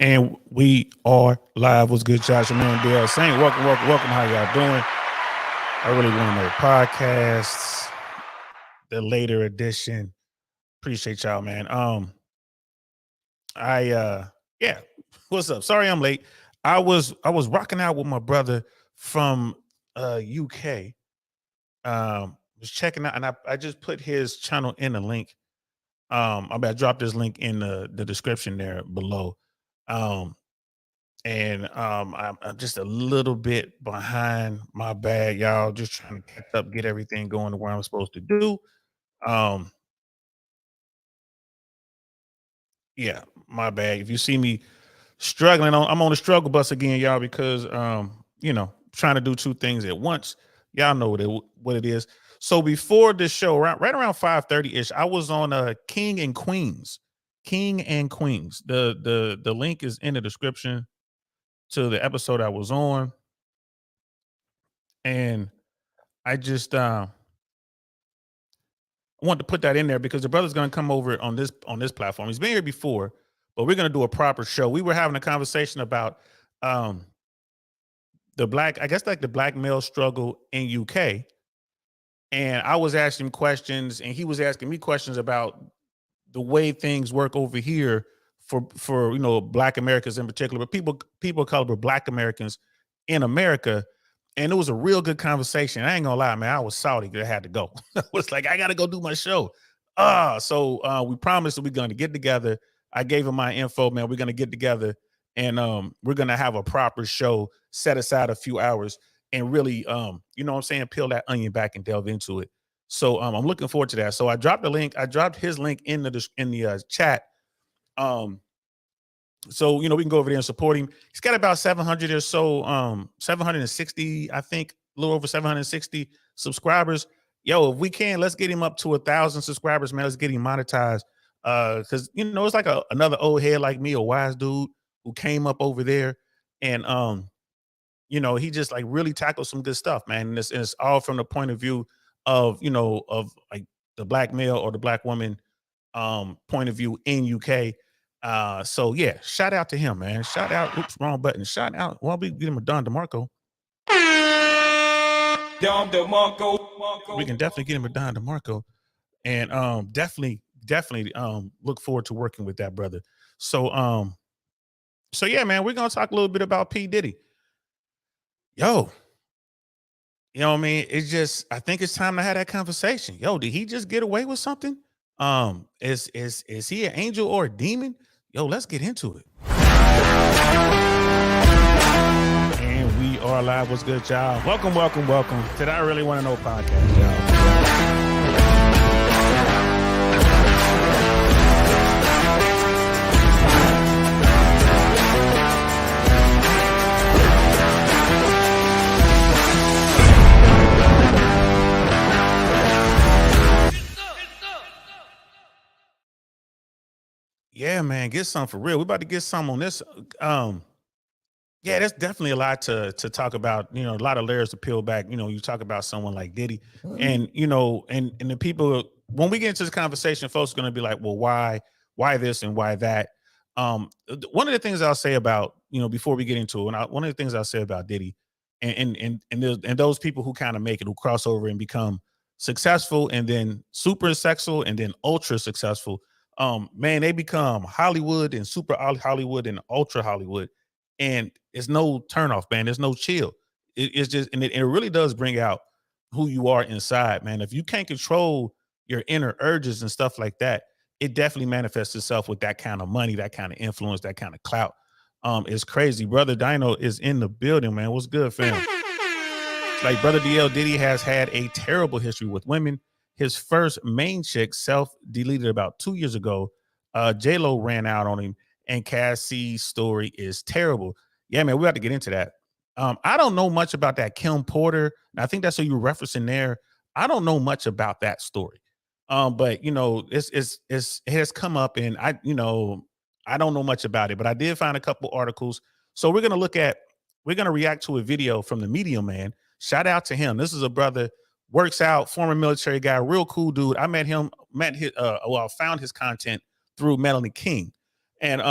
And we are live. What's good, Josh? Your man, DL Saint. Welcome, welcome, welcome. How y'all doing? I really want to know podcasts, the later edition. Appreciate y'all, man. Yeah. What's up? Sorry I'm late. I was rocking out with my brother from UK. Was checking out, and I just put his channel in the link. I dropped this link in the description there below. I'm just a little bit behind my bag, y'all. Just trying to catch up, get everything going to where I'm supposed to do. Um, yeah, my bag. If you see me struggling I'm on the struggle bus again, y'all, because trying to do two things at once. Y'all know what it is. So before this show, right around 5:30-ish, I was on King and Queens. King and Queens. The link is in the description to the episode I was on. And I just want to put that in there because the brother's going to come over on this platform. He's been here before, but we're going to do a proper show. We were having a conversation about the black male struggle in UK, and I was asking him questions, and he was asking me questions about the way things work over here for Black Americans in particular, but people of color, Black Americans in America. And it was a real good conversation. I ain't gonna lie, man. I was salty that I had to go. I was like, I gotta go do my show. So we promised that we're gonna get together. I gave him my info, man. We're gonna get together and we're gonna have a proper show, set aside a few hours, and really peel that onion back and delve into it. So I'm looking forward to that. So I dropped the link. I dropped his link in the chat. So we can go over there and support him. He's got about 700 or so, 760, I think, a little over 760 subscribers. Yo, if we can, let's get him up to 1,000 subscribers, man. Let's get him monetized. Because it's like another old head like me, a wise dude who came up over there, and he just like really tackled some good stuff, man. And it's all from the point of view of like the black male or the black woman point of view in UK. So yeah, shout out to him, man. Shout out. Oops, wrong button. Shout out. Well, we get him a Don DeMarco. We can definitely get him a Don DeMarco, and definitely look forward to working with that brother. So yeah, man, we're gonna talk a little bit about P. Diddy. Yo, you know what I mean? It's just, I think it's time to have that conversation. Yo, did he just get away with something? Is he an angel or a demon? Yo, let's get into it. And we are live. What's good, y'all? Welcome to the I Really Want to Know podcast, y'all. Yeah, man, get some for real. We're about to get some on this. Yeah, there's definitely a lot to talk about. A lot of layers to peel back. You talk about someone like Diddy, and and the people. When we get into this conversation, folks are going to be like, "Well, why this and why that?" One of the things I'll say about before we get into it, one of the things I'll say about Diddy, and those people who kind of make it, who cross over and become successful, and then super successful, and then ultra successful. Man, they become Hollywood and super Hollywood and ultra Hollywood, and it's no turnoff, man. There's no chill. It's just, and it really does bring out who you are inside, man. If you can't control your inner urges and stuff like that, it definitely manifests itself with that kind of money, that kind of influence, that kind of clout. It's crazy. Brother Dino is in the building, man. What's good, fam? Like Brother DL Diddy has had a terrible history with women. His first main chick self-deleted about 2 years ago. J-Lo ran out on him, and Cassie's story is terrible. Yeah, man, we have to get into that. I don't know much about that Kim Porter. And I think that's who you were referencing there. I don't know much about that story. But it has come up, and I don't know much about it, but I did find a couple articles. So we're gonna react to a video from the Medium Man. Shout out to him. This is a brother, works out, former military guy, real cool dude. I found his content through Melanie King. And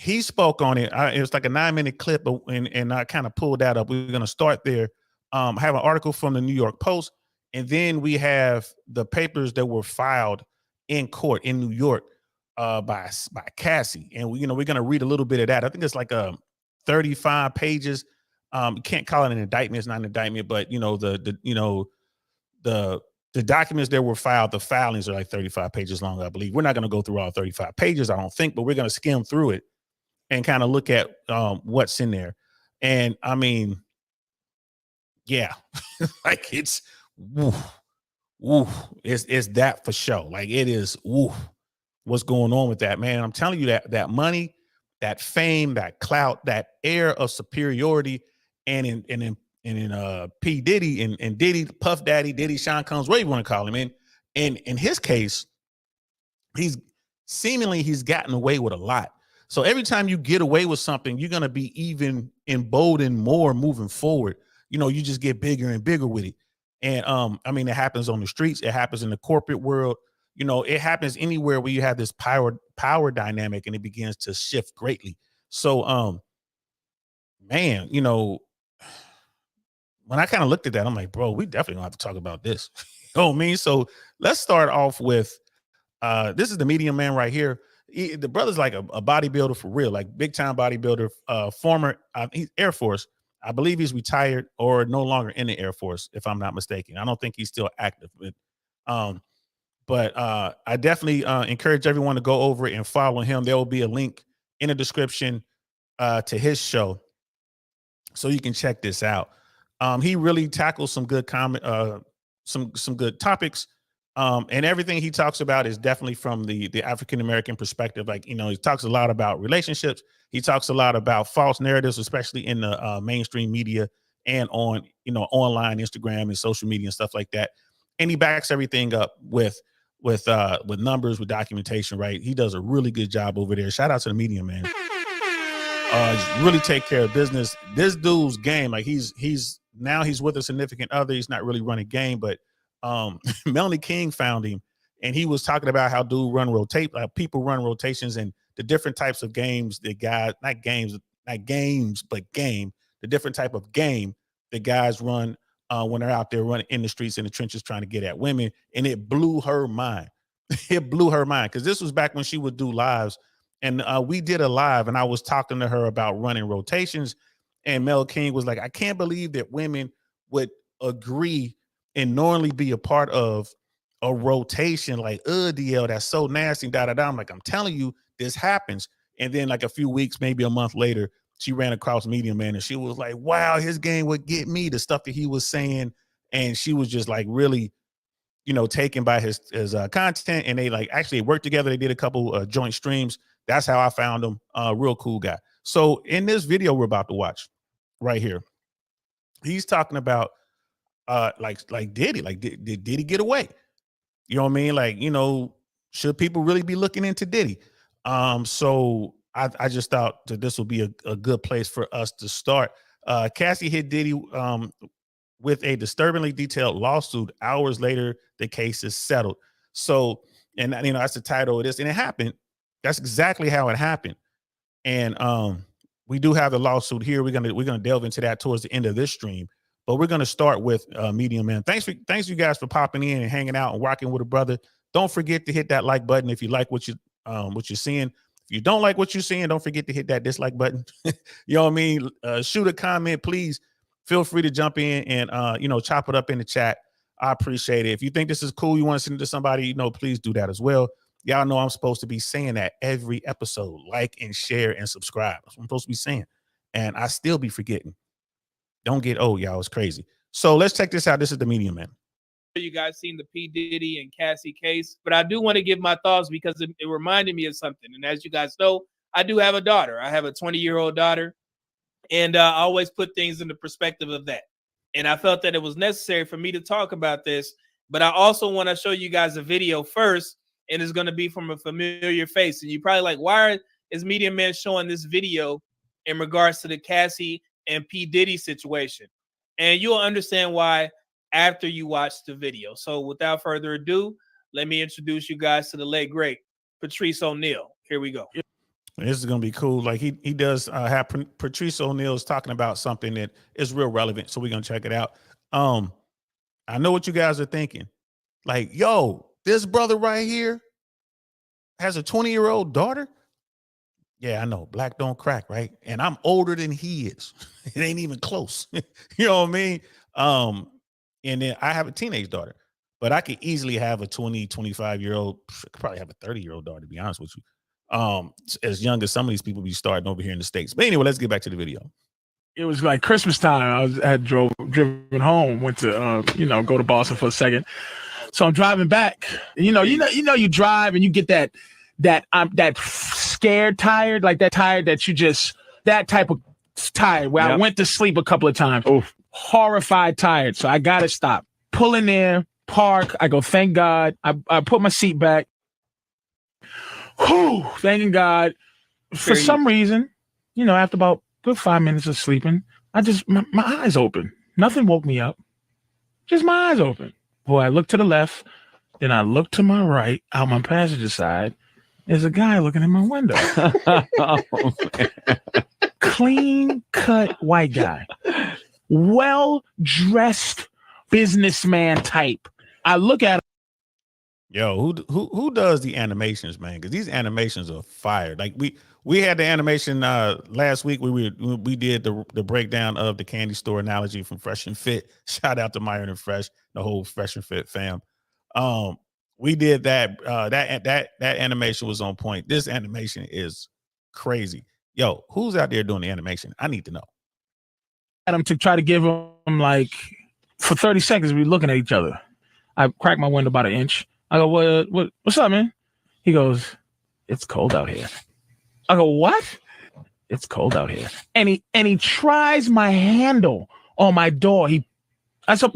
he spoke on it. It was like a 9-minute clip, and I kind of pulled that up. We're going to start there. I have an article from the New York Post, and then we have the papers that were filed in court in New York by Cassie, and we're going to read a little bit of that. I think it's like 35 pages. You can't call it an indictment; it's not an indictment, but the documents that were filed, the filings are like 35 pages long, I believe. We're not going to go through all 35 pages, I don't think, but we're going to skim through it and kind of look at what's in there. And I mean, yeah, like it's woof, woof. It's that for sure. Like it is woof. What's going on with that, man? I'm telling you that money, that fame, that clout, that air of superiority, and in P. Diddy and Diddy, Puff Daddy, Diddy, Sean Combs, what you want to call him, in his case, he's gotten away with a lot. So every time you get away with something, you're going to be even emboldened more moving forward. You just get bigger and bigger with it. And I mean, it happens on the streets. It happens in the corporate world. It happens anywhere where you have this power dynamic, and it begins to shift greatly. So, man, when I kind of looked at that, I'm like, bro, we definitely gonna have to talk about this. You know what I mean? So let's start off with this is the medium man right here. The brother's like a bodybuilder for real, like big time bodybuilder, former he's Air Force. I believe he's retired or no longer in the Air Force, if I'm not mistaken. I don't think he's still active, but I definitely encourage everyone to go over and follow him. There will be a link in the description to his show, so you can check this out. He really tackles some good some good topics. And everything he talks about is definitely from the African-American perspective. Like, he talks a lot about relationships. He talks a lot about false narratives, especially in the mainstream media and on, online Instagram and social media and stuff like that. And he backs everything up with numbers, with documentation, right? He does a really good job over there. Shout out to the media, man. Really take care of business. This dude's game, like he's with a significant other. He's not really running game, but Melanie King found him, and he was talking about how people run rotations and the different types of games that guys, the different type of game that guys run when they're out there running in the streets, in the trenches, trying to get at women. And it blew her mind. It blew her mind, because this was back when she would do lives. And we did a live, and I was talking to her about running rotations. And Mel King was like, I can't believe that women would agree and knowingly be a part of a rotation like DL, that's so nasty, da-da-da. I'm like, I'm telling you, this happens. And then like a few weeks, maybe a month later, she ran across Medium Man, and she was like, wow, his game would get me, the stuff that he was saying. And she was just like really, taken by his content. And they like actually worked together. They did a couple joint streams. That's how I found him. Real cool guy. So in this video we're about to watch right here, he's talking about like Diddy, like did Diddy get away? You know what I mean? Like, should people really be looking into Diddy? So I just thought that this would be a good place for us to start. Cassie hit Diddy with a disturbingly detailed lawsuit. Hours later, the case is settled. So, and that's the title of this, and it happened. That's exactly how it happened. And we do have the lawsuit here. We're gonna delve into that towards the end of this stream. But we're gonna start with Medium Man. Thanks you guys for popping in and hanging out and rocking with a brother. Don't forget to hit that like button if you like what you're seeing. If you don't like what you're seeing, don't forget to hit that dislike button. You know what I mean? Shoot a comment, please. Feel free to jump in and chop it up in the chat. I appreciate it. If you think this is cool, you want to send it to somebody, please do that as well. Y'all know I'm supposed to be saying that every episode. Like and share and subscribe. That's what I'm supposed to be saying. And I still be forgetting. Don't get old, y'all. It's crazy. So let's check this out. This is the Medium Man. You guys seen the P. Diddy and Cassie case, but I do want to give my thoughts because it reminded me of something. And as you guys know, I do have a daughter. I have a 20-year-old daughter, and I always put things in the perspective of that. And I felt that it was necessary for me to talk about this, but I also want to show you guys a video first, and it's going to be from a familiar face. And you're probably like, why is Medium Man showing this video in regards to the Cassie and P. Diddy situation? And you'll understand why after you watch the video. So without further ado, let me introduce you guys to the late, great Patrice O'Neal. Here we go. This is gonna be cool. Like he does have Patrice O'Neal's talking about something that is real relevant. So we're gonna check it out. I know what you guys are thinking. Like, yo, this brother right here has a 20-year-old daughter. Yeah, I know. Black don't crack, right? And I'm older than he is. It ain't even close. You know what I mean? And then I have a teenage daughter, but I could easily have a 20, 25-year-old, could probably have a 30-year-old daughter, to be honest with you. As young as some of these people be starting over here in the States. But anyway, let's get back to the video. It was like Christmas time. I had driven home, went to go to Boston for a second. So I'm driving back. You drive and you get that scared tired, like that tired that type of tired where I went to sleep a couple of times. Oof. Horrified tired. So I gotta stop. Pull in there, park. I go, thank God. I put my seat back. Whew, thanking God. For some reason, after about good 5 minutes of sleeping, my eyes open. Nothing woke me up. Just my eyes open. Boy, I look to the left, then I look to my right, out my passenger side. There's a guy looking in my window. Clean cut white guy. Well-dressed businessman type. I look at him. Yo, who does the animations, man? Because these animations are fire. Like we had the animation last week. We did the breakdown of the candy store analogy from Fresh and Fit. Shout out to Myron and Fresh, the whole Fresh and Fit fam. We did that. That animation was on point. This animation is crazy. Yo, who's out there doing the animation? I need to know. At him to try to give him like for 30 seconds. We looking at each other. I cracked my window about an inch. I go, what's up, man? He goes, it's cold out here. I go, what? It's cold out here. And he tries my handle on my door. I said,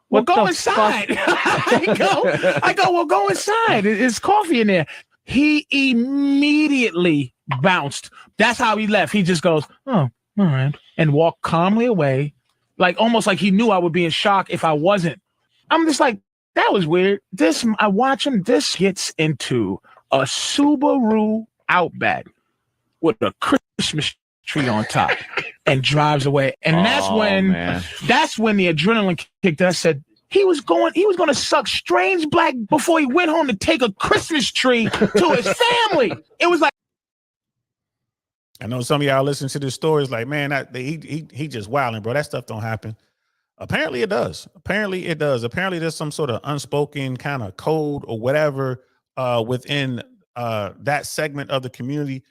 well, go inside. I go, well, go inside. There's coffee in there. He immediately bounced. That's how he left. He just goes, oh, all right. And walked calmly away. Like almost like he knew I would be in shock if I wasn't. I'm just like, that was weird. I watch him. This gets into a Subaru Outback with a Christmas tree on top and drives away. And that's when the adrenaline kicked in. I said, he was going to suck strange black before he went home to take a Christmas tree to his family. It was like, I know some of y'all listen to this story is like, man, he just wilding, bro. That stuff don't happen. Apparently it does. Apparently there's some sort of unspoken kind of code or whatever within that segment of the community.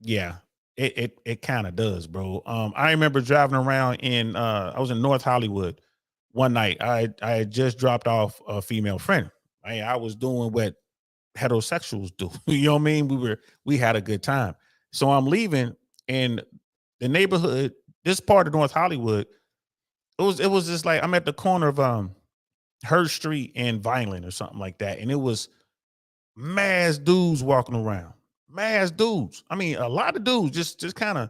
Yeah, it kind of does, bro. I remember driving around I was in North Hollywood one night. I had just dropped off a female friend. I was doing what heterosexuals do. You know what I mean? We had a good time. So I'm leaving, and the neighborhood, this part of North Hollywood, it was just like I'm at the corner of Hurst Street and Vineland or something like that, and it was mass dudes walking around. Mass dudes. I mean, a lot of dudes just kind of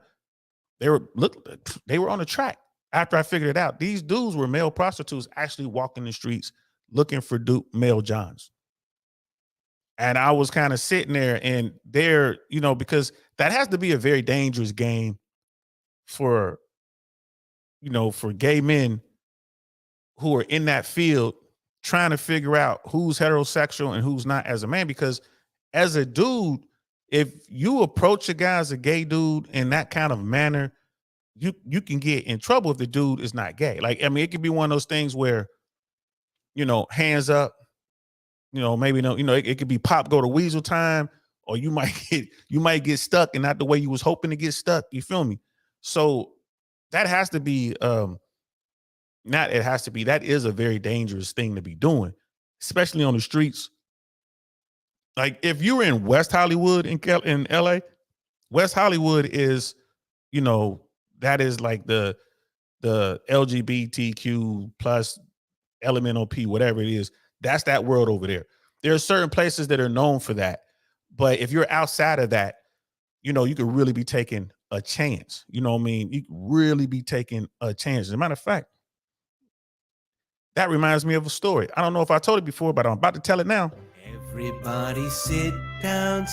they were on the track. After I figured it out, these dudes were male prostitutes actually walking the streets looking for male Johns. And I was kind of sitting there, and there, because that has to be a very dangerous game for gay men who are in that field trying to figure out who's heterosexual and who's not as a man. Because as a dude, if you approach a guy as a gay dude in that kind of manner, you can get in trouble if the dude is not gay. Like, I mean, it could be one of those things where, hands up, maybe it could be pop go to weasel time, or you might get stuck and not the way you was hoping to get stuck. You feel me? So that has to be that is a very dangerous thing to be doing, especially on the streets. Like if you're in West Hollywood in LA, West Hollywood is, that is like the LGBTQ plus elemental P, whatever it is. That's that world over there. There are certain places that are known for that. But if you're outside of that, you could really be taking a chance. You know what I mean? You could really be taking a chance. As a matter of fact, that reminds me of a story. I don't know if I told it before, but I'm about to tell it now. Everybody sit down,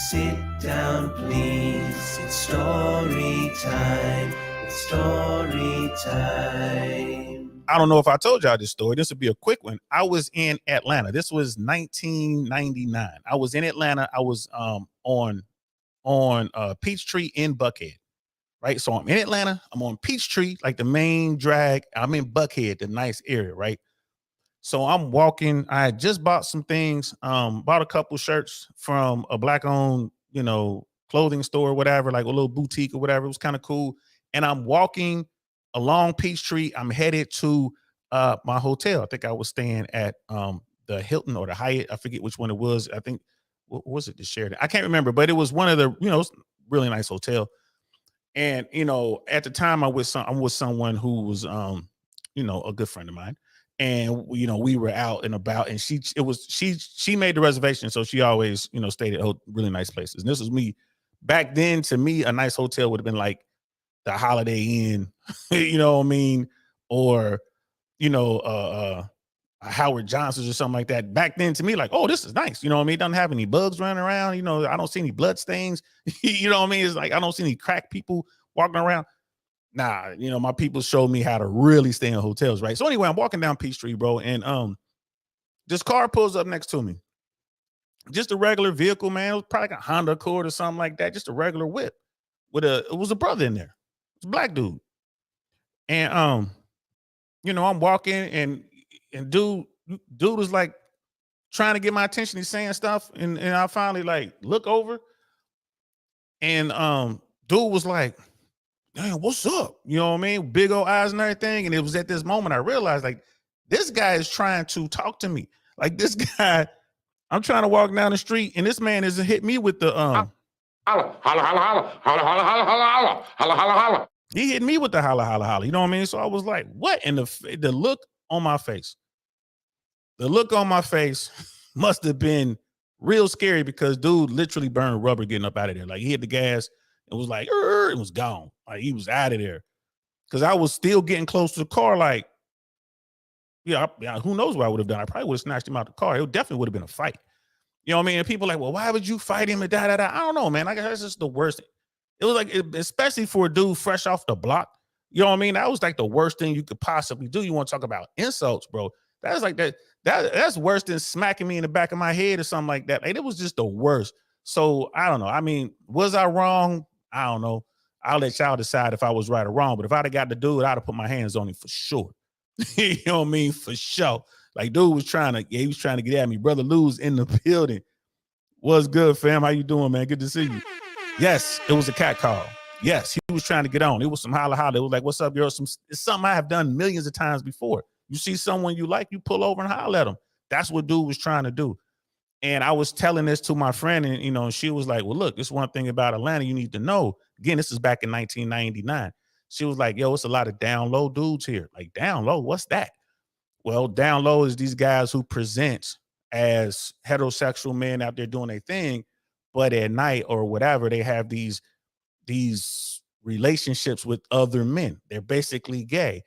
please. It's story time. It's story time. I don't know if I told y'all this story. This would be a quick one. I was in Atlanta. This was 1999. I was in Atlanta. I was on Peachtree in Buckhead, right? So I'm in Atlanta. I'm on Peachtree, like the main drag. I'm in Buckhead, the nice area, right? So I'm walking. I had just bought some things, bought a couple shirts from a black-owned, clothing store or whatever, like a little boutique or whatever. It was kind of cool. And I'm walking along Peachtree. I'm headed to my hotel. I think I was staying at the Hilton or the Hyatt. I forget which one it was. I think, what was it? The Sheraton? I can't remember, but it was one of the, really nice hotel. And, at the time I'm with someone who was, a good friend of mine. And we were out and about, and she made the reservation, so she always stayed at really nice places. And this was me back then. To me, a nice hotel would have been like the Holiday Inn, you know what I mean, or Howard Johnson's or something like that. Back then, to me, like, oh, this is nice. You know what I mean? It doesn't have any bugs running around. I don't see any blood stains. You know what I mean? It's like I don't see any crack people walking around. Nah, my people showed me how to really stay in hotels, right? So anyway, I'm walking down Peachtree, bro, and this car pulls up next to me. Just a regular vehicle, man. It was probably like a Honda Accord or something like that. Just a regular whip. It was a brother in there. It's a black dude. And I'm walking, and dude was like trying to get my attention. He's saying stuff, and I finally like look over, and dude was like, damn, what's up? You know what I mean? Big old eyes and everything. And it was at this moment I realized, like, this guy is trying to talk to me. Like, this guy, I'm trying to walk down the street, and this man is hit me with the holla, holla, holla, holla, holla, holla, holla, holla, holla, holla, holla. He hit me with the holla, holla, holla. You know what I mean? So I was like, what? And the look on my face, must have been real scary, because dude literally burned rubber getting up out of there. Like, he hit the gas. It was like, it was gone. Like, he was out of there. Because I was still getting close to the car. Like, yeah, who knows what I would have done? I probably would have snatched him out the car. It definitely would have been a fight. You know what I mean? And people are like, well, why would you fight him? And da. I don't know, man. I guess that's just the worst. It was like, especially for a dude fresh off the block. You know what I mean? That was like the worst thing you could possibly do. You want to talk about insults, bro? That's like that's worse than smacking me in the back of my head or something like that. Like, it was just the worst. So I don't know. I mean, was I wrong? I don't know. I'll let y'all decide if I was right or wrong. But if I'd have got to do it, I'd have put my hands on him for sure. You know what I mean? For sure. Like, dude was trying to get at me. Brother Lou's in the building. What's good, fam? How you doing, man? Good to see you. Yes, it was a cat call. Yes, he was trying to get on. It was some holla holla. It was like, what's up, girl? It's something I have done millions of times before. You see someone you like, you pull over and holler at them. That's what dude was trying to do. And I was telling this to my friend, and she was like, well, look, this one thing about Atlanta you need to know. Again, this is back in 1999. She was like, yo, it's a lot of down low dudes here. Like, down low, what's that? Well, down low is these guys who present as heterosexual men out there doing their thing, but at night or whatever, they have these relationships with other men. They're basically gay.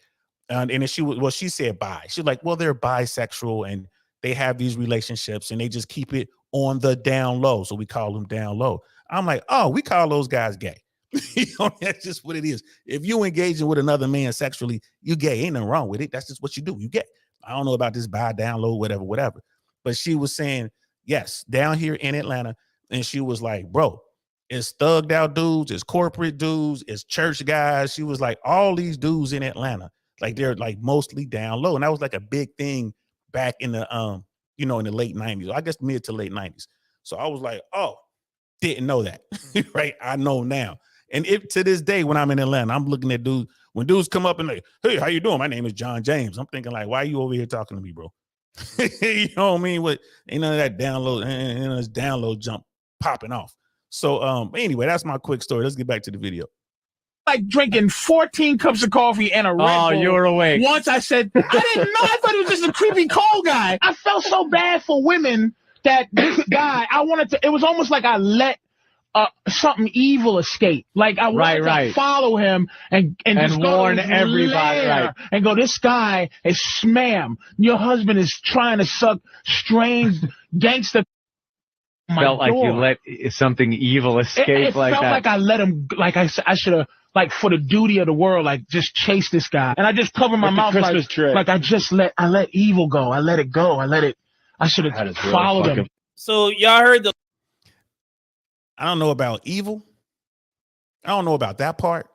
And she said bi. She's like, well, they're bisexual and they have these relationships and they just keep it on the down low. So we call them down low. I'm like, oh, we call those guys gay. That's just what it is. If you engaging with another man sexually, you gay. Ain't nothing wrong with it. That's just what you do. You gay. I don't know about this bi, down low, whatever. But she was saying, yes, down here in Atlanta. And she was like, bro, it's thugged out dudes, it's corporate dudes, it's church guys. She was like, all these dudes in Atlanta, like, they're like mostly down low. And that was like a big thing back in the in the late 90s, I guess mid to late 90s. So I was like, oh, didn't know that. Right? I know now. And to this day, when I'm in Atlanta, I'm looking at dudes, when dudes come up and like, hey, how you doing? My name is John James. I'm thinking like, why are you over here talking to me, bro? You know what I mean? What, ain't none of that download, this download jump popping off. So anyway, that's my quick story. Let's get back to the video. Like drinking 14 cups of coffee and a Red Bull. Oh, you were awake. Once I said, I didn't know. I thought he was just a creepy cold guy. I felt so bad for women that this guy, it was almost like I let something evil escape. Like, I wanted to follow him and just warn everybody. Right. And go, this guy is smam. Your husband is trying to suck strange gangster my felt like you door. let something evil escape It like felt that. like I let him, like I should have, like for the duty of the world, like just chase this guy. And I just covered my Like the mouth Christmas tree. like I let evil go. I let it go. I should That have is really followed him. fucking- So y'all heard the I don't know about evil. I don't know about that part.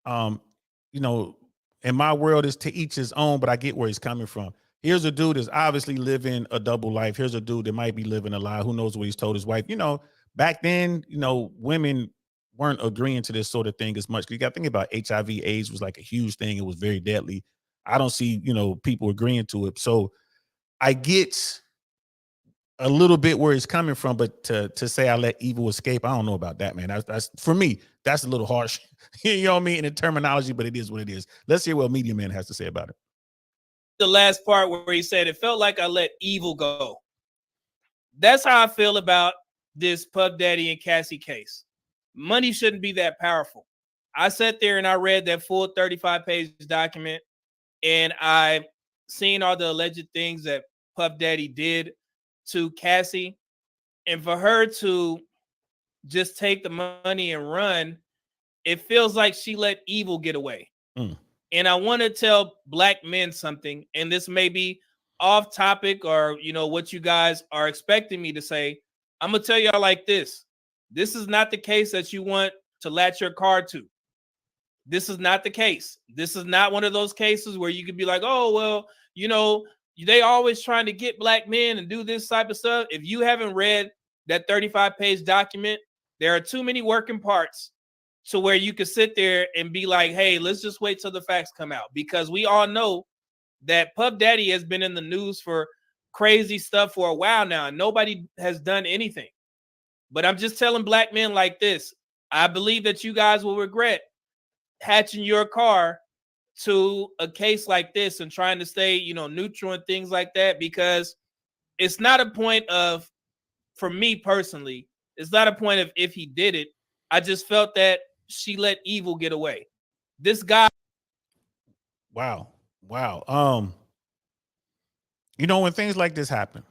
You know, in my world, it's to each his own, but I get where he's coming from. Here's a dude that's obviously living a double life. Here's a dude that might be living a lie. Who knows what he's told his wife? You know, back then, you know, women weren't agreeing to this sort of thing as much. You got to think about HIV/AIDS was like a huge thing. It was very deadly. I don't see, you know, people agreeing to it. So I get a little bit where he's coming from, but to say I let evil escape, I don't know about that, man. That's for me, that's a little harsh. You know what I mean? In the terminology, but it is what it is. Let's hear what Media Man has to say about it. the last part where he said it felt like I let evil go. That's how I feel about this Puff Daddy and Cassie case. Money shouldn't be that powerful. I sat there and I read that full 35-page document, and I seen all the alleged things that Puff Daddy did to Cassie, and for her to just take the money and run, it feels like she let evil get away. And I want to tell black men something, and this may be off topic or, you know, what you guys are expecting me to say. I'm going to tell y'all like this. This is not the case that you want to latch your card to. This is not the case. This is not one of those cases where you could be like, oh, well, you know, they always trying to get black men and do this type of stuff. If you haven't read that 35-page document, there are too many working parts to where you could sit there and be like, hey, let's just wait till the facts come out. Because we all know that Puff Daddy has been in the news for crazy stuff for a while now, and nobody has done anything. But I'm just telling black men like this. I believe that you guys will regret hatching your car to a case like this and trying to stay, you know, neutral and things like that, because it's not a point of, for me personally, it's not a point of if he did it. I just felt that she let evil get away. This guy. Wow. You know, when things like this happen,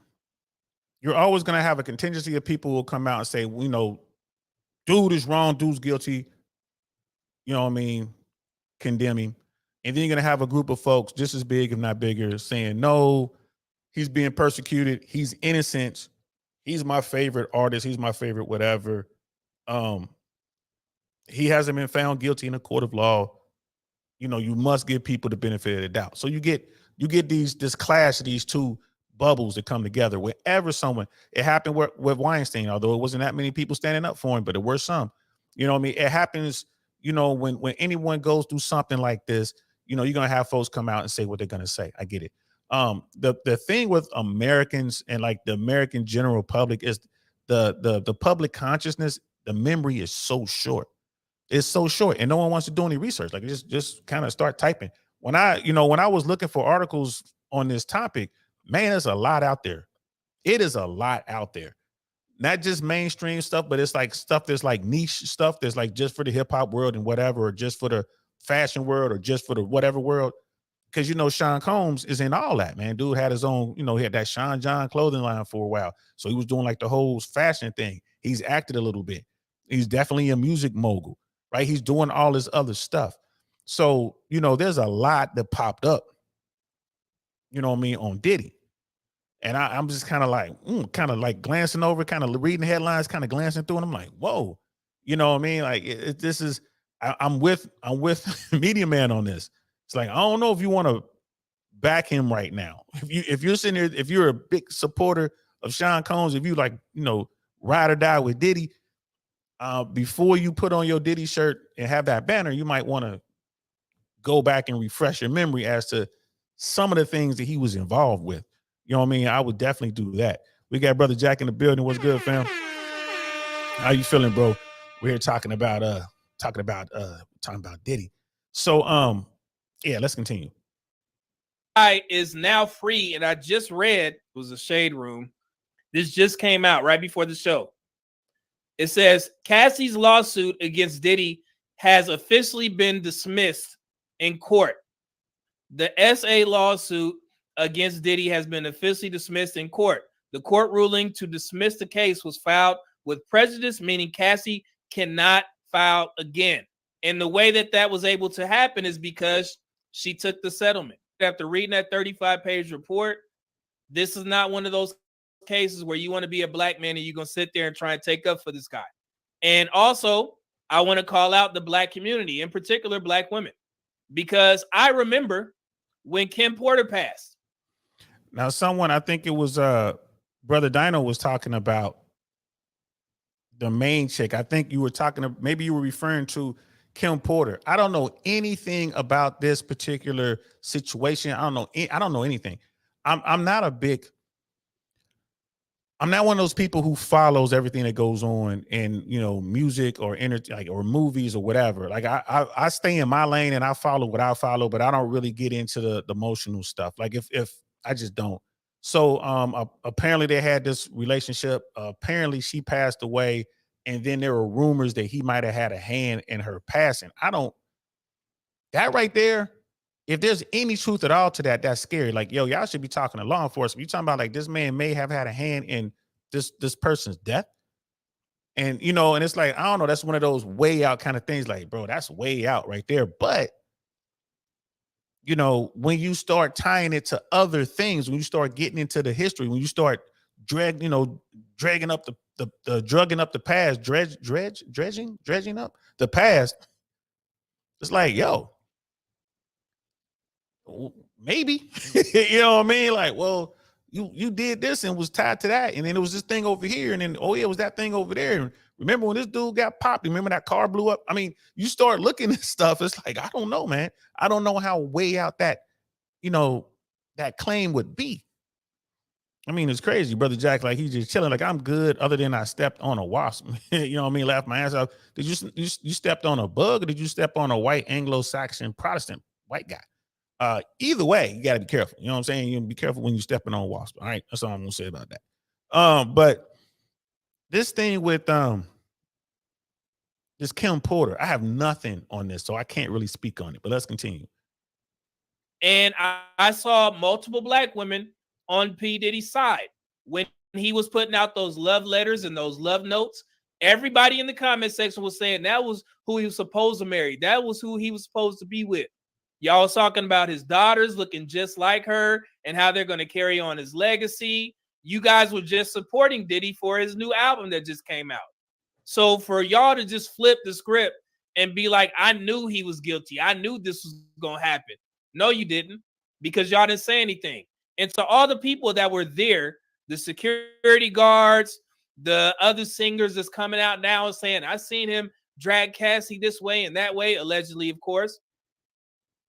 you're always going to have a contingency of people who will come out and say, well, you know, dude is wrong, dude's guilty. You know what I mean? Condemn him. And then you're going to have a group of folks just as big, if not bigger, saying, no, he's being persecuted. He's innocent. He's my favorite artist. He's my favorite whatever. He hasn't been found guilty in a court of law. You know, you must give people the benefit of the doubt. So you get this clash of these two bubbles that come together. Wherever someone, it happened with Weinstein, although it wasn't that many people standing up for him, but there were some. You know what I mean? It happens, you know, when anyone goes through something like this, you know, you're gonna have folks come out and say what they're gonna say. I get it. The thing with Americans and like the American general public is the public consciousness, the memory is so short. It's so short, and no one wants to do any research. Like just kind of start typing. When I was looking for articles on this topic, man, there's a lot out there. It is a lot out there. Not just mainstream stuff, but it's like stuff that's like niche stuff that's like just for the hip hop world and whatever, or just for the fashion world, or just for the whatever world. Because, you know, Sean Combs is in all that, man. Dude had his own, you know, he had that Sean John clothing line for a while. So he was doing like the whole fashion thing. He's acted a little bit. He's definitely a music mogul, right? He's doing all this other stuff. So, you know, there's a lot that popped up, you know what I mean, on Diddy. And I'm just kind of like glancing over, kind of reading the headlines, kind of glancing through, and I'm like, whoa, you know what I mean? Like this is, I'm with Media Man on this. It's like, I don't know if you want to back him right now. If you're sitting there, if you're a big supporter of Sean Combs, if you like, you know, ride or die with Diddy, before you put on your Diddy shirt and have that banner, you might want to go back and refresh your memory as to some of the things that he was involved with. You know what I mean? I would definitely do that. We got Brother Jack in the building. What's good, fam? How you feeling, bro? We're here talking about Diddy. So yeah, let's continue. Guy is now free, and I just read, it was a shade room. This just came out right before the show. It says Cassie's lawsuit against Diddy has officially been dismissed in court. The SA lawsuit against Diddy has been officially dismissed in court. The court ruling to dismiss the case was filed with prejudice, meaning Cassie cannot file again. And the way that was able to happen is because she took the settlement. After reading that 35-page report, this is not one of those cases where you want to be a black man and you're going to sit there and try and take up for this guy. And also, I want to call out the black community, in particular black women, because I remember when Kim Porter passed. Now, someone, I think it was Brother Dino was talking about the main chick. I think you were maybe you were referring to Kim Porter. I don't know anything about this particular situation. I don't know anything. I'm not one of those people who follows everything that goes on in, music or or movies or whatever. Like I stay in my lane and I follow what I follow, but I don't really get into the emotional stuff. Like if I just don't. So apparently they had this relationship. Apparently she passed away, and then there were rumors that he might have had a hand in her passing. That right there, if there's any truth at all to that, that's scary. Like, yo, y'all should be talking to law enforcement. You talking about like this man may have had a hand in this person's death. And and it's like, I don't know, that's one of those way out kind of things. Like, bro, that's way out right there. But when you start tying it to other things, when you start getting into the history, when you start dragging up drugging up the past, dredging up the past, it's like, yo, maybe, you know what I mean? Like, well, you did this and was tied to that, and then it was this thing over here, and then it was that thing over there. And remember when this dude got popped? Remember that car blew up? I mean, you start looking at stuff. It's like, I don't know, man. I don't know how way out that claim would be. I mean, it's crazy, Brother Jack. Like, he's just chilling. Like, I'm good, other than I stepped on a wasp. You know what I mean? Laughed my ass off. Did you stepped on a bug, or did you step on a white Anglo-Saxon Protestant white guy? Either way, you got to be careful. You know what I'm saying? You be careful when you're stepping on a wasp. All right, that's all I'm gonna say about that. But this thing with this Kim Porter, I have nothing on this, so I can't really speak on it. But let's continue. And I saw multiple black women on P. Diddy's side when he was putting out those love letters and those love notes. Everybody in the comment section was saying that was who he was supposed to marry. That was who he was supposed to be with. Y'all was talking about his daughters looking just like her and how they're going to carry on his legacy. You guys were just supporting Diddy for his new album that just came out. So for y'all to just flip the script and be like, I knew he was guilty. I knew this was going to happen. No, you didn't, because y'all didn't say anything. And so all the people that were there, the security guards, the other singers that's coming out now and saying, I seen him drag Cassie this way and that way, allegedly, of course.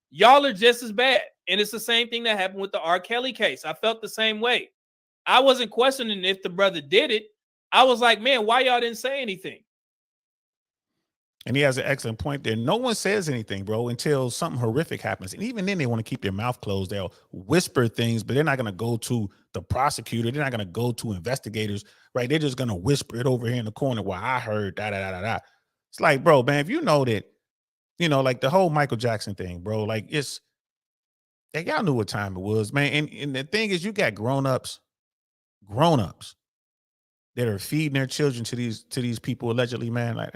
Y'all are just as bad. And it's the same thing that happened with the R. Kelly case. I felt the same way. I wasn't questioning if the brother did it. I was like, man, why y'all didn't say anything? And he has an excellent point there. No one says anything, bro, until something horrific happens. And even then, they want to keep their mouth closed. They'll whisper things, but they're not going to go to the prosecutor. They're not going to go to investigators, right? They're just going to whisper it over here in the corner while I heard da-da-da-da-da. It's like, bro, man, if you know that, like the whole Michael Jackson thing, bro, like y'all knew what time it was, man. And the thing is, you got grown-ups that are feeding their children to these people allegedly, man. Like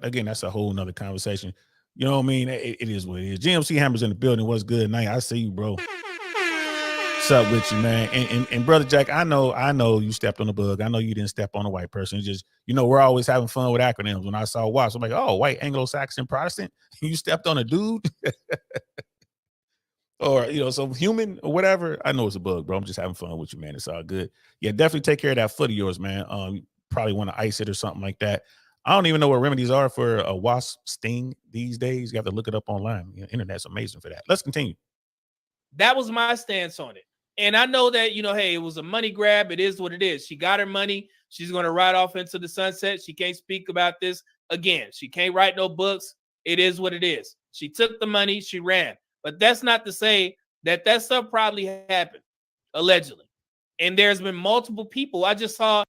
again, that's a whole nother conversation. You know what I mean? It is what it is. GMC Hammers in the building. What's good, night? I see you, bro. What's up with you, man? And Brother Jack, I know you stepped on the bug. I know you didn't step on a white person. It's just, we're always having fun with acronyms. When I saw WASP, I'm like, oh, white Anglo-Saxon Protestant. You stepped on a dude. Or, some human or whatever. I know it's a bug, bro. I'm just having fun with you, man. It's all good. Yeah, definitely take care of that foot of yours, man. You probably want to ice it or something like that. I don't even know what remedies are for a wasp sting these days. You have to look it up online. Internet's amazing for that. Let's continue. That was my stance on it. And I know that, hey, it was a money grab. It is what it is. She got her money. She's going to ride off into the sunset. She can't speak about this again. She can't write no books. It is what it is. She took the money. She ran. But that's not to say that stuff probably happened, allegedly. And there's been multiple people. I just saw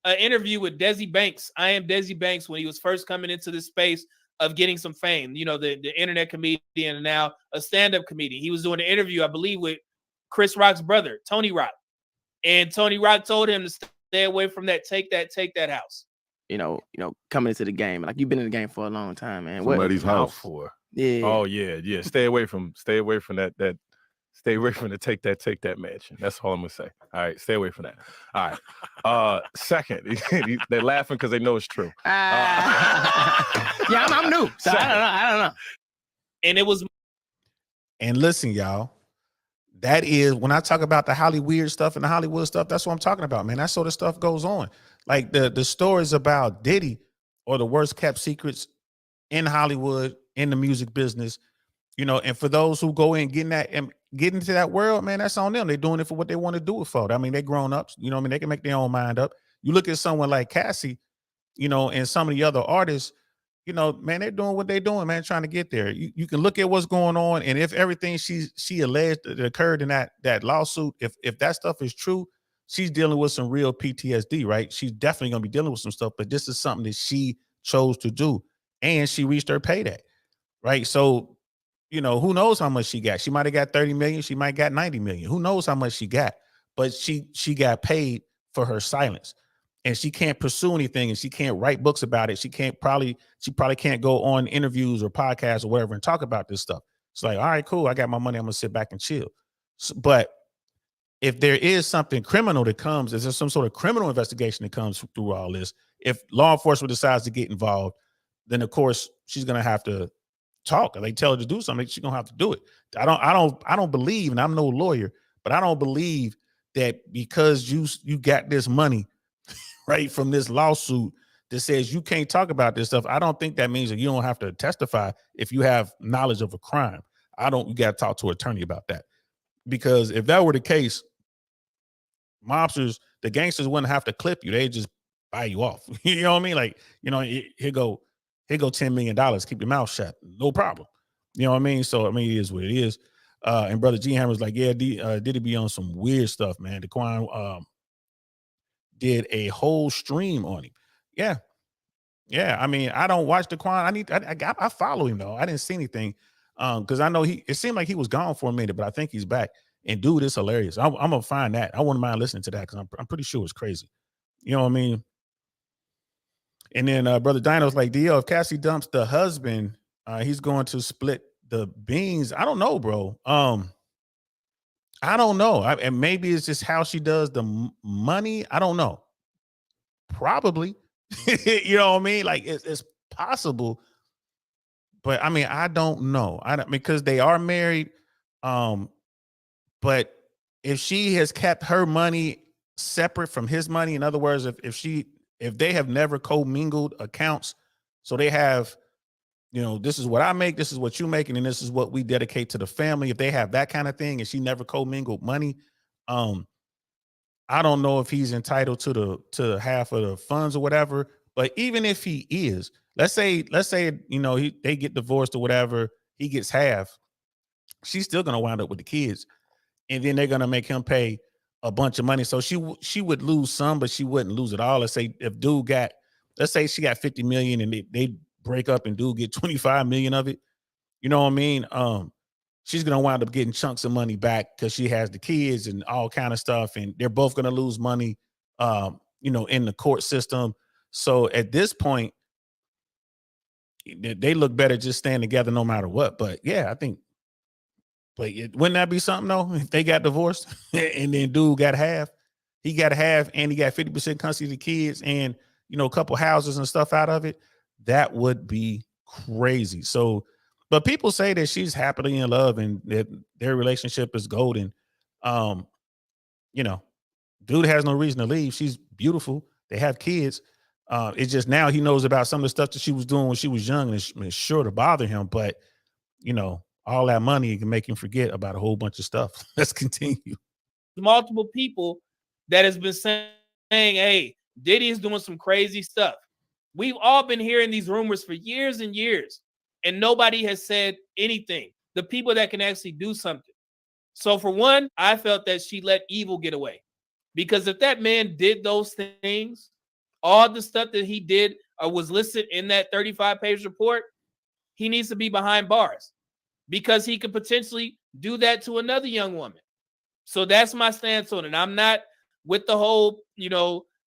an interview with Desi Banks. I am Desi Banks when he was first coming into the space of getting some fame. The internet comedian and now a stand-up comedian. He was doing an interview, I believe, with Chris Rock's brother, Tony Rock. And Tony Rock told him to stay away from that. Take that house. Coming into the game. Like, you've been in the game for a long time, man. Somebody's house for. Yeah. Oh yeah. Stay away from that. Stay away from the take that mansion. That's all I'm gonna say. All right, stay away from that. All right. Second, they're laughing because they know it's true. Yeah, I'm new. So I don't know. And it was. And listen, y'all, that is when I talk about the Hollywood stuff and the Hollywood stuff. That's what I'm talking about, man. That sort of stuff goes on. Like the stories about Diddy or the worst kept secrets in Hollywood, in the music business, and for those who go in get into that world, man, that's on them. They're doing it for what they want to do it for. I mean, they're grown ups, they can make their own mind up. You look at someone like Cassie, and some of the other artists, man, they're doing what they're doing, man, trying to get there. You can look at what's going on, and if everything she alleged that occurred in that lawsuit, if that stuff is true, she's dealing with some real PTSD, right? She's definitely gonna be dealing with some stuff, but this is something that she chose to do, and she reached her payday, right? So, who knows how much she got? She might have got 30 million, she might got 90 million. Who knows how much she got? But she got paid for her silence. And she can't pursue anything, and she can't write books about it. She probably can't go on interviews or podcasts or whatever and talk about this stuff. It's like, all right, cool. I got my money. I'm gonna sit back and chill. But if there is something criminal that comes, is there some sort of criminal investigation that comes through all this? If law enforcement decides to get involved, then of course she's gonna have to talk. Or they tell her to do something, she's gonna have to do it. I don't believe, and I'm no lawyer, but I don't believe that because you got this money right from this lawsuit that says you can't talk about this stuff. I don't think that means that you don't have to testify if you have knowledge of a crime. You got to talk to an attorney about that, because if that were the case, the gangsters wouldn't have to clip you. They just buy you off. You know what I mean? Like, here go $10 million. Keep your mouth shut. No problem. You know what I mean? So, I mean, it is what it is. And Brother G Hammer's like, yeah, did it be on some weird stuff, man? Daquan did a whole stream on him. Yeah. I mean, I don't watch Daquan. I follow him though. I didn't see anything. Because I know it seemed like he was gone for a minute, but I think he's back. And dude, it's hilarious. I'm gonna find that. I wouldn't mind listening to that because I'm pretty sure it's crazy. You know what I mean? And then Brother Dino's like, DL, if Cassie dumps the husband, he's going to split the beans. I don't know, bro. I don't know. And maybe it's just how she does the money. I don't know. Probably. You know what I mean? Like it's possible. But I mean, I don't know. Because they are married. But if she has kept her money separate from his money, in other words, if they have never commingled accounts, so they have, this is what I make, this is what you make, and then this is what we dedicate to the family. If they have that kind of thing and she never commingled money, I don't know if he's entitled to half of the funds or whatever. But even if he is, let's say they get divorced or whatever, he gets half. She's still gonna wind up with the kids, and then they're gonna make him pay a bunch of money. So she would lose some, but she wouldn't lose it all. Let's say she got 50 million and they break up and dude get 25 million of it. You know what I mean? She's gonna wind up getting chunks of money back because she has the kids and all kind of stuff, and they're both gonna lose money, in the court system. So at this point, they look better just staying together no matter what. But yeah, I think. But wouldn't that be something though? If they got divorced and then dude got half, he got half, and he got 50% custody of the kids, and a couple houses and stuff out of it, that would be crazy. So, but people say that she's happily in love and that their relationship is golden. Dude has no reason to leave. She's beautiful. They have kids. It's just now he knows about some of the stuff that she was doing when she was young, and it's sure to bother him. But all that money can make him forget about a whole bunch of stuff. Let's continue. Multiple people that has been saying, hey, Diddy is doing some crazy stuff. We've all been hearing these rumors for years and years, and nobody has said anything. The people that can actually do something. So for one, I felt that she let evil get away, because if that man did those things, all the stuff that he did or was listed in that 35-page report, he needs to be behind bars, because he could potentially do that to another young woman. So that's my stance on it. I'm not with the whole,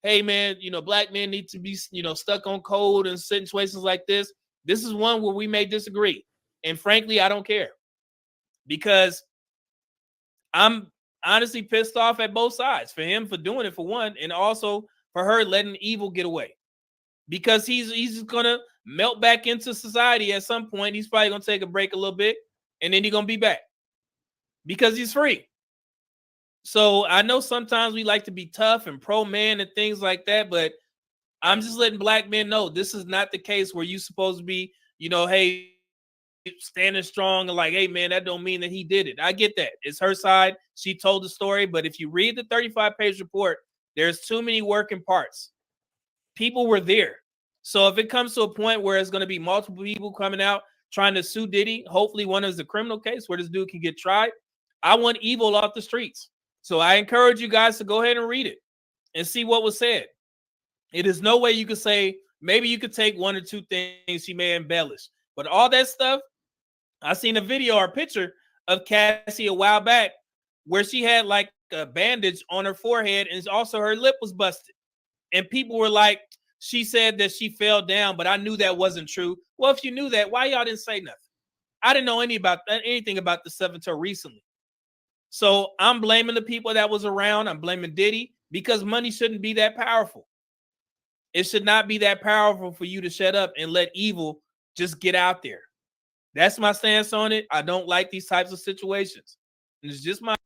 hey man, black men need to be, stuck on code and situations like this. This is one where we may disagree. And frankly, I don't care, because I'm honestly pissed off at both sides, for him for doing it for one, and also for her letting evil get away, because he's gonna melt back into society at some point. He's probably gonna take a break a little bit, and then he's gonna be back because he's free. So I know sometimes we like to be tough and pro man and things like that, but I'm just letting black men know this is not the case where you're supposed to be, hey, standing strong and like, hey man, that don't mean that he did it. I get that. It's her side. She told the story, but if you read the 35-page report, there's too many working parts. People were there. So if it comes to a point where it's going to be multiple people coming out trying to sue Diddy, hopefully one is a criminal case where this dude can get tried. I want evil off the streets. So I encourage you guys to go ahead and read it and see what was said. It is no way you could say, maybe you could take one or two things she may embellish, but all that stuff, I seen a video or a picture of Cassie a while back where she had like a bandage on her forehead and also her lip was busted. And people were like, she said that she fell down, but I knew that wasn't true. Well, if you knew that, why y'all didn't say nothing? I didn't know anything about the stuff until recently. So I'm blaming the people that was around. I'm blaming Diddy, because money shouldn't be that powerful. It should not be that powerful for you to shut up and let evil just get out there. That's my stance on it. I don't like these types of situations. And it's just my.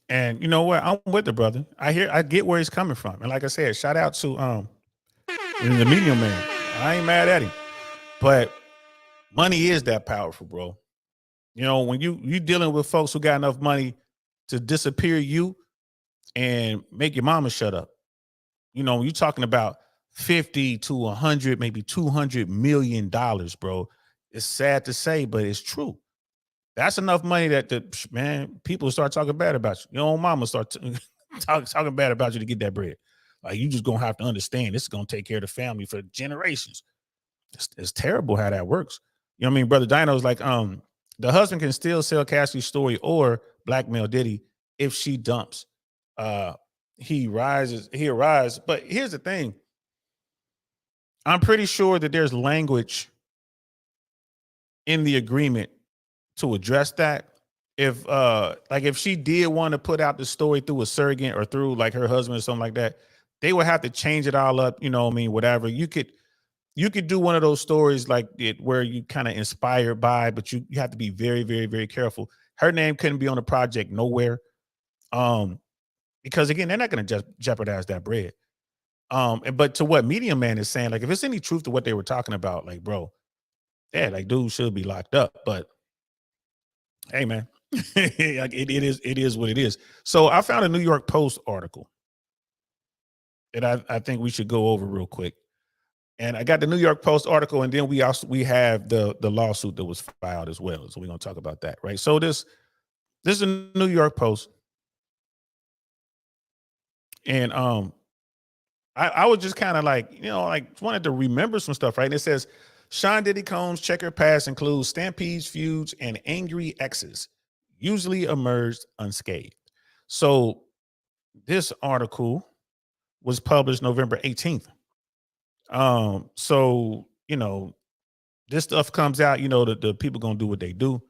And you know what? I'm with the brother. I get where he's coming from. And like I said, shout out to the medium man. I ain't mad at him. But money is that powerful, bro. When you dealing with folks who got enough money to disappear you and make your mama shut up. When you're talking about 50 to 100, maybe $200 million, bro. It's sad to say, but it's true. That's enough money that people start talking bad about you. Your own mama start talking bad about you to get that bread. Like, you just gonna have to understand this is gonna take care of the family for generations. It's terrible how that works. You know what I mean? Brother Dino's like, the husband can still sell Cassie's story or blackmail Diddy if she dumps. He arrives. But here's the thing. I'm pretty sure that there's language in the agreement to address that. If she did want to put out the story through a surrogate or through like her husband or something like that, they would have to change it all up. Whatever. You could do one of those stories like it where you kind of inspired by, but you have to be very, very, very careful. Her name couldn't be on the project nowhere. Because again, they're not going to jeopardize that bread. But to what Medium Man is saying, like, if it's any truth to what they were talking about, like, bro, yeah, like, dude should be locked up. But hey, man, like, it is what it is. So I found a New York Post article that I think we should go over real quick. And I got the New York Post article, and then we have the lawsuit that was filed as well. So we're gonna talk about that, right? So this is a New York Post. And I was just kind of like, wanted to remember some stuff, right? And it says, Sean Diddy Combs' checker past includes stampedes, feuds, and angry exes, usually emerged unscathed. So this article was published November 18th. So, this stuff comes out, the people gonna do what they do.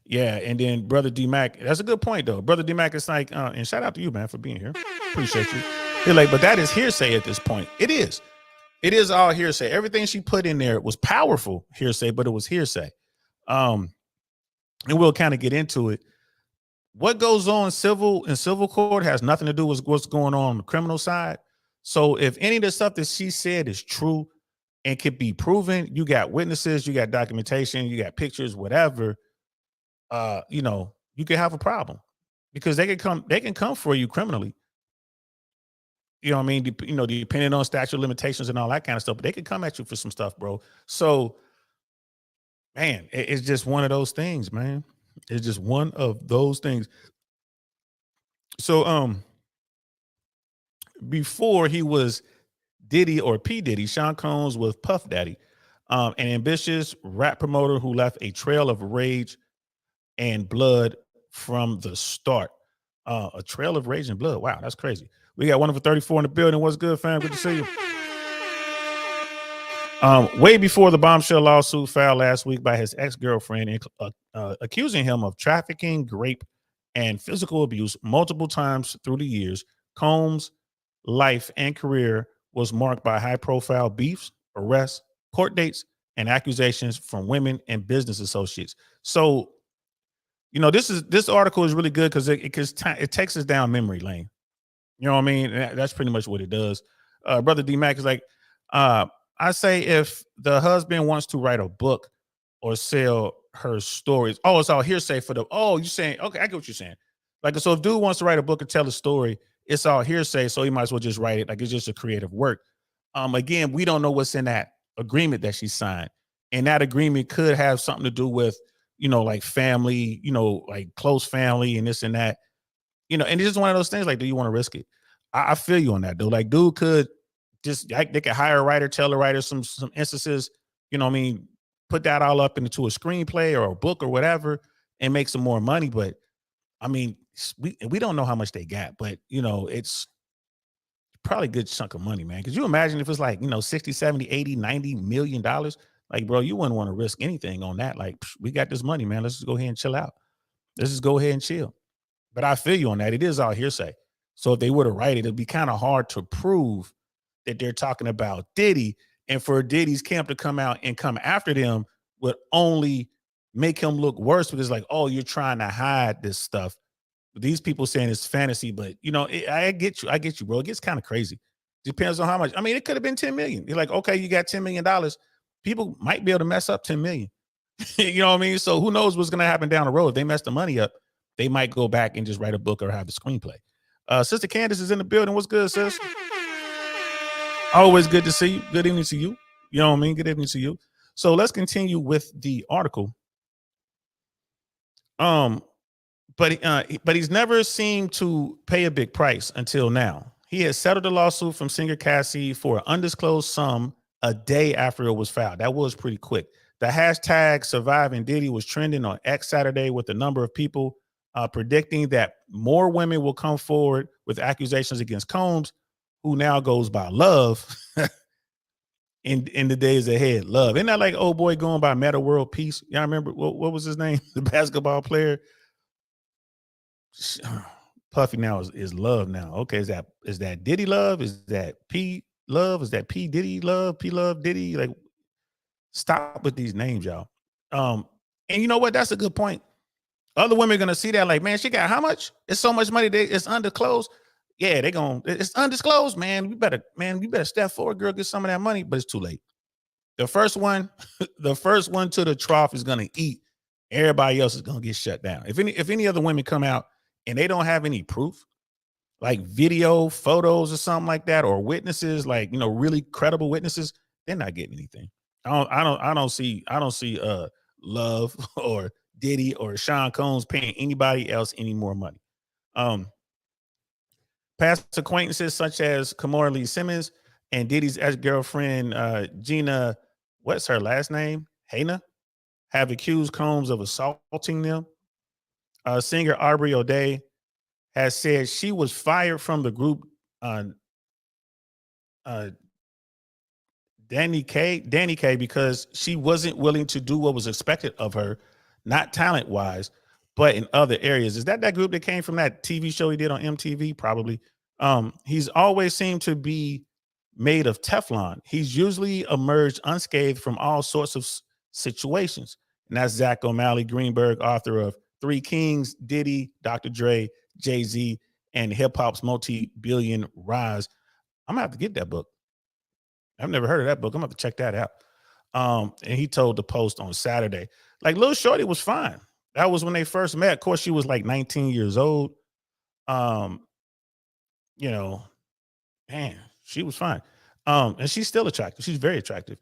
Yeah, and then Brother D-Mac, that's a good point, though. Brother D-Mac is like, and shout out to you, man, for being here. Appreciate you. He's like, but that is hearsay at this point. It is. It is all hearsay. Everything she put in there was powerful hearsay, but it was hearsay. And we'll kind of get into it. What goes on in civil court has nothing to do with what's going on the criminal side. So if any of the stuff that she said is true and can be proven, you got witnesses, you got documentation, you got pictures, whatever, you can have a problem because they can come for you criminally. You know what I mean? Depending on statute of limitations and all that kind of stuff, but they can come at you for some stuff, bro. So, man, it's just one of those things, man. It's just one of those things. So, before he was Diddy or P. Diddy, Sean Combs was Puff Daddy, an ambitious rap promoter who left a trail of rage and blood from the start. A trail of raging blood. Wow, that's crazy. We got one for 34 in the building. What's good, fam? Good to see you. Way before the bombshell lawsuit filed last week by his ex-girlfriend, accusing him of trafficking, rape, and physical abuse multiple times through the years, Combs' life and career was marked by high-profile beefs, arrests, court dates, and accusations from women and business associates. So, this article is really good because it takes us down memory lane. You know what I mean? That's pretty much what it does. Brother D Mac is like, I say if the husband wants to write a book or sell her stories, it's all hearsay for the. Oh, you're saying, okay, I get what you're saying. Like, so if dude wants to write a book or tell a story, it's all hearsay, so he might as well just write it. Like, it's just a creative work. Again, we don't know what's in that agreement that she signed, and that agreement could have something to do with, like family, like close family and this and that. And it's just one of those things. Like, do you want to risk it? I feel you on that, though. Like, dude could just, like, they could hire a writer, tell a writer some instances, put that all up into a screenplay or a book or whatever and make some more money. But I mean, we don't know how much they got, but it's probably a good chunk of money, man. Could you imagine if it's like, 60, 70, 80, 90 million dollars? Like, bro, you wouldn't want to risk anything on that. Like, we got this money, man. Let's just go ahead and chill out. Let's just go ahead and chill. But I feel you on that. It is all hearsay. So if they were to write it, it'd be kind of hard to prove that they're talking about Diddy, and for Diddy's camp to come out and come after them would only make him look worse, because like, oh, you're trying to hide this stuff. These people saying it's fantasy, but I get you, bro. It gets kind of crazy. Depends on how much. I mean, it could have been 10 million. You're like, okay, you got $10 million. People might be able to mess up 10 million. You know what I mean? So who knows what's going to happen down the road? If they mess the money up, they might go back and just write a book or have the screenplay. Sister Candace is in the building. What's good, sis? Always good to see you. Good evening to you. You know what I mean? Good evening to you. So let's continue with the article. But he's never seemed to pay a big price until now. He has settled the lawsuit from singer Cassie for an undisclosed sum a day after it was filed. That was pretty quick. The hashtag Surviving Diddy was trending on X Saturday, with a number of people predicting that more women will come forward with accusations against Combs, who now goes by Love, in the days ahead. Love. Isn't that like old boy going by Meta World Peace? Y'all remember what was his name? The basketball player. Puffy now is Love now. Okay, is that Diddy Love? Is that P Love? Is that P Diddy Love? P Love Diddy? Like, stop with these names, y'all. And you know what? That's a good point. Other women are gonna see that, like, man, she got how much? It's so much money. It's undisclosed. Yeah, it's undisclosed, man. You better step forward, girl, get some of that money, but it's too late. The first one to the trough is gonna eat. Everybody else is gonna get shut down. If any other women come out and they don't have any proof, like video, photos, or something like that, or witnesses, like, really credible witnesses, they're not getting anything. I don't see Love or Diddy or Sean Combs paying anybody else any more money. Past acquaintances such as Kamora Lee Simmons and Diddy's ex-girlfriend Gina, what's her last name? Hayna, have accused Combs of assaulting them. Singer Aubrey O'Day has said she was fired from the group Danny K because she wasn't willing to do what was expected of her, not talent-wise, but in other areas. Is that group that came from that TV show he did on MTV? Probably. He's always seemed to be made of Teflon. He's usually emerged unscathed from all sorts of situations. And that's Zach O'Malley Greenberg, author of Three Kings, Diddy, Dr. Dre, Jay-Z, and hip-hop's multi-billion rise. I'm gonna have to get that book. I've never heard of that book. I'm gonna have to check that out. And he told the Post on Saturday, like, Lil Shorty was fine. That was when they first met. Of course, she was like 19 years old. Man, she was fine. And she's still attractive. She's very attractive.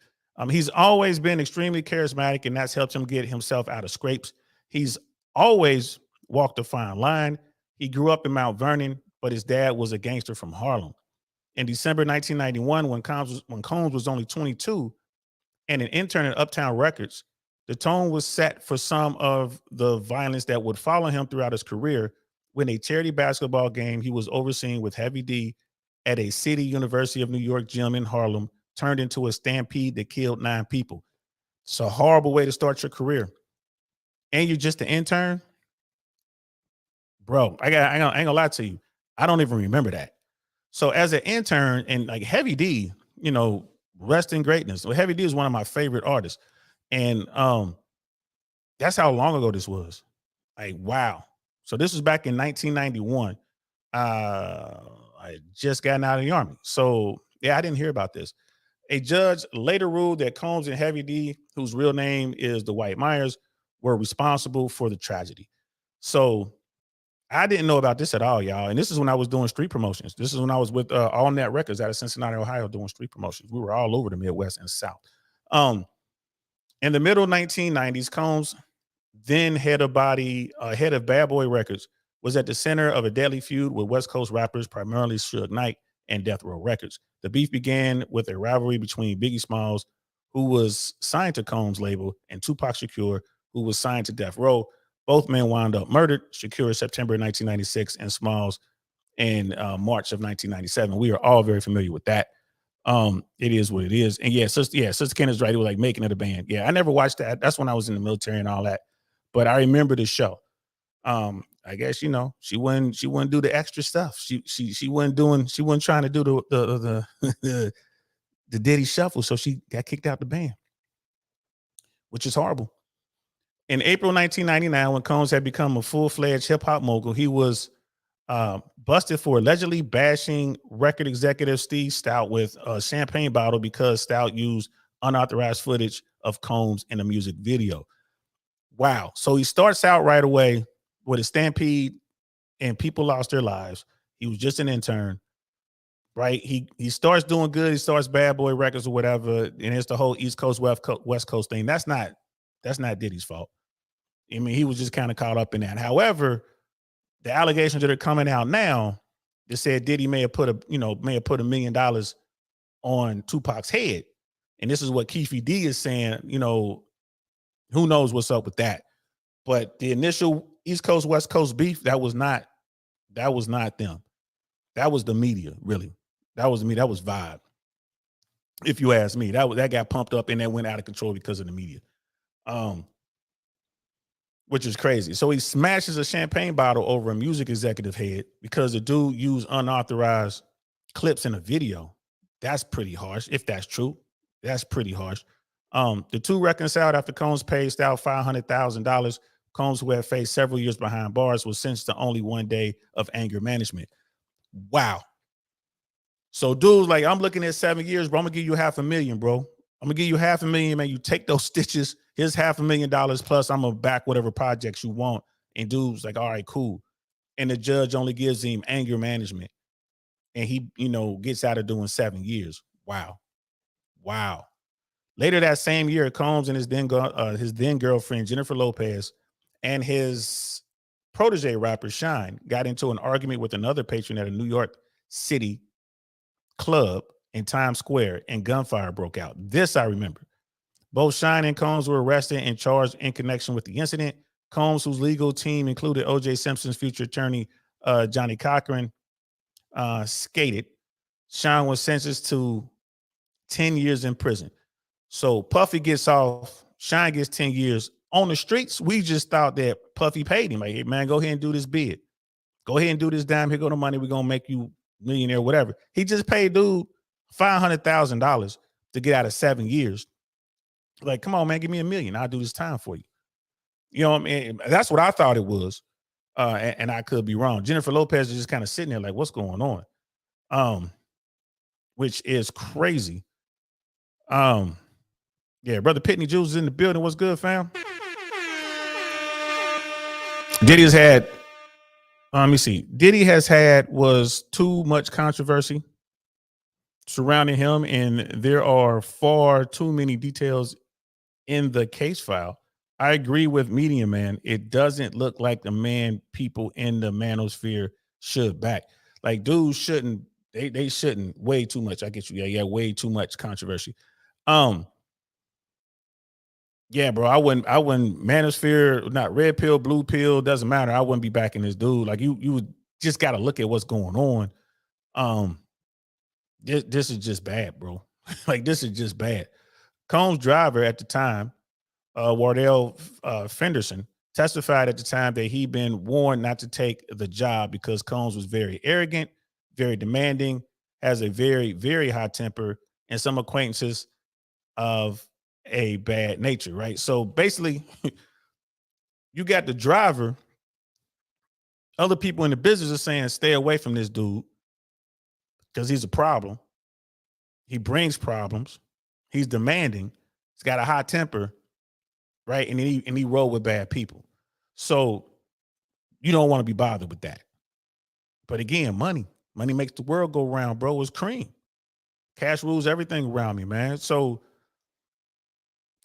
He's always been extremely charismatic, and that's helped him get himself out of scrapes. He's always walked a fine line. He grew up in Mount Vernon, but his dad was a gangster from Harlem. In December 1991, when Combs was only 22 and an intern at Uptown Records, the tone was set for some of the violence that would follow him throughout his career, when a charity basketball game he was overseeing with Heavy D at a City University of New York gym in Harlem turned into a stampede that killed 9 people. It's a horrible way to start your career. And you're just an intern? Bro, I ain't gonna lie to you. I don't even remember that. So as an intern and like Heavy D, you know, rest in greatness. Well, Heavy D is one of my favorite artists. And that's how long ago this was. Like, wow. So this was back in 1991. I just gotten out of the army. So yeah, I didn't hear about this. A judge later ruled that Combs and Heavy D, whose real name is Dwight Myers, were responsible for the tragedy. So I didn't know about this at all, y'all. And this is when I was doing street promotions. This is when I was with All Net Records out of Cincinnati, Ohio, doing street promotions. We were all over the Midwest and South. In the middle 1990s, Combs, then head of Bad Boy Records, was at the center of a deadly feud with West Coast rappers, primarily Suge Knight and Death Row Records. The beef began with a rivalry between Biggie Smalls, who was signed to Combs' label, and Tupac Shakur, who was signed to Death Row. Both men wound up murdered. Shakur in September 1996 and Smalls in March of 1997. We are all very familiar with that. It is what it is. And Sister Kenneth's right. It was like making it a band. Yeah, I never watched that. That's when I was in the military and all that. But I remember the show. I guess she wouldn't do the extra stuff. She wasn't trying to do the the Diddy shuffle, so she got kicked out the band, which is horrible. In April 1999, when Combs had become a full-fledged hip-hop mogul, he was busted for allegedly bashing record executive Steve Stout with a champagne bottle because Stout used unauthorized footage of Combs in a music video. Wow. So he starts out right away with a stampede and people lost their lives. He was just an intern, right? He starts doing good. He starts Bad Boy Records or whatever. And it's the whole East Coast, West Coast thing. That's not Diddy's fault. I mean, he was just kind of caught up in that. However, the allegations that are coming out now, they said Diddy may have put $1 million on Tupac's head. And this is what Keefe D is saying, who knows what's up with that. But the initial East Coast, West Coast beef, that was not them. That was the media, really. That was me. That was Vibe. If you ask me, that got pumped up and that went out of control because of the media. Which is crazy. So he smashes a champagne bottle over a music executive head because the dude used unauthorized clips in a video. That's pretty harsh. If that's true, that's pretty harsh. The two reconciled after Combs paid Stout $500,000. Combs, who had faced several years behind bars, was sentenced to only 1 day of anger management. Wow. So dude's like, I'm looking at 7 years, bro. I'm gonna give you $500,000, bro. I'm gonna give you $500,000, man. You take those stitches. Here's $500,000 plus I'm gonna back whatever projects you want. And dude's like, all right, cool. And the judge only gives him anger management. And he, gets out of doing 7 years. Wow. Later that same year, Combs and his then girlfriend, Jennifer Lopez, and his protege rapper, Shine, got into an argument with another patron at a New York City club in Times Square, and gunfire broke out. This I remember. Both Shine and Combs were arrested and charged in connection with the incident. Combs, whose legal team included O.J. Simpson's future attorney, Johnny Cochran, skated. Shine was sentenced to 10 years in prison. So Puffy gets off. Shine gets 10 years. On the streets, we just thought that Puffy paid him. Like, hey, man, go ahead and do this bid. Go ahead and do this dime. Here go the money. We're going to make you millionaire, whatever. He just paid dude $500,000 to get out of 7 years. Like, come on, man, give me $1 million. I'll do this time for you. You know what I mean? That's what I thought it was. And I could be wrong. Jennifer Lopez is just kind of sitting there like, what's going on? Which is crazy. Yeah, Brother Pitney Jules is in the building. What's good, fam? Diddy has had, let me see. Diddy was too much controversy surrounding him, and there are far too many details in the case file. I agree with Medium Man. It doesn't look like the man people in the manosphere should back. Like, dudes shouldn't, they shouldn't. Way too much. I get you. Yeah, way too much controversy. Yeah, bro. I wouldn't manosphere, not red pill, blue pill, doesn't matter. I wouldn't be backing this dude. Like you would just gotta look at what's going on. Um, this is just bad, bro. Like this is just bad. Combs' driver at the time, Wardell Fenderson, testified at the time that he'd been warned not to take the job because Combs was very arrogant, very demanding, has a very, very high temper, and some acquaintances of a bad nature, right? So basically, you got the driver, other people in the business are saying, stay away from this dude because he's a problem. He brings problems. He's demanding. He's got a high temper, right? And he roll with bad people. So you don't want to be bothered with that. But again, money makes the world go round, bro. It's cream. Cash rules everything around me, man. So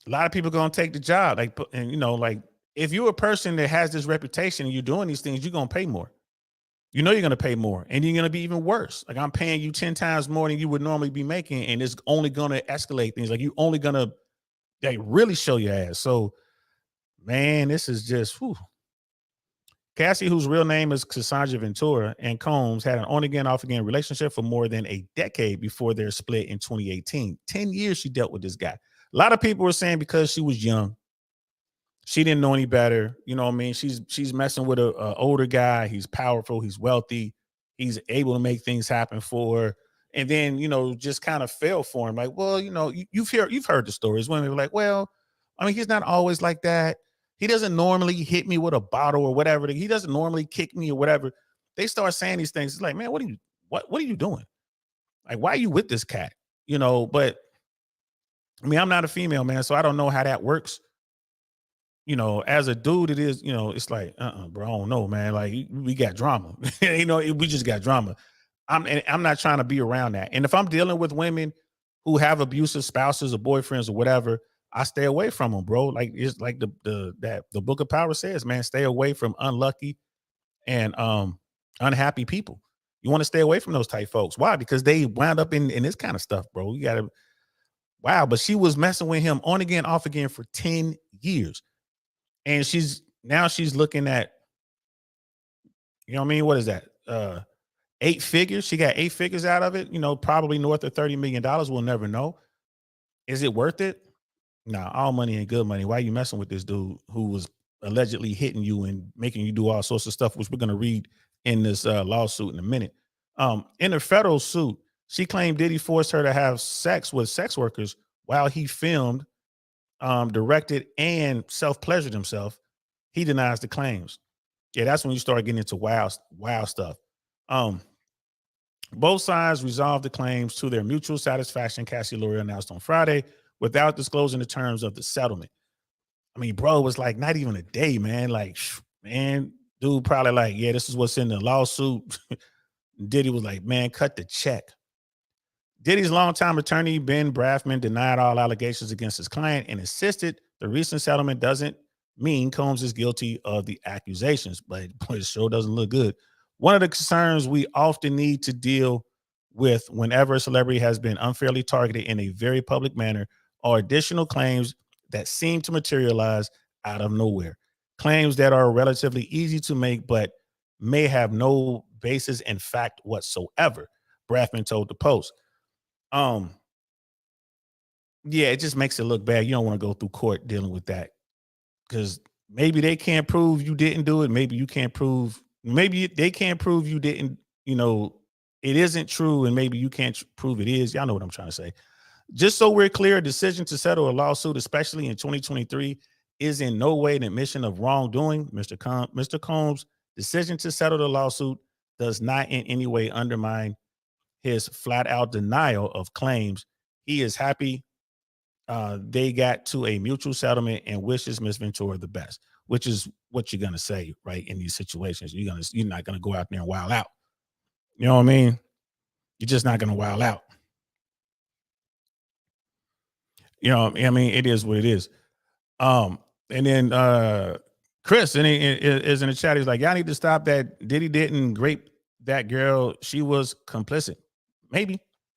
a lot of people gonna take the job, like, and you know, like if you're a person that has this reputation and you're doing these things, you're gonna pay more. You know you're gonna pay more, and you're gonna be even worse. Like I'm paying you 10 times more than you would normally be making, and it's only gonna escalate things. Like you only gonna like really show your ass. So, man, this is just whew. Cassie, whose real name is Cassandra Ventura, and Combs had an on-again, off-again relationship for more than a decade before their split in 2018. 10 years she dealt with this guy. A lot of people were saying because she was young, she didn't know any better. You know what I mean? She's messing with a older guy. He's powerful. He's wealthy. He's able to make things happen for her. And then, you know, just kind of fell for him. Like, well, you know, you've heard the stories. Women were like, well, I mean, he's not always like that. He doesn't normally hit me with a bottle or whatever. He doesn't normally kick me or whatever. They start saying these things. It's like, man, what are you doing? Like, why are you with this cat? You know, but I mean, I'm not a female, man, so I don't know how that works. You know, as a dude, it is, you know, it's like, bro, I don't know, man. Like we got drama. You know, we just got drama. I'm not trying to be around that. And if I'm dealing with women who have abusive spouses or boyfriends or whatever, I stay away from them, bro. Like it's like the Book of Power says, man, stay away from unlucky and unhappy people. You want to stay away from those type folks. Why? Because they wound up in this kind of stuff, bro. You gotta wow. But she was messing with him on again, off again for 10 years. And she's looking at, you know what I mean? What is that? 8 figures. She got 8 figures out of it, you know, probably north of $30 million. We'll never know. Is it worth it? Nah, all money ain't good money. Why are you messing with this dude who was allegedly hitting you and making you do all sorts of stuff, which we're going to read in this lawsuit in a minute. In a federal suit, she claimed Diddy forced her to have sex with sex workers while he filmed, directed, and self-pleasured himself. He denies the claims. Yeah, that's when you start getting into wild stuff. Both sides resolved the claims to their mutual satisfaction, Cassie lawyer announced on Friday, without disclosing the terms of the settlement. I mean, bro, it was like not even a day, man. Like, man, dude probably like, yeah, this is what's in the lawsuit. Diddy was like, man, cut the check. Diddy's longtime attorney, Ben Brafman, denied all allegations against his client and insisted the recent settlement doesn't mean Combs is guilty of the accusations, but boy, it sure doesn't look good. One of the concerns we often need to deal with whenever a celebrity has been unfairly targeted in a very public manner are additional claims that seem to materialize out of nowhere. Claims that are relatively easy to make, but may have no basis in fact whatsoever, Brafman told the Post. Yeah, it just makes it look bad. You don't want to go through court dealing with that because maybe they can't prove you didn't do it. Maybe you can't prove, maybe they can't prove you didn't, you know, it isn't true. And maybe you can't prove it is. Y'all know what I'm trying to say. Just so we're clear, a decision to settle a lawsuit, especially in 2023, is in no way an admission of wrongdoing. Mr. Combs' decision to settle the lawsuit does not in any way undermine his flat out denial of claims. He is happy they got to a mutual settlement and wishes Miss Ventura the best, which is what you're gonna say, right? In these situations, you're not gonna go out there and wild out. You know what I mean? You're just not gonna wild out. You know, I mean, it is what it is. And then Chris, and he is in the chat. He's like, y'all need to stop that. Diddy didn't rape that girl. She was complicit. Maybe.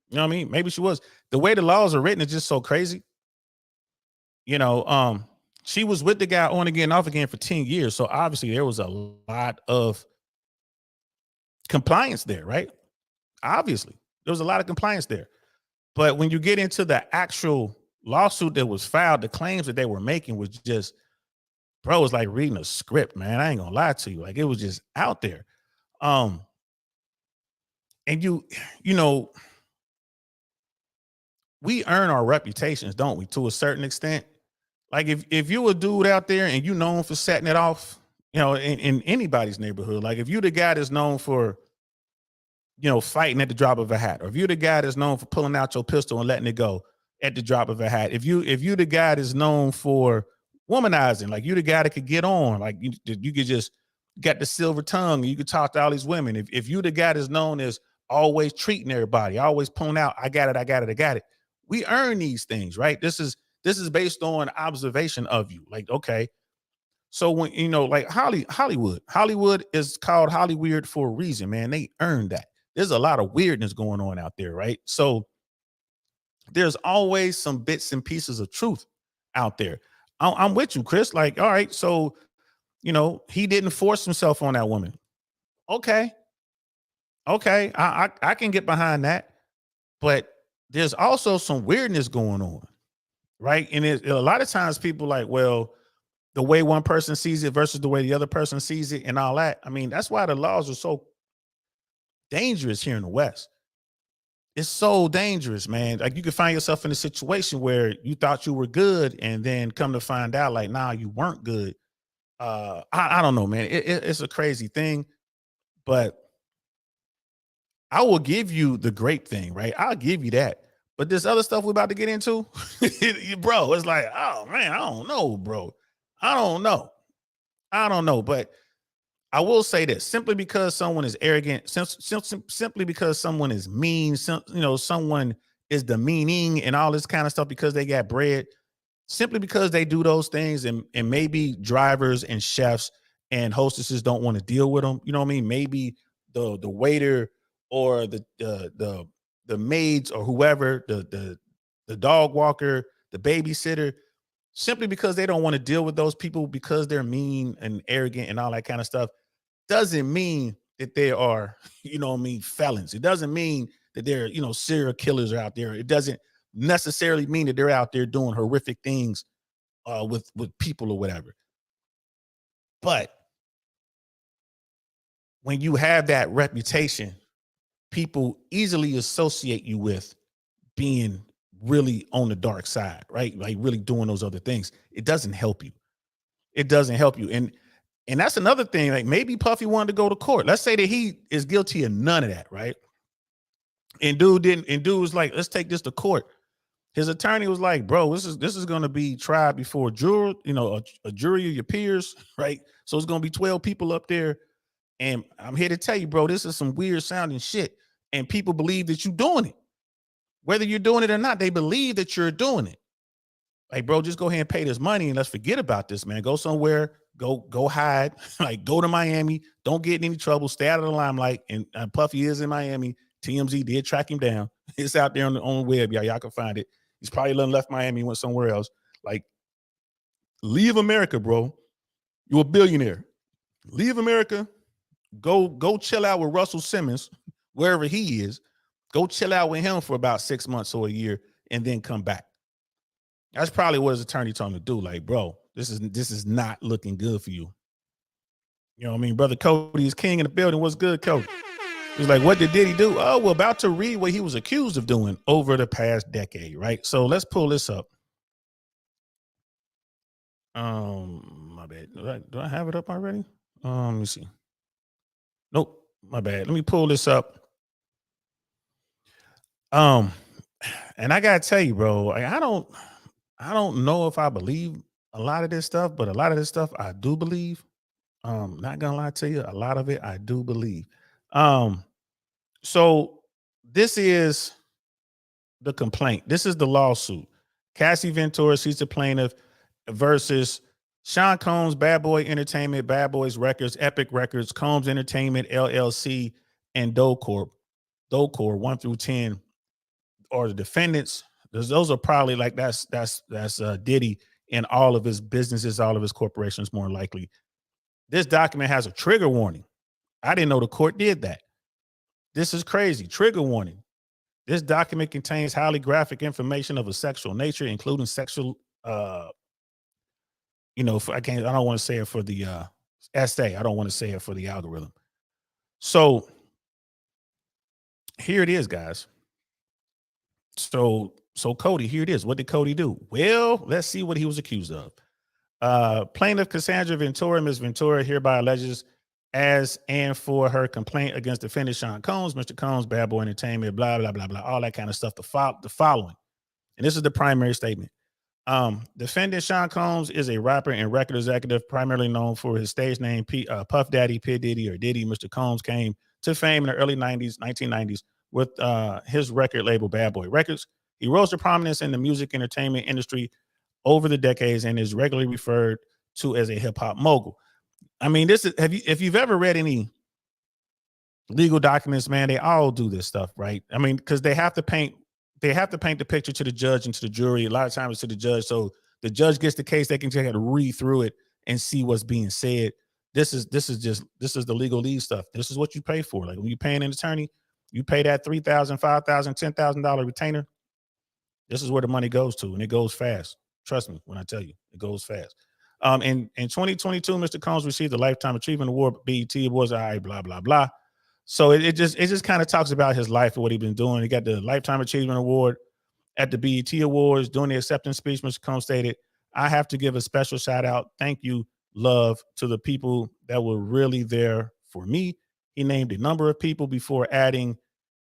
You know what I mean? Maybe she was. The way the laws are written is just so crazy. You know, she was with the guy on again, off again for 10 years. So obviously there was a lot of compliance there, right? Obviously, there was a lot of compliance there. But when you get into the actual lawsuit that was filed, the claims that they were making was just, bro, it was like reading a script, man. I ain't gonna lie to you. Like, it was just out there. And you know, we earn our reputations, don't we, to a certain extent? Like, if you a dude out there and you known for setting it off, you know, in anybody's neighborhood, like if you the guy that's known for, you know, fighting at the drop of a hat, or if you the guy that's known for pulling out your pistol and letting it go at the drop of a hat, if you the guy that's known for womanizing, like you the guy that could get on, like you could just get the silver tongue, and you could talk to all these women. If you the guy that's known as always treating everybody, always pulling out, I got it. We earn these things, right? This is based on observation of you. Like, okay, so when, you know, like Hollywood is called Hollyweird for a reason, man. They earned that. There's a lot of weirdness going on out there, right? So there's always some bits and pieces of truth out there. I'm with you, Chris. Like, all right, so, you know, he didn't force himself on that woman. Okay, I can get behind that, but there's also some weirdness going on, right? And a lot of times people like, well, the way one person sees it versus the way the other person sees it and all that. I mean, that's why the laws are so dangerous here in the West. It's so dangerous, man. Like, you can find yourself in a situation where you thought you were good and then come to find out like, nah, you weren't good. I don't know, man. It's a crazy thing, but I will give you the grape thing, right? I'll give you that. But this other stuff we're about to get into, bro, it's like, oh man, I don't know, bro. I don't know. But I will say this: simply because someone is arrogant, simply because someone is mean, you know, someone is demeaning and all this kind of stuff because they got bread, simply because they do those things, and maybe drivers and chefs and hostesses don't want to deal with them. You know what I mean? Maybe the waiter or the maids or whoever, the dog walker, the babysitter, simply because they don't want to deal with those people because they're mean and arrogant and all that kind of stuff, doesn't mean that they are, you know what I mean, felons. It doesn't mean that they're, you know, serial killers are out there. It doesn't necessarily mean that they're out there doing horrific things with people or whatever. But when you have that reputation, people easily associate you with being really on the dark side, right? Like really doing those other things. It doesn't help you. And that's another thing. Like, maybe Puffy wanted to go to court. Let's say that he is guilty of none of that, right? And dude was like, let's take this to court. His attorney was like, bro, this is going to be tried before a jury, you know, a jury of your peers, right? So it's going to be 12 people up there. And I'm here to tell you, bro, this is some weird sounding shit. And people believe that you're doing it. Whether you're doing it or not, they believe that you're doing it. Like, bro, just go ahead and pay this money and let's forget about this, man. Go somewhere, go hide, like go to Miami. Don't get in any trouble. Stay out of the limelight. And Puffy is in Miami. TMZ did track him down. It's out there on the web, y'all can find it. He's probably left Miami, went somewhere else. Like, leave America, bro. You're a billionaire. Leave America. Go chill out with Russell Simmons, wherever he is. Go chill out with him for about 6 months or a year and then come back. That's probably what his attorney told him to do. Like, bro, this is not looking good for you. You know what I mean? Brother Cody is king in the building. What's good, Cody? He's like, what did Diddy do? Oh, we're about to read what he was accused of doing over the past decade, right? So let's pull this up. My bad. Do I have it up already? Let me see. Nope, my bad. Let me pull this up. And I gotta tell you, bro, like, I don't know if I believe a lot of this stuff, but a lot of this stuff I do believe. Not gonna lie to you, a lot of it I do believe. So this is the complaint. This is the lawsuit. Cassie Ventura, she's the plaintiff, versus Sean Combs, Bad Boy Entertainment, Bad Boys Records, Epic Records, Combs Entertainment, LLC, and Docorp 1 through 10 are the defendants. Those are probably like that's Diddy in all of his businesses, all of his corporations, more likely. This document has a trigger warning. I didn't know the court did that. This is crazy. Trigger warning. This document contains highly graphic information of a sexual nature, including sexual, I don't want to say it for the essay. I don't want to say it for the algorithm. So here it is, guys. So Cody, here it is. What did Cody do? Well, let's see what he was accused of. Plaintiff Cassandra Ventura, Ms. Ventura, hereby alleges as and for her complaint against defendant Sean Combs, Mr. Combs, Bad Boy Entertainment, blah, blah, blah, blah, all that kind of stuff. The following. And this is the primary statement. Defendant Sean Combs is a rapper and record executive primarily known for his stage name Puff Daddy, P. Diddy, or Diddy. Mr. Combs came to fame in the early 1990s with his record label Bad Boy Records. He rose to prominence in the music entertainment industry over the decades and is regularly referred to as a hip hop mogul. I mean, if you've ever read any legal documents, man, they all do this stuff, right? I mean, because they have to paint the picture to the judge and to the jury. A lot of times it's to the judge. So the judge gets the case, they can just have to read through it and see what's being said. This is the legal lead stuff. This is what you pay for. Like when you're paying an attorney, you pay that $3,000, $5,000, $10,000 retainer. This is where the money goes to, and it goes fast. Trust me when I tell you, it goes fast. In 2022, Mr. Combs received the Lifetime Achievement Award, BET Awards, blah, blah, blah. So it just kind of talks about his life and what he's been doing. He got the Lifetime Achievement Award at the BET Awards. During the acceptance speech, Mr. Combs stated, "I have to give a special shout out, thank you, love, to the people that were really there for me." He named a number of people before adding,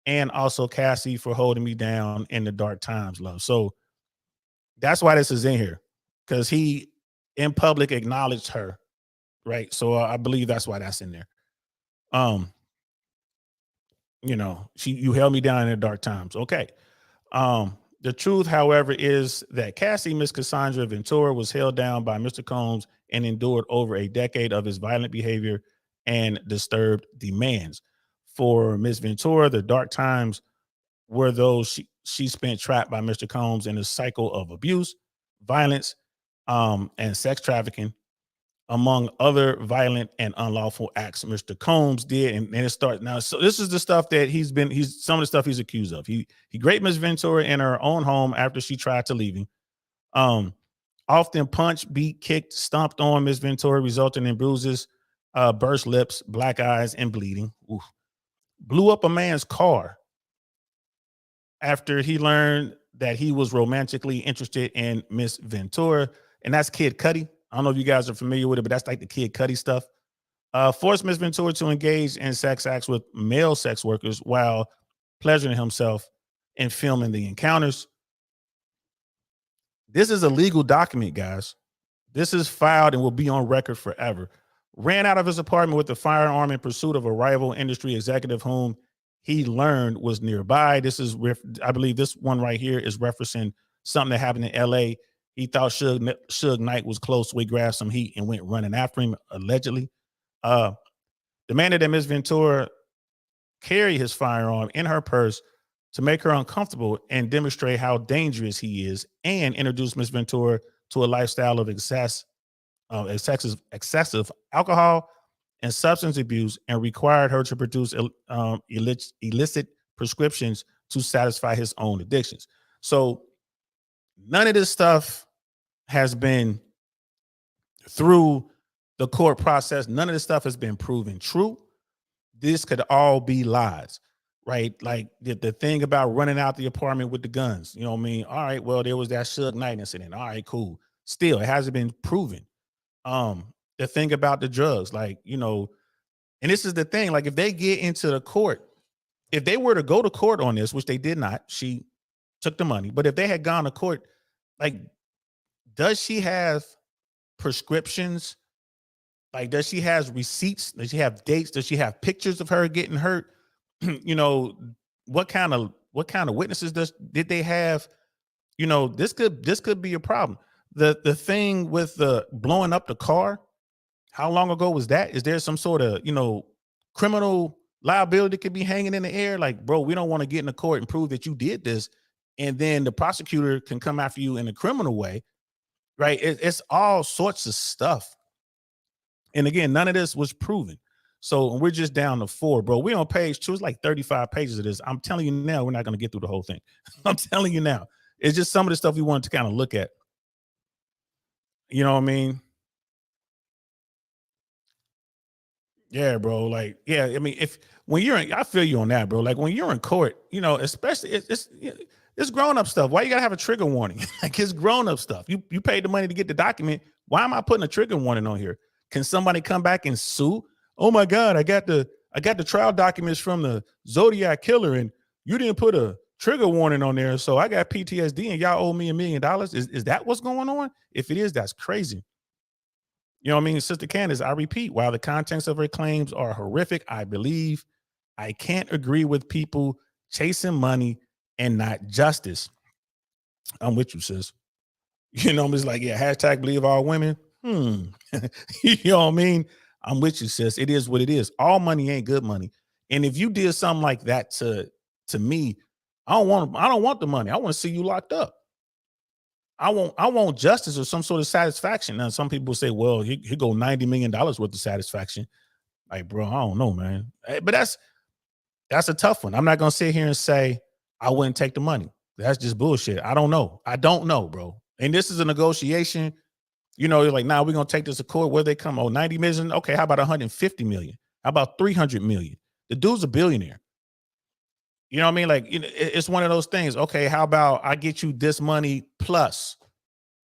"and also Cassie for holding me down in the dark times, love." So that's why this is in here, because he in public acknowledged her, right? So I believe that's why that's in there. You held me down in the dark times. Okay. The truth, however, is that Cassie, Miss Cassandra Ventura, was held down by Mr. Combs and endured over a decade of his violent behavior and disturbed demands. For Miss Ventura, the dark times were those she spent trapped by Mr. Combs in a cycle of abuse, violence, and sex trafficking, among other violent and unlawful acts Mr. Combs did. And it starts now. So this is the stuff that he's some of the stuff he's accused of. He raped Miss Ventura in her own home after she tried to leave him. Often punched, beat, kicked, stomped on Miss Ventura, resulting in bruises, burst lips, black eyes, and bleeding. Oof. Blew up a man's car after he learned that he was romantically interested in Miss Ventura. And that's Kid Cudi. I don't know if you guys are familiar with it, but that's like the Kid Cudi stuff. Forced Miss Ventura to engage in sex acts with male sex workers while pleasuring himself and filming the encounters. This is a legal document, guys. This is filed and will be on record forever. Ran out of his apartment with a firearm in pursuit of a rival industry executive whom he learned was nearby. This is, I believe this one right here is referencing something that happened in LA. He thought Suge Knight was close, so he grabbed some heat and went running after him, allegedly. Demanded that Ms. Ventura carry his firearm in her purse to make her uncomfortable and demonstrate how dangerous he is, and introduce Ms. Ventura to a lifestyle of excessive alcohol and substance abuse, and required her to produce illicit prescriptions to satisfy his own addictions. So none of this stuff has been through the court process. None of this stuff has been proven true. This could all be lies, right? Like the thing about running out the apartment with the guns, you know what I mean? All right, well, there was that Suge Knight incident. All right, cool. Still, it hasn't been proven. The thing about the drugs, like, you know, and this is the thing, like if they get into the court, if they were to go to court on this, which they did not, she took the money, but if they had gone to court, like, does she have prescriptions? Like, does she have receipts? Does she have dates? Does she have pictures of her getting hurt? You know, what kind of witnesses did they have? You know, this could be a problem. The thing with the blowing up the car, how long ago was that? Is there some sort of, you know, criminal liability could be hanging in the air? Like, bro, we don't want to get in the court and prove that you did this, and then the prosecutor can come after you in a criminal way, right? It's all sorts of stuff. And again, none of this was proven. So we're just down to 4, bro. We're on page 2. It's like 35 pages of this. I'm telling you now, we're not going to get through the whole thing. I'm telling you now. It's just some of the stuff we wanted to kind of look at. You know what I mean? Yeah, bro. Like, yeah, I mean, when you're in, I feel you on that, bro. Like when you're in court, you know, especially it's grown-up stuff. Why you gotta have a trigger warning? Like it's grown-up stuff. You paid the money to get the document. Why am I putting a trigger warning on here? Can somebody come back and sue? Oh my God, I got the trial documents from the Zodiac killer, and you didn't put a trigger warning on there, so I got PTSD, and y'all owe me $1 million. Is that what's going on? If it is, that's crazy. You know what I mean? Sister Candace, I repeat, while the contents of her claims are horrific, I believe I can't agree with people chasing money and not justice. I'm with you, sis. You know, it's like, yeah, hashtag believe all women. You know what I mean? I'm with you, sis. It is what it is. All money ain't good money. And if you did something like that to me, I don't want the money. I want to see you locked up. I want justice or some sort of satisfaction. Now, some people say, well, he go $90 million worth of satisfaction. Like, bro, I don't know, man. But that's a tough one. I'm not gonna sit here and say I wouldn't take the money. That's just bullshit. I don't know. I don't know, bro. And this is a negotiation. You know, you're like, nah, we're gonna take this to court. Where they come? Oh, 90 million. Okay, how about 150 million? How about 300 million? The dude's a billionaire. You know what I mean? Like, you know, it's one of those things. Okay, how about I get you this money plus,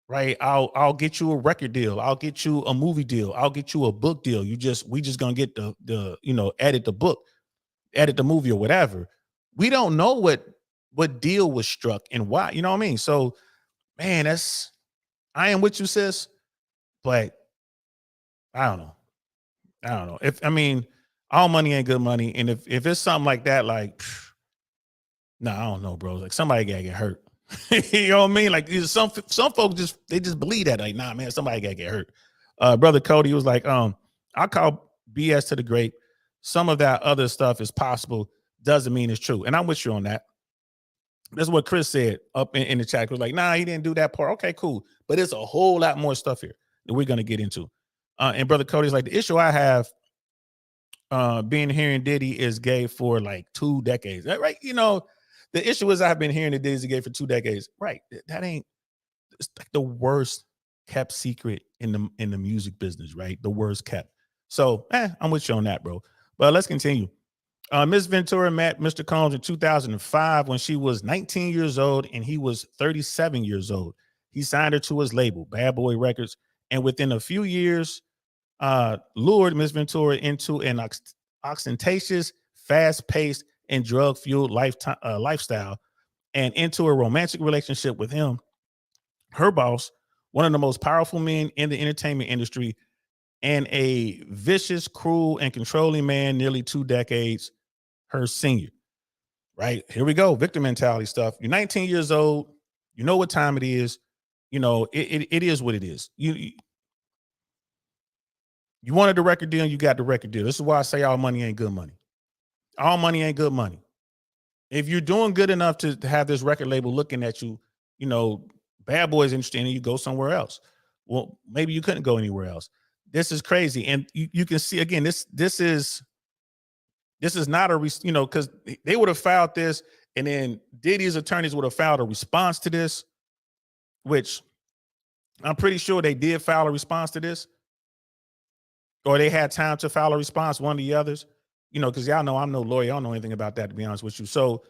right? I'll get you a record deal. I'll get you a movie deal. I'll get you a book deal. We just gonna get the you know, edit the book, edit the movie or whatever. We don't know what deal was struck and why. You know what I mean? So, man, I am with you, sis, but I don't know. If I mean, all money ain't good money, and if it's something like that, like. No, I don't know, bro. Like somebody gotta get hurt. You know what I mean? Like some folks just believe that. Like, nah, man, somebody gotta get hurt. Brother Cody was like, I call BS to the grape. Some of that other stuff is possible, doesn't mean it's true. And I'm with you on that. That's what Chris said up in the chat. He was like, nah, he didn't do that part. Okay, cool. But it's a whole lot more stuff here that we're gonna get into. And Brother Cody's like, the issue I have being hearing Diddy is gay for like 2 decades. Right? You know. The issue is I've been hearing that Diddy's gay for 2 decades. Right. That ain't, it's like the worst kept secret in the music business, right? The worst kept. So I'm with you on that, bro. But let's continue. Ms. Ventura met Mr. Combs in 2005 when she was 19 years old and he was 37 years old. He signed her to his label, Bad Boy Records, and within a few years, lured Ms. Ventura into an ostentatious, fast-paced, and drug-fueled lifestyle and into a romantic relationship with him, her boss, one of the most powerful men in the entertainment industry, and a vicious, cruel, and controlling man nearly 2 decades, her senior. Right? Here we go. Victim mentality stuff. You're 19 years old. You know what time it is. You know, it is what it is. You wanted the record deal, and you got the record deal. This is why I say all money ain't good money. All money ain't good money. If you're doing good enough to have this record label looking at you, you know, Bad Boy's interested in you, go somewhere else. Well, maybe you couldn't go anywhere else. This is crazy. And you can see, again, this is not a, you know, because they would have filed this and then Diddy's attorneys would have filed a response to this, which I'm pretty sure they did file a response to this, or they had time to file a response, one of the others. You know, because y'all know I'm no lawyer. I don't know anything about that, to be honest with you. So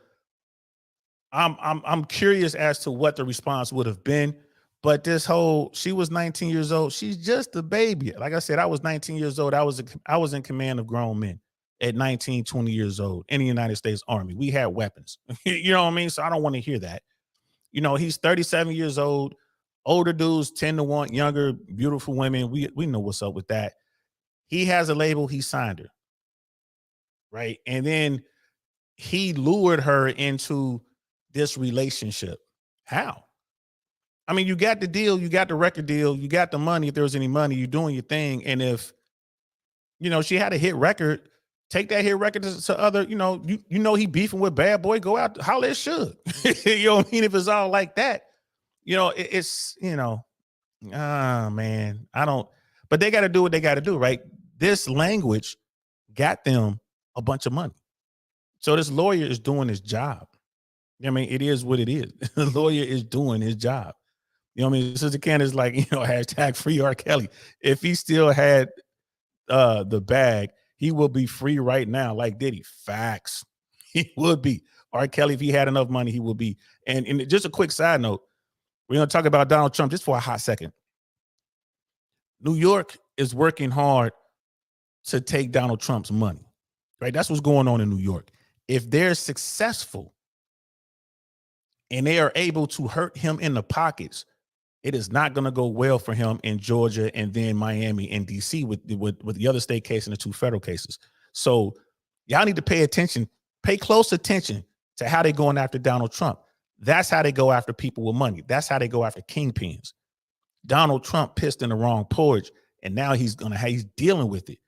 I'm curious as to what the response would have been. But this whole, she was 19 years old. She's just a baby. Like I said, I was 19 years old. I was in command of grown men at 19, 20 years old in the United States Army. We had weapons. You know what I mean? So I don't want to hear that. You know, he's 37 years old. Older dudes tend to want younger, beautiful women. We know what's up with that. He has a label. He signed her. Right. And then he lured her into this relationship. How? I mean, you got the deal, you got the record deal, you got the money. If there was any money, you're doing your thing. And if, you know, she had a hit record, take that hit record to other, you know, he beefing with Bad Boy, go out, holler at Suge. You know what I mean? If it's all like that, you know, it's, you know, Man, I don't. But they got to do what they got to do, right? This language got them a bunch of money. So this lawyer is doing his job. I mean, it is what it is. The lawyer is doing his job. You know what I mean? Sister Candace, like, hashtag free R. Kelly. If he still had the bag, he will be free right now, like Diddy. Facts. He would be. R. Kelly, if he had enough money, he would be. And just a quick side note, we're going to talk about Donald Trump just for a hot second. New York is working hard to take Donald Trump's money, right? That's what's going on in New York. If they're successful and they are able to hurt him in the pockets, it is not going to go well for him in Georgia and then Miami and DC with the other state case and the 2 federal cases. So y'all need to pay attention, pay close attention to how they're going after Donald Trump. That's how they go after people with money. That's how they go after kingpins. Donald Trump pissed in the wrong porridge, and now he's dealing with it.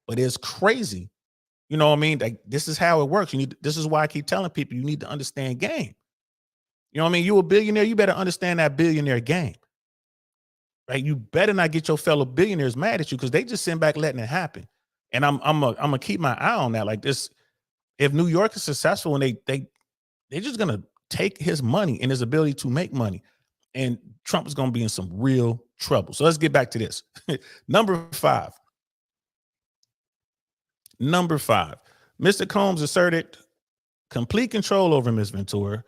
But it's crazy. You know what I mean? Like, this is how it works. This is why I keep telling people you need to understand game. You know what I mean? You a billionaire, you better understand that billionaire game. Right? You better not get your fellow billionaires mad at you because they just sitting back letting it happen. And I'm gonna keep my eye on that. Like this, if New York is successful and they're just gonna take his money and his ability to make money, and Trump is gonna be in some real trouble. So let's get back to this. Number five, Mr. Combs asserted complete control over Ms. Ventura,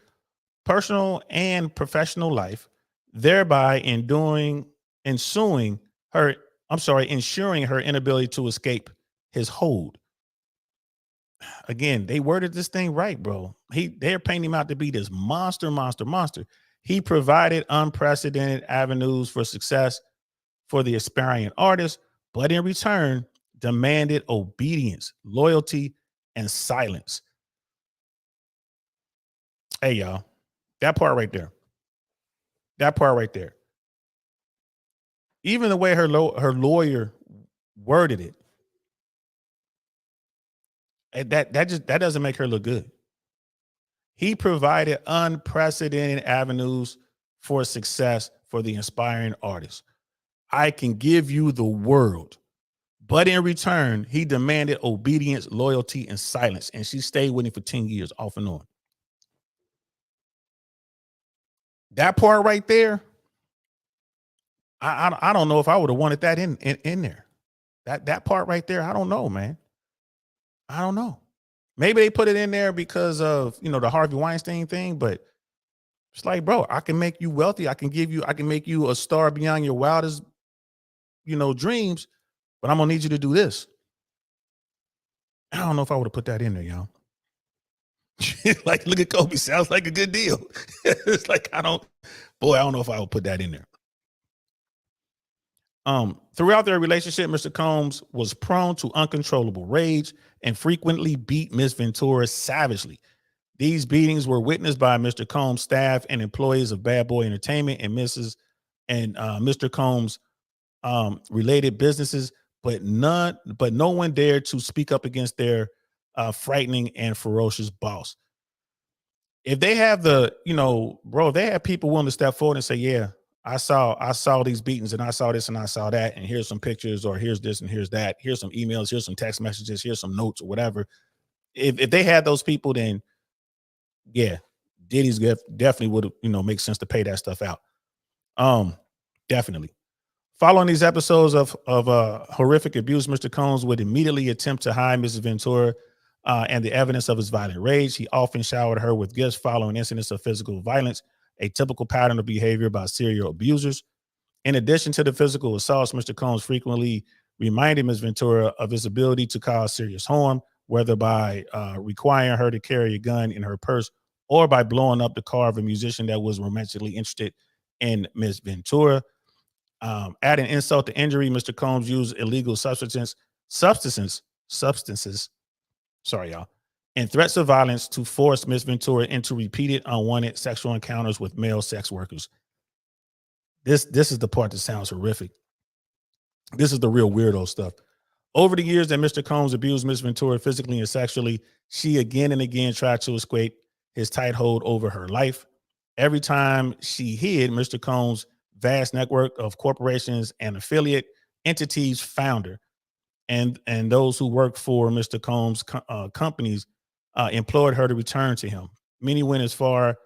personal and professional life, thereby ensuring her inability to escape his hold. Again, they worded this thing right, bro. They're painting him out to be this monster. He provided unprecedented avenues for success for the aspiring artist, but in return, demanded obedience, loyalty, and silence. Hey, y'all, that part right there. Even the way her lawyer worded it, that doesn't make her look good. He provided unprecedented avenues for success for the aspiring artist. I can give you the world, but in return, he demanded obedience, loyalty, and silence. And she stayed with him for 10 years off and on. That part right there, I don't know if I would have wanted that in there. That part right there, I don't know, man. I don't know. Maybe they put it in there because of, the Harvey Weinstein thing, but it's like, bro, I can make you wealthy. I can make you a star beyond your wildest, dreams, but I'm gonna need you to do this. I don't know if I would have put that in there, y'all. Like, look at Kobe. Sounds like a good deal. It's like, I don't know if I would put that in there. Throughout their relationship, Mr. Combs was prone to uncontrollable rage and frequently beat Miss Ventura savagely. These beatings were witnessed by Mr. Combs' staff and employees of Bad Boy Entertainment and Mr. Combs' related businesses, but no one dared to speak up against their frightening and ferocious boss. If they have if they have people willing to step forward and say, yeah, I saw these beatings and I saw this and I saw that, and here's some pictures, or here's this and here's that, here's some emails, here's some text messages, here's some notes or whatever. If they had those people, then yeah, Diddy's definitely would make sense to pay that stuff out. Definitely. Following these episodes of horrific abuse, Mr. Combs would immediately attempt to hide Mrs. Ventura and the evidence of his violent rage. He often showered her with gifts following incidents of physical violence, a typical pattern of behavior by serial abusers. In addition to the physical assaults, Mr. Combs frequently reminded Ms. Ventura of his ability to cause serious harm, whether by requiring her to carry a gun in her purse or by blowing up the car of a musician that was romantically interested in Ms. Ventura. Adding insult to injury, Mr. Combs used illegal substances, and threats of violence to force Ms. Ventura into repeated unwanted sexual encounters with male sex workers. This is the part that sounds horrific. This is the real weirdo stuff. Over the years that Mr. Combs abused Ms. Ventura physically and sexually, she again and again tried to escape his tight hold over her life. Every time she hid, Mr. Combs vast network of corporations and affiliate entities founder, and those who work for Mr. Combs' companies implored her to return to him. Many went as far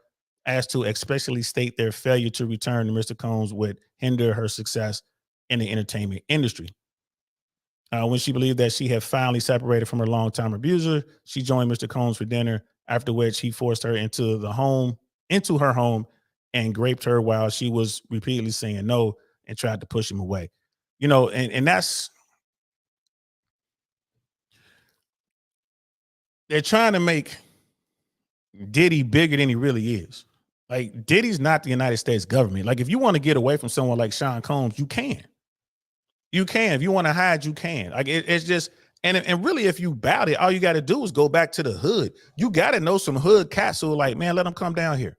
as to especially state their failure to return to Mr. Combs would hinder her success in the entertainment industry. When she believed that she had finally separated from her longtime abuser, she joined Mr. Combs for dinner, after which he forced her into her home and raped her while she was repeatedly saying no and tried to push him away. You know, and that's, they're trying to make Diddy bigger than he really is. Like, Diddy's not the United States government. Like, if you want to get away from someone like Sean Combs, you can. You can. If you want to hide, you can. Like, it's just, and really, if you bout it, all you got to do is go back to the hood. You got to know some hood cats who are like, man, let him come down here.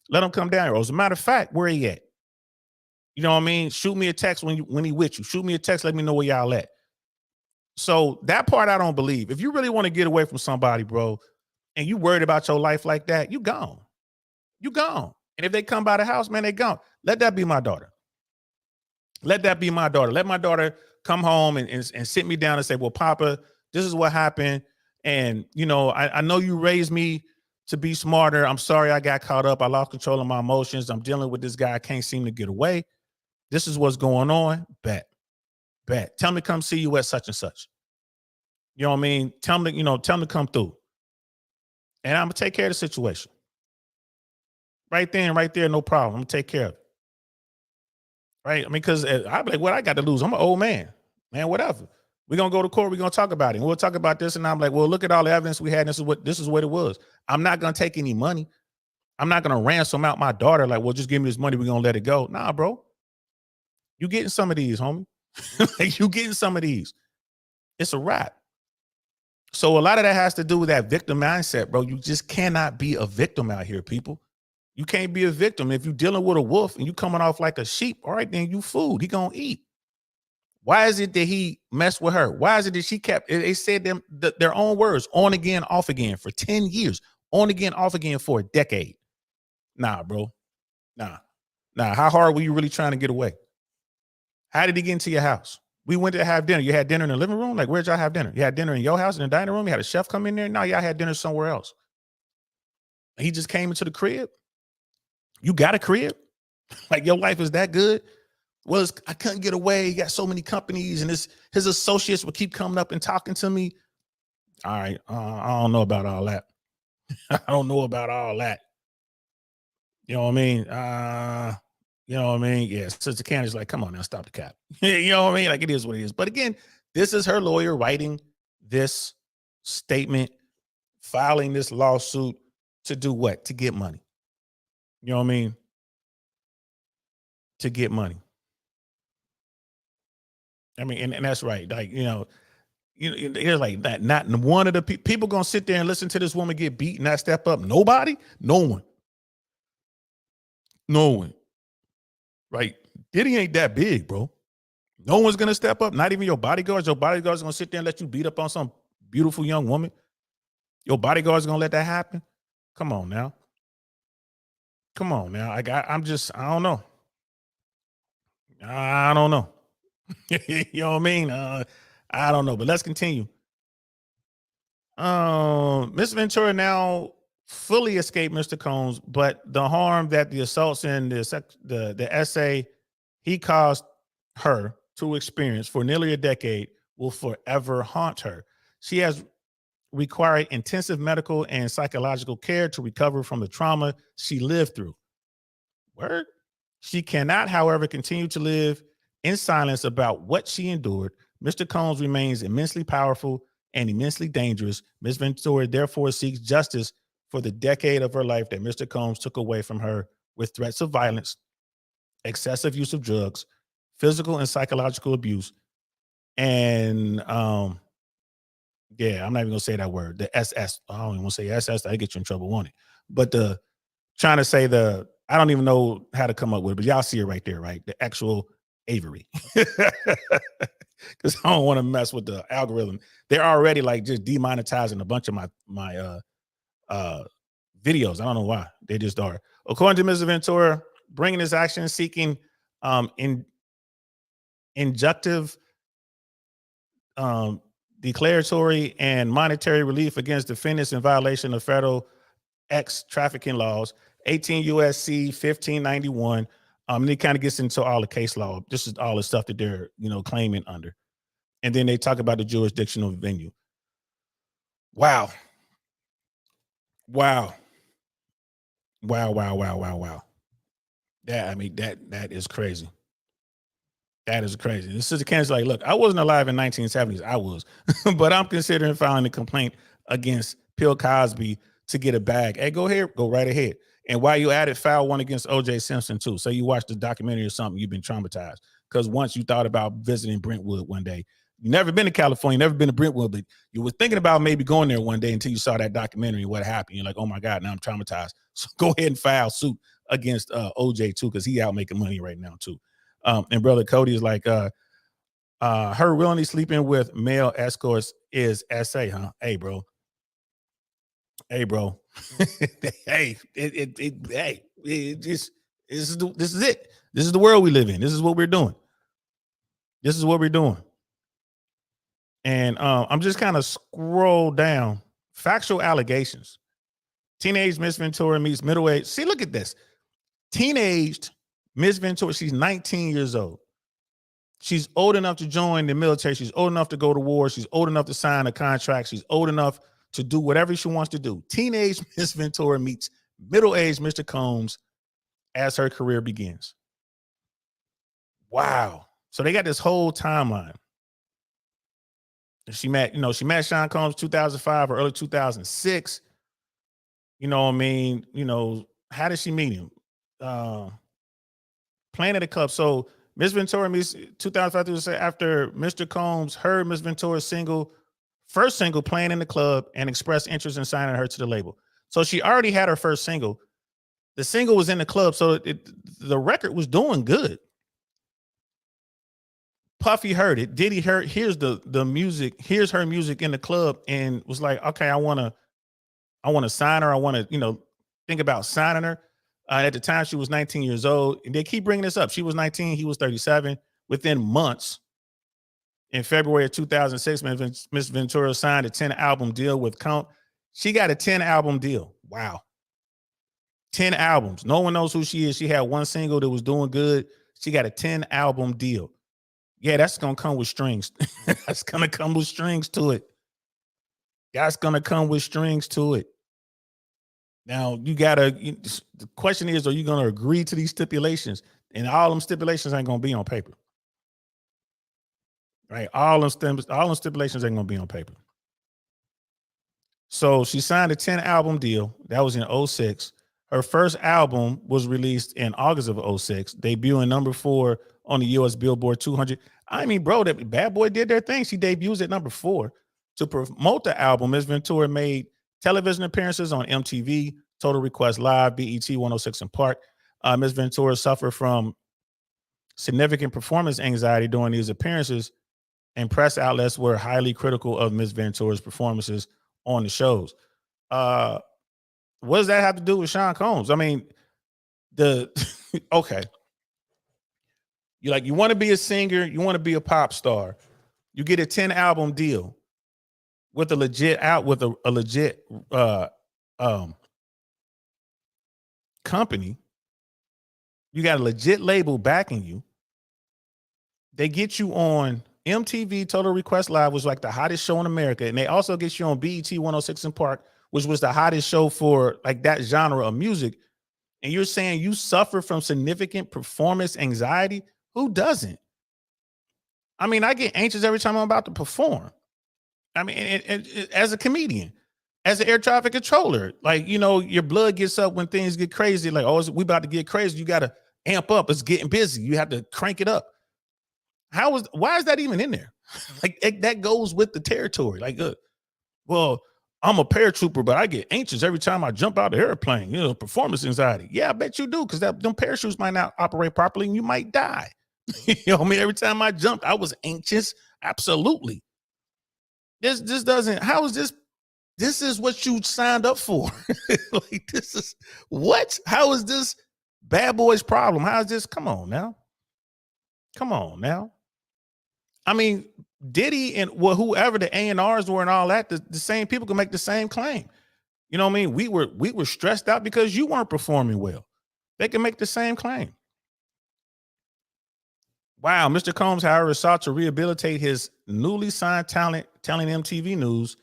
Let him come down here. As a matter of fact, where he at? You know what I mean? Shoot me a text when he with you. Shoot me a text. Let me know where y'all at. So that part I don't believe. If you really want to get away from somebody, bro, and you worried about your life like that, you gone. You gone. And if they come by the house, man, they gone. Let that be my daughter. Let that be my daughter. Let my daughter come home and sit me down and say, well, Papa, this is what happened. And, you know, I know you raised me to be smarter. I'm sorry I got caught up. I lost control of my emotions. I'm dealing with this guy. I can't seem to get away. This is what's going on. Bet. Tell me to come see you at such and such. You know what I mean? Tell me to come through. And I'm going to take care of the situation. Right then, right there, no problem. I'm going to take care of it. Right? I mean, because I'd be like, what I got to lose? I'm an old man. Man, whatever. We're going to go to court. We're going to talk about it. And we'll talk about this. And I'm like, well, look at all the evidence we had. This is what it was. I'm not going to take any money. I'm not going to ransom out my daughter. Like, well, just give me this money. We're going to let it go. Nah, bro. You getting some of these, homie. Like, you getting some of these. It's a wrap. So a lot of that has to do with that victim mindset, bro. You just cannot be a victim out here, people. You can't be a victim. If you're dealing with a wolf and you coming off like a sheep, all right, then you food. He gonna eat. Why is it that he messed with her? Why is it that she kept, they said their own words, on again, off again for 10 years, on again, off again for a decade. Nah, bro. Nah. How hard were you really trying to get away? How did he get into your house? We went to have dinner. You had dinner in the living room? Like, where'd y'all have dinner? You had dinner in your house in the dining room? You had a chef come in there? No, y'all had dinner somewhere else. He just came into the crib. You got a crib? Like, your life is that good? Well, I couldn't get away. He got so many companies, and his associates would keep coming up and talking to me. All right, I don't know about all that. I don't know about all that. You know what I mean? You know what I mean? Yeah, Sister Candace's like, come on now, stop the cap. You know what I mean? Like, it is what it is. But again, this is her lawyer writing this statement, filing this lawsuit to do what? To get money. You know what I mean? To get money. I mean, and that's right. Like, it's like that. Not one of the people gonna sit there and listen to this woman get beat and not step up. Nobody, no one. Right? Diddy ain't that big, bro. No one's gonna step up. Not even your bodyguards. Your bodyguards gonna sit there and let you beat up on some beautiful young woman. Your bodyguards gonna let that happen. Come on now. I don't know. I don't know. You know what I mean? I don't know, but let's continue. Miss Ventura now fully escaped Mr. Combs, but the harm that the assaults and the essay he caused her to experience for nearly a decade will forever haunt her. She has required intensive medical and psychological care to recover from the trauma she lived through. Word? She cannot, however, continue to live in silence about what she endured. Mr. Combs remains immensely powerful and immensely dangerous. Ms. Ventura therefore seeks justice for the decade of her life that Mr. Combs took away from her with threats of violence, excessive use of drugs, physical and psychological abuse, and I'm not even gonna say that word. The SS. I don't even want to say SS. I get you in trouble, won't it? But I don't even know how to come up with it, but y'all see it right there, right? The actual Avery. Because I don't want to mess with the algorithm. They're already like just demonetizing a bunch of my videos. I don't know why. They just are. According to Ms. Ventura, bringing this action seeking in injunctive, declaratory and monetary relief against defendants in violation of federal trafficking laws, 18 USC 1591. And it kind of gets into all the case law. This is all the stuff that they're, claiming under. And then they talk about the jurisdictional venue. Wow. Wow. Wow. That is crazy. That is crazy. This is the Kansas. Like, look, I wasn't alive in 1970s. I was, but I'm considering filing a complaint against Bill Cosby to get a bag. Hey, go right ahead. And while you at it, file one against O.J. Simpson too. So you watch the documentary or something, you've been traumatized because once you thought about visiting Brentwood one day. You never been to California, never been to Brentwood, but you were thinking about maybe going there one day until you saw that documentary and what happened. You're like, oh my God, now I'm traumatized. So go ahead and file suit against OJ too, because he out making money right now too. And brother Cody is like, her willingly sleeping with male escorts is SA, huh? Hey, bro. Hey, this is it. This is the world we live in. This is what we're doing. And I'm just kind of scroll down. Factual allegations. Teenage Miss Ventura meets middle-aged. See, look at this. Teenaged Miss Ventura, she's 19 years old. She's old enough to join the military. She's old enough to go to war. She's old enough to sign a contract. She's old enough to do whatever she wants to do. Teenage Miss Ventura meets middle-aged Mr. Combs as her career begins. Wow. So they got this whole timeline. She met Sean Combs 2005 or early 2006. You know what I mean? How did she meet him? Playing at a club. So Miss Ventura meets 2005 after Mr. Combs heard Miss Ventura's first single playing in the club and expressed interest in signing her to the label. So she already had her first single. The single was in the club, so the record was doing good. Puffy heard it. Diddy hears the music, hears her music in the club and was like, okay, I want to sign her. I want to, think about signing her. At the time, she was 19 years old. And they keep bringing this up. She was 19. He was 37. Within months, in February of 2006, Miss Ventura signed a 10-album deal with Count. She got a 10-album deal. Wow. 10 albums. No one knows who she is. She had one single that was doing good. She got a 10-album deal. Yeah, that's going to come with strings. That's going to come with strings to it. That's going to come with strings to it. Now, the question is, are you going to agree to these stipulations? And all them stipulations ain't going to be on paper. Right? All them stipulations ain't going to be on paper. So she signed a 10-album deal. That was in 2006. Her first album was released in August of 2006, debuting number 4 on the U.S. Billboard 200. I mean, bro, that Bad Boy did their thing. She debuts at number 4. To promote the album, Ms. Ventura made television appearances on MTV, Total Request Live, BET 106 and Park. Ms. Ventura suffered from significant performance anxiety during these appearances, and press outlets were highly critical of Ms. Ventura's performances on the shows. What does that have to do with Sean Combs? I mean, okay. You want to be a singer, you want to be a pop star. You get a 10-album deal with a legit company. You got a legit label backing you. They get you on MTV Total Request Live, was like the hottest show in America. And they also get you on BET 106 and Park, which was the hottest show for like that genre of music. And you're saying you suffer from significant performance anxiety? Who doesn't? I mean, I get anxious every time I'm about to perform. I mean, as a comedian, as an air traffic controller, your blood gets up when things get crazy. Like, oh, we about to get crazy. You got to amp up. It's getting busy. You have to crank it up. Why is that even in there? That goes with the territory. Well, I'm a paratrooper, but I get anxious every time I jump out of the airplane. Performance anxiety. Yeah, I bet you do, because them parachutes might not operate properly and you might die. Every time I jumped, I was anxious. Absolutely. This doesn't. How is this? This is what you signed up for. This is what? How is this Bad Boy's problem? How is this? Come on now. Come on now. I mean, Diddy and whoever the A&Rs were and all that, the same people can make the same claim. You know what I mean? We were stressed out because you weren't performing well. They can make the same claim. Wow, Mr. Combs, however, sought to rehabilitate his newly signed talent, telling MTV News,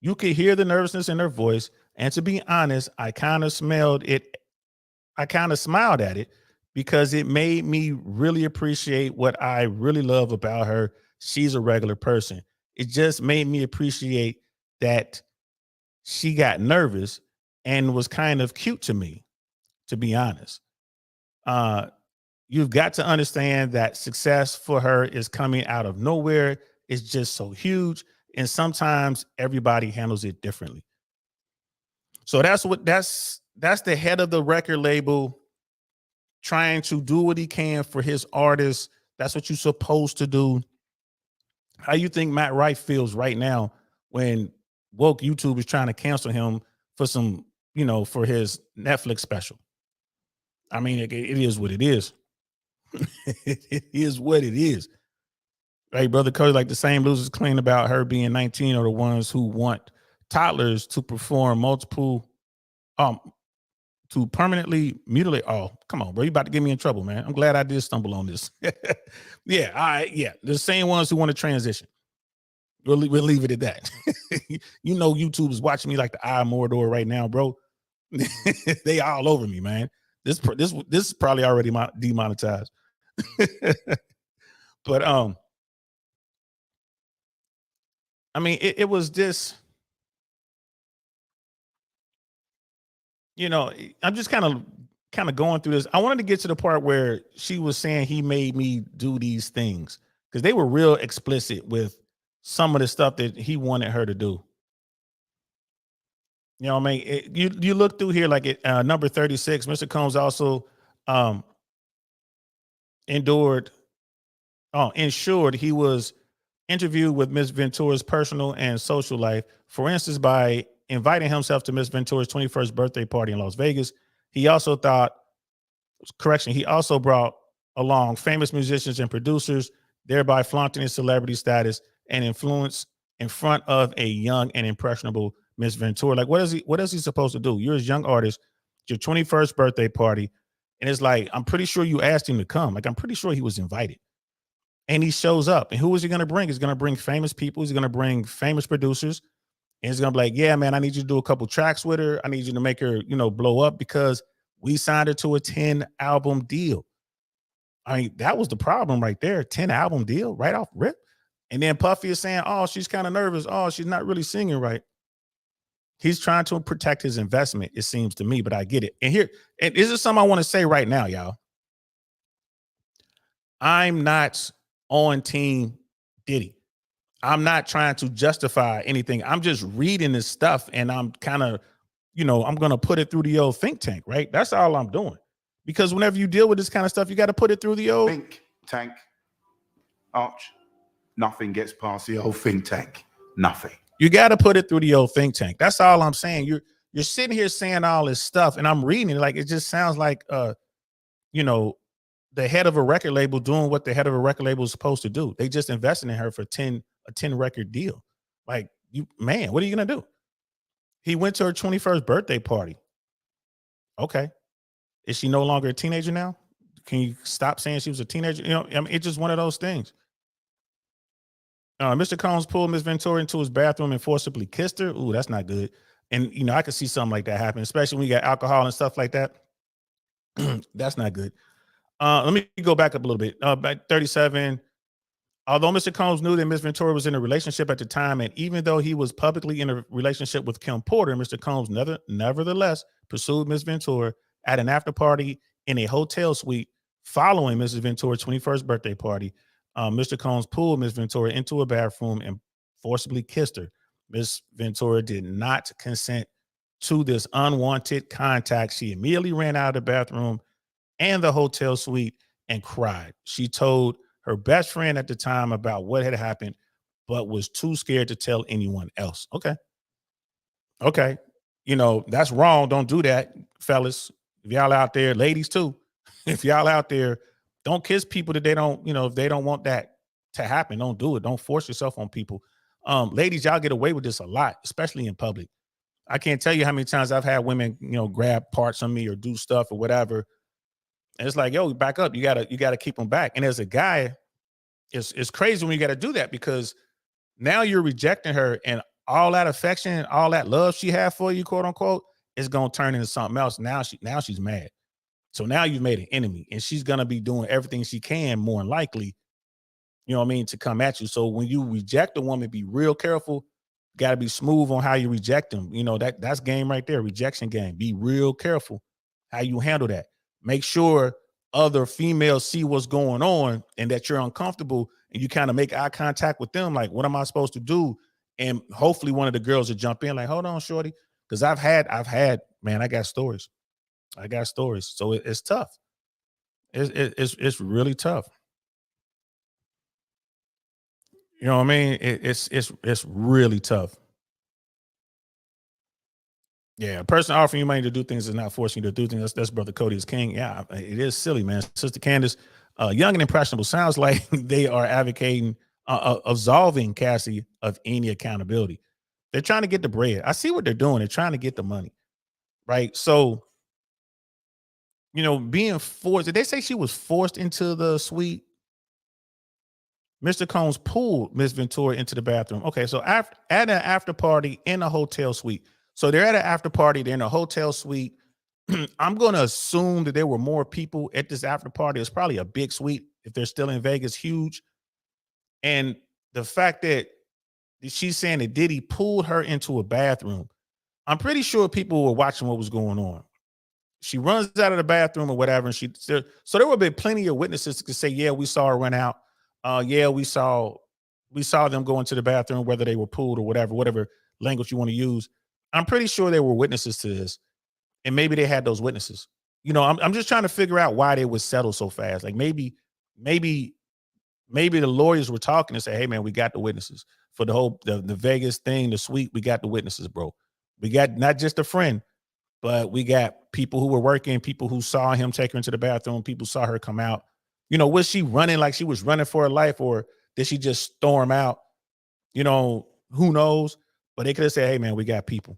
you could hear the nervousness in their voice. And to be honest, I kind of smelled it. I kind of smiled at it because it made me really appreciate what I really love about her. She's a regular person. It just made me appreciate that she got nervous and was kind of cute to me, to be honest. You've got to understand that success for her is coming out of nowhere. It's just so huge. And sometimes everybody handles it differently. So that's the head of the record label trying to do what he can for his artists. That's what you're supposed to do. How you think Matt Wright feels right now when woke YouTube is trying to cancel him for some, for his Netflix special? I mean, it is what it is. It is what it is. Right, Brother Cody, like the same losers claim about her being 19 are the ones who want toddlers to perform multiple, to permanently mutilate. Oh, come on, bro. You about to get me in trouble, man. I'm glad I did stumble on this. Yeah, all right, yeah. The same ones who want to transition. We'll leave it at that. YouTube is watching me like the eye of Mordor right now, bro. They all over me, man. This is probably already demonetized. But I mean, it was this, I'm just kind of going through this. I wanted to get to the part where she was saying he made me do these things because they were real explicit with some of the stuff that he wanted her to do. You know what I mean? You look through here, like at number 36, Mr. Combs also ensured he was interviewed with Miss Ventura's personal and social life. For instance, by inviting himself to Miss Ventura's 21st birthday party in Las Vegas, he also brought along famous musicians and producers, thereby flaunting his celebrity status and influence in front of a young and impressionable Miss Ventura. Like, what is he supposed to do? You're a young artist, your 21st birthday party, and it's like, I'm pretty sure you asked him to come. Like, I'm pretty sure he was invited. And he shows up. And who is he going to bring? He's going to bring famous people. He's going to bring famous producers. And he's going to be like, yeah, man, I need you to do a couple tracks with her. I need you to make her, blow up because we signed her to a 10-album deal. I mean, that was the problem right there. 10-album deal right off rip. And then Puffy is saying, oh, she's kind of nervous. Oh, she's not really singing right. He's trying to protect his investment, it seems to me, but I get it. And this is something I want to say right now, y'all. I'm not on Team Diddy. I'm not trying to justify anything. I'm just reading this stuff and I'm kind of, I'm going to put it through the old think tank, right? That's all I'm doing. Because whenever you deal with this kind of stuff, you got to put it through the old think tank. Arch, nothing gets past the old think tank. Nothing. You got to put it through the old think tank. That's all I'm saying. You're sitting here saying all this stuff and I'm reading it like it just sounds like the head of a record label doing what the head of a record label is supposed to do. They just invested in her for a 10 record deal. Like, what are you going to do? He went to her 21st birthday party. Okay. Is she no longer a teenager now? Can you stop saying she was a teenager? It's just one of those things. Mr. Combs pulled Miss Ventura into his bathroom and forcibly kissed her. Ooh, that's not good. And, I could see something like that happen, especially when you got alcohol and stuff like that. That's not good. Let me go back up a little bit. Back 37. Although Mr. Combs knew that Miss Ventura was in a relationship at the time, and even though he was publicly in a relationship with Kim Porter, Mr. Combs nevertheless pursued Miss Ventura at an after party in a hotel suite following Mrs. Ventura's 21st birthday party. Mr. Combs pulled Miss Ventura into a bathroom and forcibly kissed her. Miss Ventura did not consent to this unwanted contact. She immediately ran out of the bathroom and the hotel suite and cried. She told her best friend at the time about what had happened, but was too scared to tell anyone else. Okay. That's wrong. Don't do that, fellas. If y'all out there, ladies too, if y'all out there Don't kiss people that they don't, if they don't want that to happen, don't do it. Don't force yourself on people. Ladies, y'all get away with this a lot, especially in public. I can't tell you how many times I've had women, grab parts on me or do stuff or whatever. And it's like, yo, back up. You gotta keep them back. And as a guy, it's crazy when you gotta do that, because now you're rejecting her, and all that affection, all that love she had for you, quote unquote, is gonna turn into something else. Now she's mad. So now you've made an enemy, and she's gonna be doing everything she can, more than likely, to come at you. So when you reject a woman, be real careful. Got to be smooth on how you reject them. That's game right there, rejection game. Be real careful how you handle that. Make sure other females see what's going on and that you're uncomfortable, and you kind of make eye contact with them. Like, what am I supposed to do? And hopefully one of the girls will jump in like, hold on, shorty. Because I've had, man, I got stories. So it's tough. It's really tough. You know what I mean? It's really tough. Yeah, a person offering you money to do things is not forcing you to do things. That's Brother Cody is king. Yeah, it is silly, man. Sister Candace, young and impressionable, sounds like they are advocating absolving Cassie of any accountability. They're trying to get the bread. I see what they're doing. They're trying to get the money, right? So, being forced. Did they say she was forced into the suite? Mr. Combs pulled Miss Ventura into the bathroom. Okay, so at an after party in a hotel suite. So they're at an after party. They're in a hotel suite. I'm going to assume that there were more people at this after party. It's probably a big suite. If they're still in Vegas, huge. And the fact that she's saying that Diddy pulled her into a bathroom, I'm pretty sure people were watching what was going on. She runs out of the bathroom or whatever. And so there will be plenty of witnesses to say, yeah, we saw her run out. Yeah, we saw them go into the bathroom, whether they were pulled or whatever language you want to use. I'm pretty sure there were witnesses to this, and maybe they had those witnesses. I'm just trying to figure out why they would settle so fast. Like maybe the lawyers were talking and say, hey man, we got the witnesses for the Vegas thing, the suite. We got the witnesses, bro. We got not just a friend, but we got people who were working, people who saw him take her into the bathroom, people saw her come out. Was she running like she was running for her life, or did she just storm out? Who knows? But they could have said, hey man, we got people.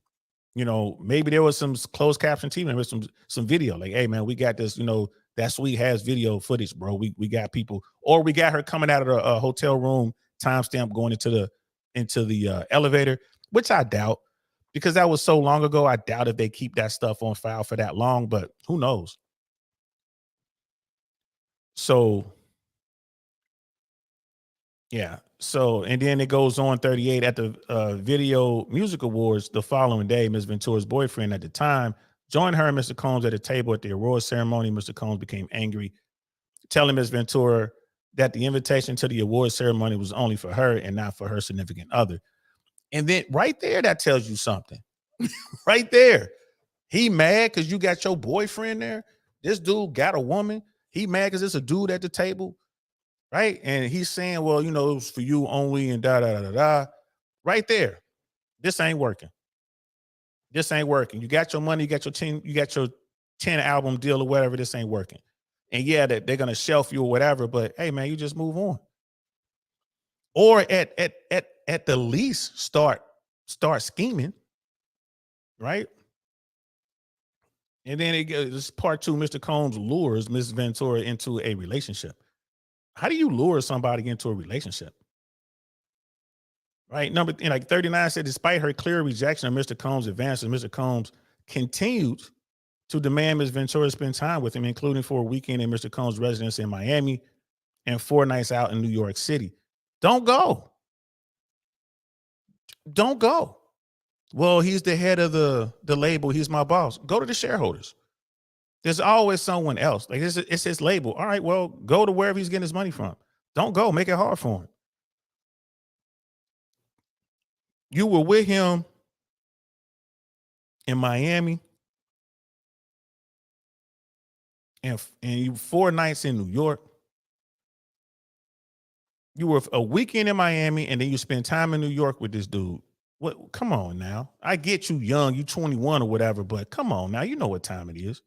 Maybe there was some closed caption team and some video. Like, hey man, we got this, that suite has video footage, bro. We got people, or we got her coming out of the hotel room, timestamp going into the elevator, which I doubt, because that was so long ago. I doubt if they keep that stuff on file for that long, but who knows? So, yeah. So, and then it goes on 38 at the Video Music Awards the following day. Ms. Ventura's boyfriend at the time joined her and Mr. Combs at a table at the awards ceremony. Mr. Combs became angry, telling Ms. Ventura that the invitation to the awards ceremony was only for her and not for her significant other. And then right there, that tells you something. Right there. He mad because you got your boyfriend there. This dude got a woman. He mad because it's a dude at the table. Right. And he's saying, well, it was for you only and da, da, da, da, da. Right there. This ain't working. This ain't working. You got your money, you got your 10 album deal or whatever. This ain't working. And yeah, that they're going to shelf you or whatever, but hey man, you just move on. Or at the least start scheming. Right. And then this part 2, Mr. Combs lures Ms. Ventura into a relationship. How do you lure somebody into a relationship? Right. Number 39 said, despite her clear rejection of Mr. Combs' advances, Mr. Combs continued to demand Ms. Ventura spend time with him, including for a weekend in Mr. Combs' residence in Miami and 4 nights out in New York City. Don't go. Don't go. Well, he's the head of the label. He's my boss. Go to the shareholders. There's always someone else. Like it's his label. All right, well, go to wherever he's getting his money from. Don't go. Make it hard for him. You were with him in Miami and you 4 nights in New York. You were a weekend in Miami and then you spend time in New York with this dude. What? Come on now. I get you young, you 21 or whatever, but come on now. You know what time it is.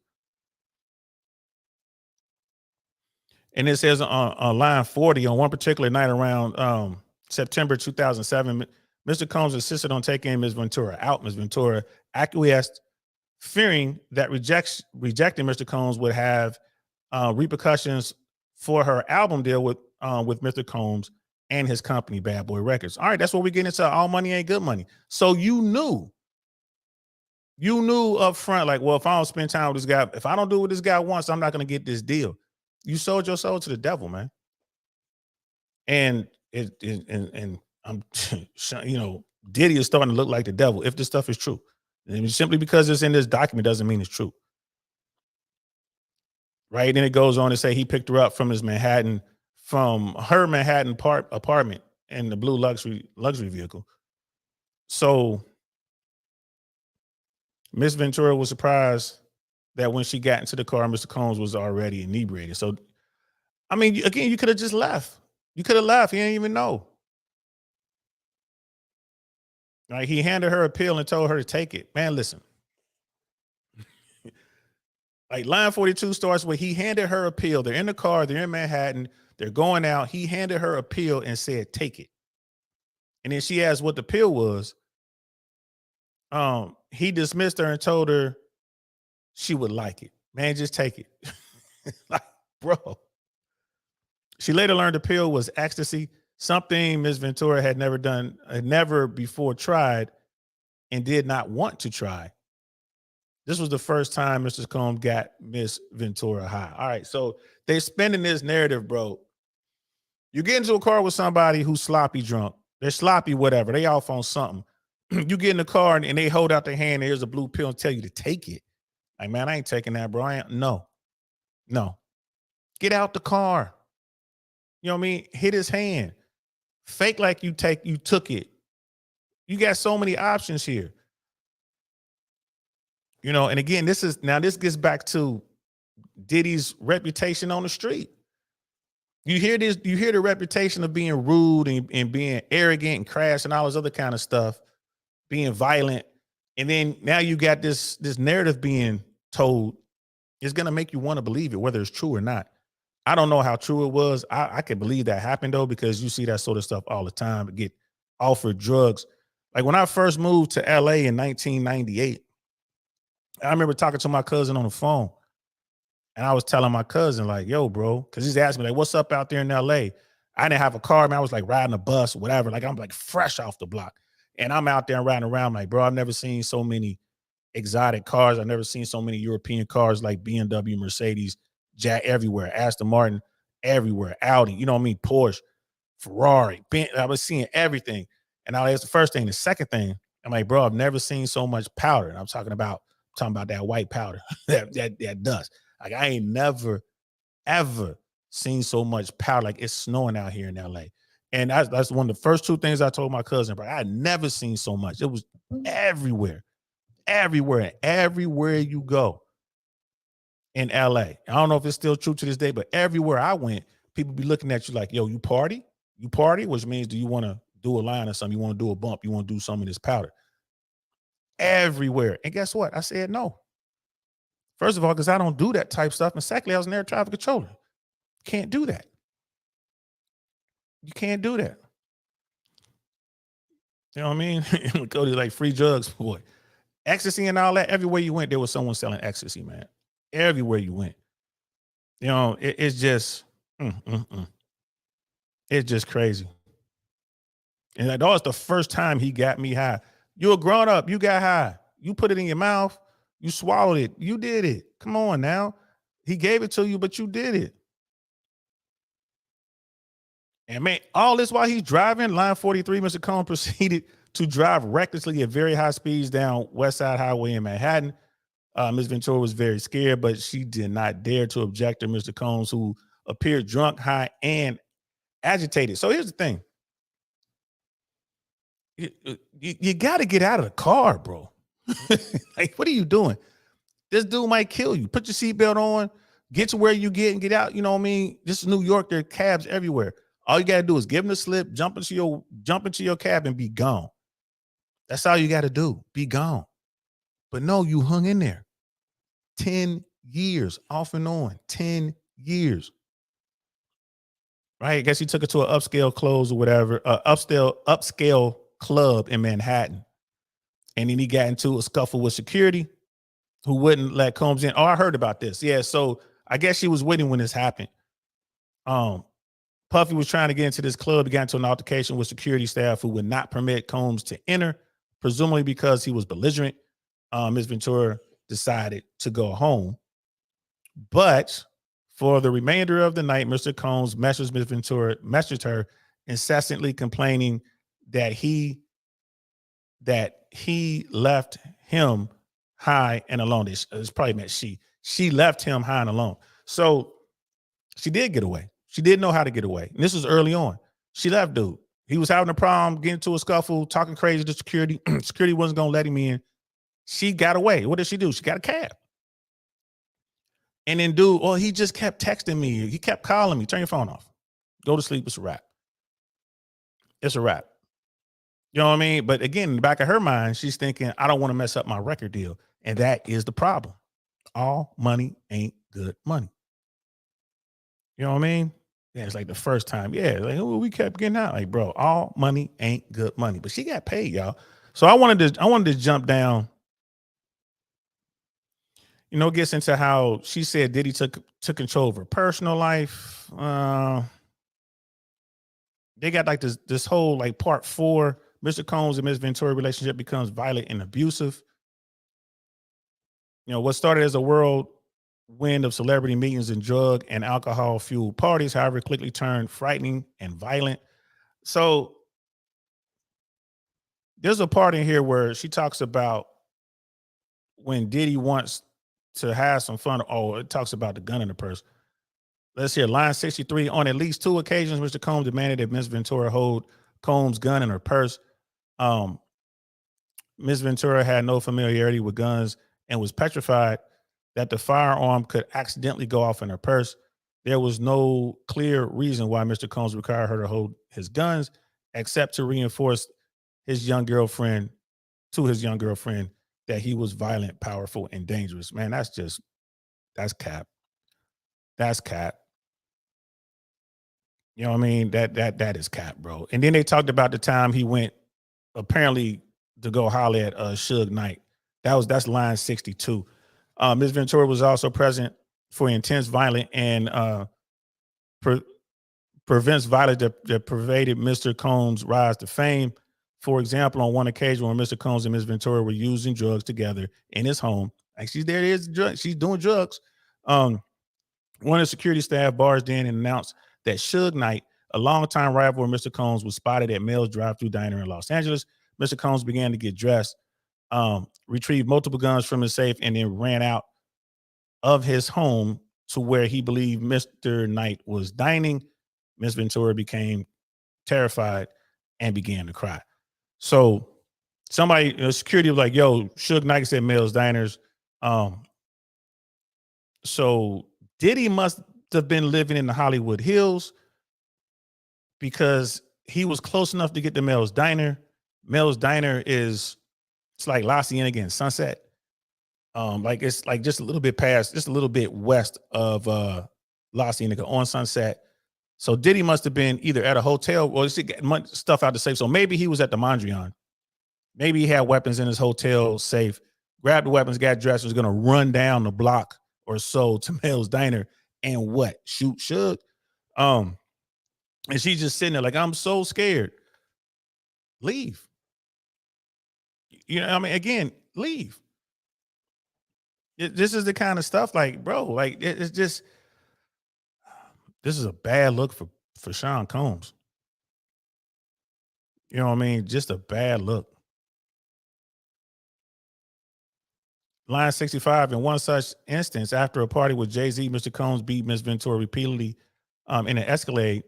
And it says on line 40, on one particular night around September 2007, Mr. Combs insisted on taking Ms. Ventura out. Ms. Ventura acquiesced, fearing that rejecting Mr. Combs would have repercussions for her album deal with Mr. Combs and his company, Bad Boy Records. All right, that's what we get into. All money ain't good money. So you knew up front, like, well, if I don't spend time with this guy, if I don't do what this guy wants, I'm not going to get this deal. You sold your soul to the devil, man. And I'm, Diddy is starting to look like the devil if this stuff is true. And simply because it's in this document doesn't mean it's true. Right? And it goes on to say he picked her up from her Manhattan apartment in the blue luxury vehicle. So Miss Ventura was surprised that when she got into the car, Mr. Combs was already inebriated. So, I mean, again, you could have just left. You could have left. He didn't even know. Right? He handed her a pill and told her to take it. Man, listen. Like line 42 starts where he handed her a pill. They're in the car. They're in Manhattan. They're going out. He handed her a pill and said, take it. And then she asked what the pill was. He dismissed her and told her she would like it. Man, just take it. Like, bro. She later learned the pill was ecstasy, something Ms. Ventura had never before tried and did not want to try. This was the first time Mr. Combs got Miss Ventura high. All right, so they're spinning this narrative, bro. You get into a car with somebody who's sloppy drunk. They're sloppy, whatever. They off on something. You get in the car and they hold out their hand. And here's a blue pill and tell you to take it. Like, man, I ain't taking that, bro. No. Get out the car. You know what I mean? Hit his hand. Fake like you took it. You got so many options here. You know, and again, this gets back to Diddy's reputation on the street. You hear the reputation of being rude and being arrogant and crass and all this other kind of stuff, being violent. And then now you got this narrative being told. It's going to make you want to believe it, whether it's true or not. I don't know how true it was. I can believe that happened, though, because you see that sort of stuff all the time. Get offered drugs. Like when I first moved to LA in 1998, I remember talking to my cousin on the phone. And I was telling my cousin, like, yo, bro, because he's asking me, like, what's up out there in LA? I didn't have a car, man. I was like riding a bus, whatever. Like, I'm like fresh off the block. And I'm out there riding around, like, bro, I've never seen so many exotic cars. I've never seen so many European cars like BMW, Mercedes, Jack everywhere, Aston Martin, everywhere, Audi, you know what I mean? Porsche, Ferrari, I was seeing everything. And that's the first thing. The second thing, I'm like, bro, I've never seen so much powder. And I'm talking about that white powder, that dust. Like, I ain't never, ever seen so much powder. Like, it's snowing out here in LA. And that's one of the first two things I told my cousin, bro. I had never seen so much. It was everywhere you go in LA. I don't know if it's still true to this day, but everywhere I went, people be looking at you like, yo, you party? You party? Which means, do you want to do a line or something? You want to do a bump? You want to do some of this powder? Everywhere. And guess what? I said no. First of all, because I don't do that type stuff. And secondly, I was an air traffic controller. Can't do that. You can't do that. You know what I mean? Go to like free drugs, boy. Ecstasy and all that. Everywhere you went, there was someone selling ecstasy, man. Everywhere you went. You know, it's just, it's just crazy. And that was the first time he got me high. You're a grown up. You got high. You put it in your mouth. You swallowed it. You did it. Come on now. He gave it to you, but you did it. And man, all this while he's driving, line 43, Mr. Combs proceeded to drive recklessly at very high speeds down West Side Highway in Manhattan. Ms. Ventura was very scared, but she did not dare to object to Mr. Combs, who appeared drunk, high, and agitated. So here's the thing. You got to get out of the car, bro. Like, what are you doing? This dude might kill you. Put your seatbelt on, get to where you get and get out. You know what I mean? This is New York. There are cabs everywhere. All you got to do is give him the slip, jump into your cab and be gone. That's all you got to do. Be gone. But no, you hung in there. 10 years off and on. 10 years. right? I guess he took her to an upscale clothes or whatever, upscale club in Manhattan. And then he got into a scuffle with security who wouldn't let Combs in. Oh, I heard about this. Yeah, so I guess she was waiting when this happened. Puffy was trying to get into this club. He got into an altercation with security staff who would not permit Combs to enter, presumably because he was belligerent. Ms. Ventura decided to go home. But for the remainder of the night, Mr. Combs messaged her incessantly complaining that he left him high and alone. It's probably meant she left him high and alone. So she did get away. She did know how to get away. And this was early on. She left dude. He was having a problem, getting into a scuffle, talking crazy to security. Security wasn't going to let him in. She got away. What did she do? She got a cab. And then dude, well, he just kept texting me. He kept calling me. Turn your phone off. Go to sleep. It's a wrap. It's a wrap. You know what I mean? But again, in the back of her mind, she's thinking, I don't want to mess up my record deal. And that is the problem. All money ain't good money. You know what I mean? Yeah, it's like the first time. Yeah, like we kept getting out. Like, bro, all money ain't good money. But she got paid, y'all. So I wanted to jump down. You know, gets into how she said Diddy took control of her personal life. They got like this whole like part 4. Mr. Combs and Ms. Ventura relationship becomes violent and abusive. You know, what started as a whirlwind of celebrity meetings and drug and alcohol fueled parties, however, quickly turned frightening and violent. So there's a part in here where she talks about when Diddy wants to have some fun. Oh, it talks about the gun in the purse. Let's hear line 63. On at least 2 occasions, Mr. Combs demanded that Ms. Ventura hold Combs' gun in her purse. Ms. Ventura had no familiarity with guns and was petrified that the firearm could accidentally go off in her purse. There was no clear reason why Mr. Combs required her to hold his guns, except to reinforce his young girlfriend that he was violent, powerful, and dangerous. Man, that's cap. That's cap. You know what I mean? That is cap, bro. And then they talked about the time he went apparently to go holler at Suge Knight. That's line 62. Ms. Ventura was also present for intense, violent, and prevents violence that pervaded Mr. Combs' rise to fame. For example, on one occasion when Mr. Combs and Ms. Ventura were using drugs together in his home, like she's doing drugs. One of the security staff barged in and announced that Suge Knight, a longtime rival of Mr. Combs, was spotted at Mel's drive-thru diner in Los Angeles. Mr. Combs began to get dressed, retrieved multiple guns from his safe, and then ran out of his home to where he believed Mr. Knight was dining. Ms. Ventura became terrified and began to cry. So somebody, security was like, yo, Suge Knight said Mel's diners. So Diddy must have been living in the Hollywood Hills because he was close enough to get to Mel's Diner. Mel's Diner it's like La Cienega and Sunset. Like it's like just a little bit past, just a little bit west of La Cienega on Sunset. So Diddy must have been either at a hotel or he got stuff out the safe. So maybe he was at the Mondrian. Maybe he had weapons in his hotel safe, grabbed the weapons, got dressed, was going to run down the block or so to Mel's Diner and shoot Suge. And she's just sitting there like, I'm so scared. Leave. You know, I mean, again, leave. This is the kind of stuff like, bro, like it's just, this is a bad look for Sean Combs. You know what I mean? Just a bad look. Line 65, in one such instance, after a party with Jay-Z, Mr. Combs beat Ms. Ventura repeatedly in an Escalade,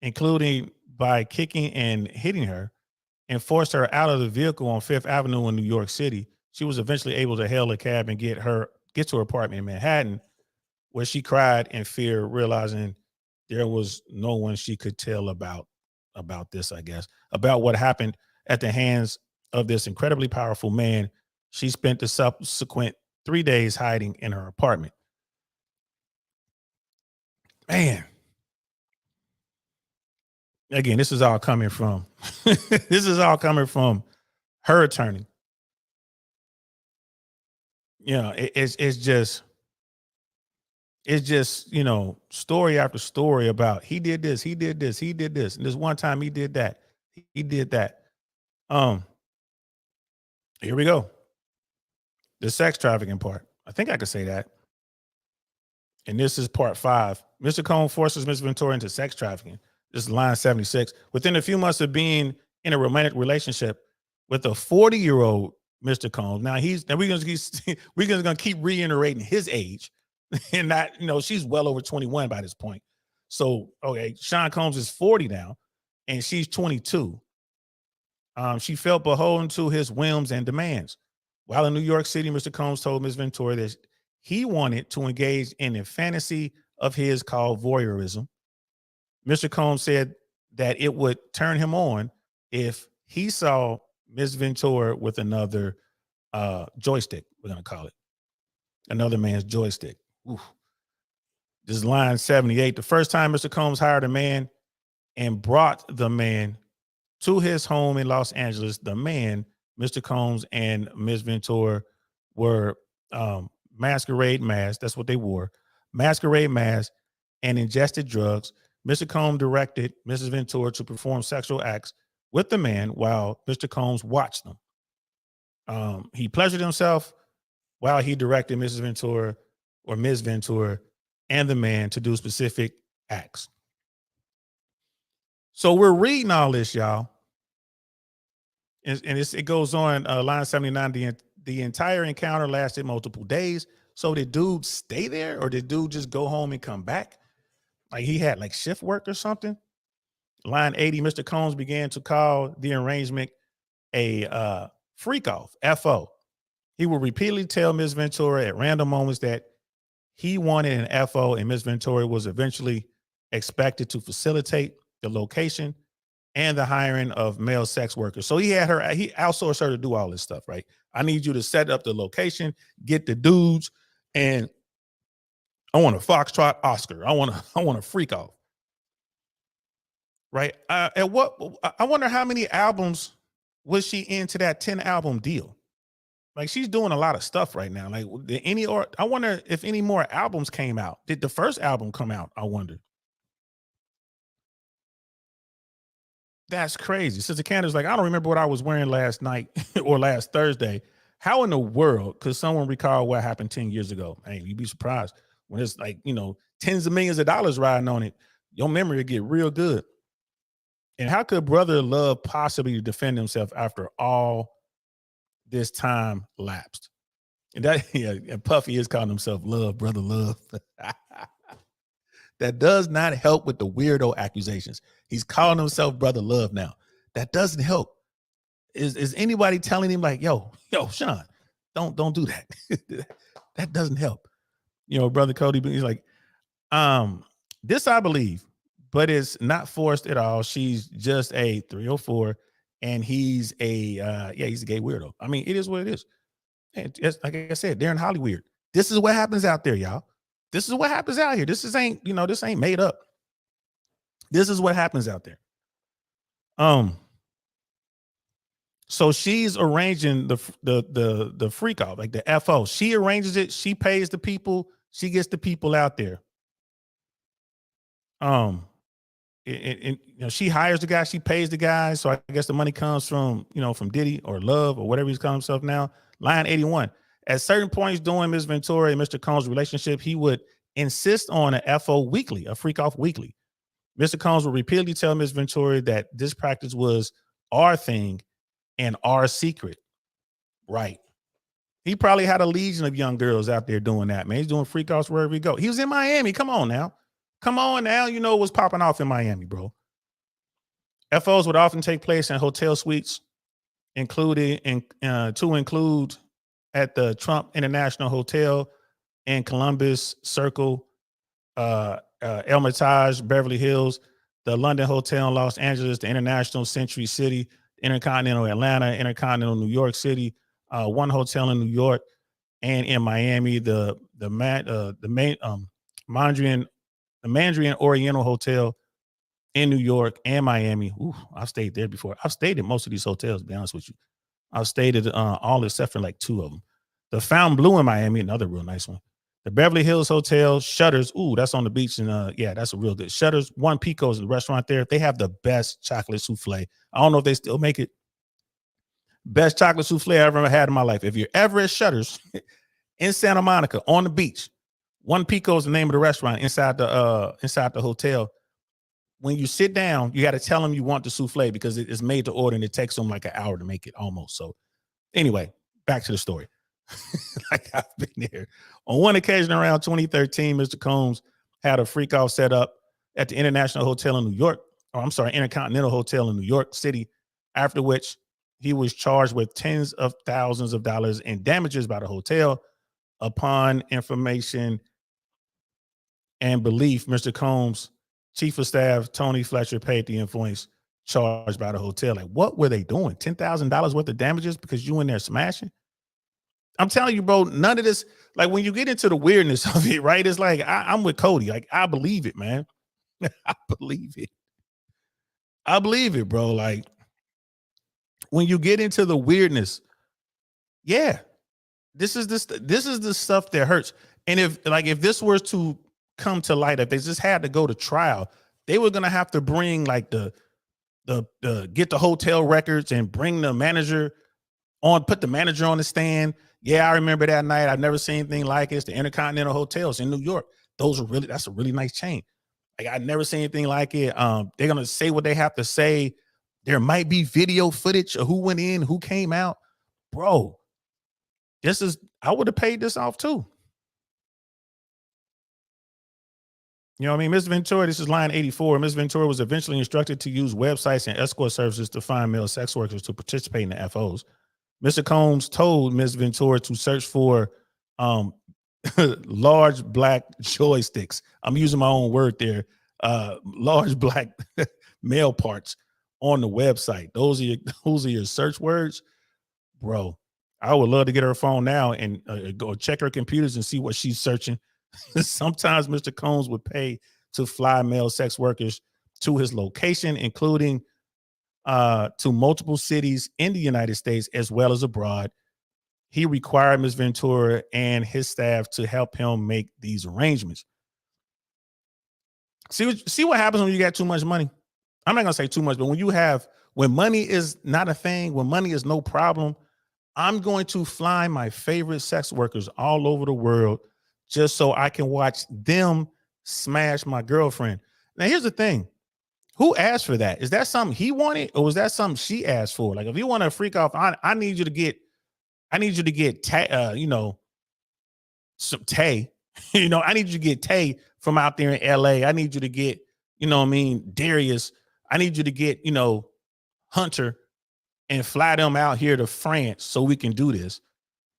including by kicking and hitting her, and forced her out of the vehicle on 5th Avenue in New York City. She was eventually able to hail a cab and get to her apartment in Manhattan, where she cried in fear, realizing there was no one she could tell about this, I guess, about what happened at the hands of this incredibly powerful man. She spent the subsequent 3 days hiding in her apartment. Man, again, this is all coming from this is all coming from her attorney. It's just, story after story about he did this, he did this, he did this. And this one time he did that. He did that. Here we go. The sex trafficking part. I think I could say that. And this is part 5. Mr. Combs forces Ms. Ventura into sex trafficking. This is line 76. Within a few months of being in a romantic relationship with a 40-year-old Mr. Combs. Now we're gonna keep reiterating his age, and not, she's well over 21 by this point. So okay, Sean Combs is 40 now, and she's 22. She felt beholden to his whims and demands. While in New York City, Mr. Combs told Ms. Ventura that he wanted to engage in a fantasy of his called voyeurism. Mr. Combs said that it would turn him on if he saw Ms. Ventura with another joystick, we're going to call it. Another man's joystick. Oof. This is line 78. The first time Mr. Combs hired a man and brought the man to his home in Los Angeles, the man, Mr. Combs, and Ms. Ventura were masquerade masks. That's what they wore. Masquerade masks and ingested drugs. Mr. Combs directed Mrs. Ventura to perform sexual acts with the man while Mr. Combs watched them. He pleasured himself while he directed Mrs. Ventura or Ms. Ventura and the man to do specific acts. So we're reading all this, y'all. And it goes on, line 79, the entire encounter lasted multiple days. So did dude stay there, or did dude just go home and come back? Like he had like shift work or something? Line 80, Mr. Combs began to call the arrangement a freak off, FO. He would repeatedly tell Ms. Ventura at random moments that he wanted an FO, and Ms. Ventura was eventually expected to facilitate the location and the hiring of male sex workers. So he outsourced her to do all this stuff, right? I need you to set up the location, get the dudes, and I want a Foxtrot Oscar. I want a freak off. Right? I wonder how many albums was she into that 10 album deal? Like she's doing a lot of stuff right now. Like I wonder if any more albums came out. Did the first album come out? I wonder. That's crazy. Sister Candace's like, I don't remember what I was wearing last night or last Thursday. How in the world could someone recall what happened 10 years ago? Hey, you'd be surprised when it's like, tens of millions of dollars riding on it. Your memory will get real good. And how could Brother Love possibly defend himself after all this time lapsed? And and Puffy is calling himself Love, Brother Love. That does not help with the weirdo accusations. He's calling himself Brother Love now. That doesn't help. Is anybody telling him like, yo, Sean, don't do that. That doesn't help. Brother Cody, he's like, this I believe, but it's not forced at all. She's just a 304, and he's a he's a gay weirdo. I mean, it is what it is. And it's, like I said, they're in Hollywood. This is what happens out there, y'all. This is what happens out here. This ain't made up. This is what happens out there. So she's arranging the freak off, like the FO. She arranges it. She pays the people. She gets the people out there. She hires the guy. She pays the guy. So I guess the money comes from Diddy or Love or whatever he's calling himself now. Line 81. At certain points during Ms. Ventura and Mr. Combs' relationship, he would insist on a FO weekly, a freak off weekly. Mr. Combs would repeatedly tell Ms. Ventura that this practice was our thing and our secret. Right. He probably had a legion of young girls out there doing that, man. He's doing freak offs wherever he go. He was in Miami. Come on now. You know what's popping off in Miami, bro. FOs would often take place in hotel suites, include at the Trump International Hotel in Columbus Circle, Hermitage, Beverly Hills, the London Hotel in Los Angeles, the International Century City, Intercontinental Atlanta, Intercontinental New York City, one hotel in New York, and in Miami, the Mandarin Oriental Hotel, in New York and Miami. Ooh, I've stayed there before. I've stayed in most of these hotels, to be honest with you. I've stayed at all except for like 2 of them. The Fontainebleau in Miami, another real nice one. The Beverly Hills Hotel, Shutters. Ooh, that's on the beach. And yeah, that's a real good. Shutters, One Pico's, the restaurant there. They have the best chocolate souffle. I don't know if they still make it. Best chocolate souffle I ever had in my life. If you're ever at Shutters in Santa Monica on the beach, One Pico is the name of the restaurant inside the hotel. When you sit down, you got to tell them you want the souffle because it is made to order and it takes them like an hour to make it almost. So anyway, back to the story. Like I've been there. On one occasion around 2013, Mr. Combs had a freak off set up at the International Hotel in New York. Or I'm sorry, Intercontinental Hotel in New York City, after which he was charged with tens of thousands of dollars in damages by the hotel. Upon information and belief, Mr. Combs' chief of staff, Tony Fletcher, paid the invoice charged by the hotel. Like, what were they doing? $10,000 worth of damages because you in there smashing? I'm telling you, bro, none of this, like when you get into the weirdness of it, right? It's like, I'm with Cody. Like, I believe it, man. I believe it. I believe it, bro. Like, when you get into the weirdness, yeah, this is the stuff that hurts. And if this was to come to light, if they just had to go to trial, they were gonna have to bring like the get the hotel records and bring the manager on, put the manager on the stand. Yeah, I remember that night. I've never seen anything like it. It's the Intercontinental Hotels in New York. That's a really nice chain. Like I've never seen anything like it. They're gonna say what they have to say. There might be video footage of who went in, who came out. Bro, I would have paid this off too. You know what I mean? Ms. Ventura, this is line 84. Ms. Ventura was eventually instructed to use websites and escort services to find male sex workers to participate in the FOs. Mr. Combs told Ms. Ventura to search for large black joysticks. I'm using my own word there. Large black male parts on the website. Those are your search words, bro. I would love to get her phone now and go check her computers and see what she's searching. Sometimes Mr. Combs would pay to fly male sex workers to his location, including to multiple cities in the United States as well as abroad. He required Ms. Ventura and his staff to help him make these arrangements. See what happens when you got too much money? I'm not gonna say too much, but when money is not a thing, when money is no problem, I'm going to fly my favorite sex workers all over the world just so I can watch them smash my girlfriend. Now, here's the thing. Who asked for that? Is that something he wanted, or was that something she asked for? Like, if you want to freak off, I need you to get some Tay. I need you to get Tay from out there in LA. I need you to get, Darius. I need you to get, Hunter and fly them out here to France so we can do this.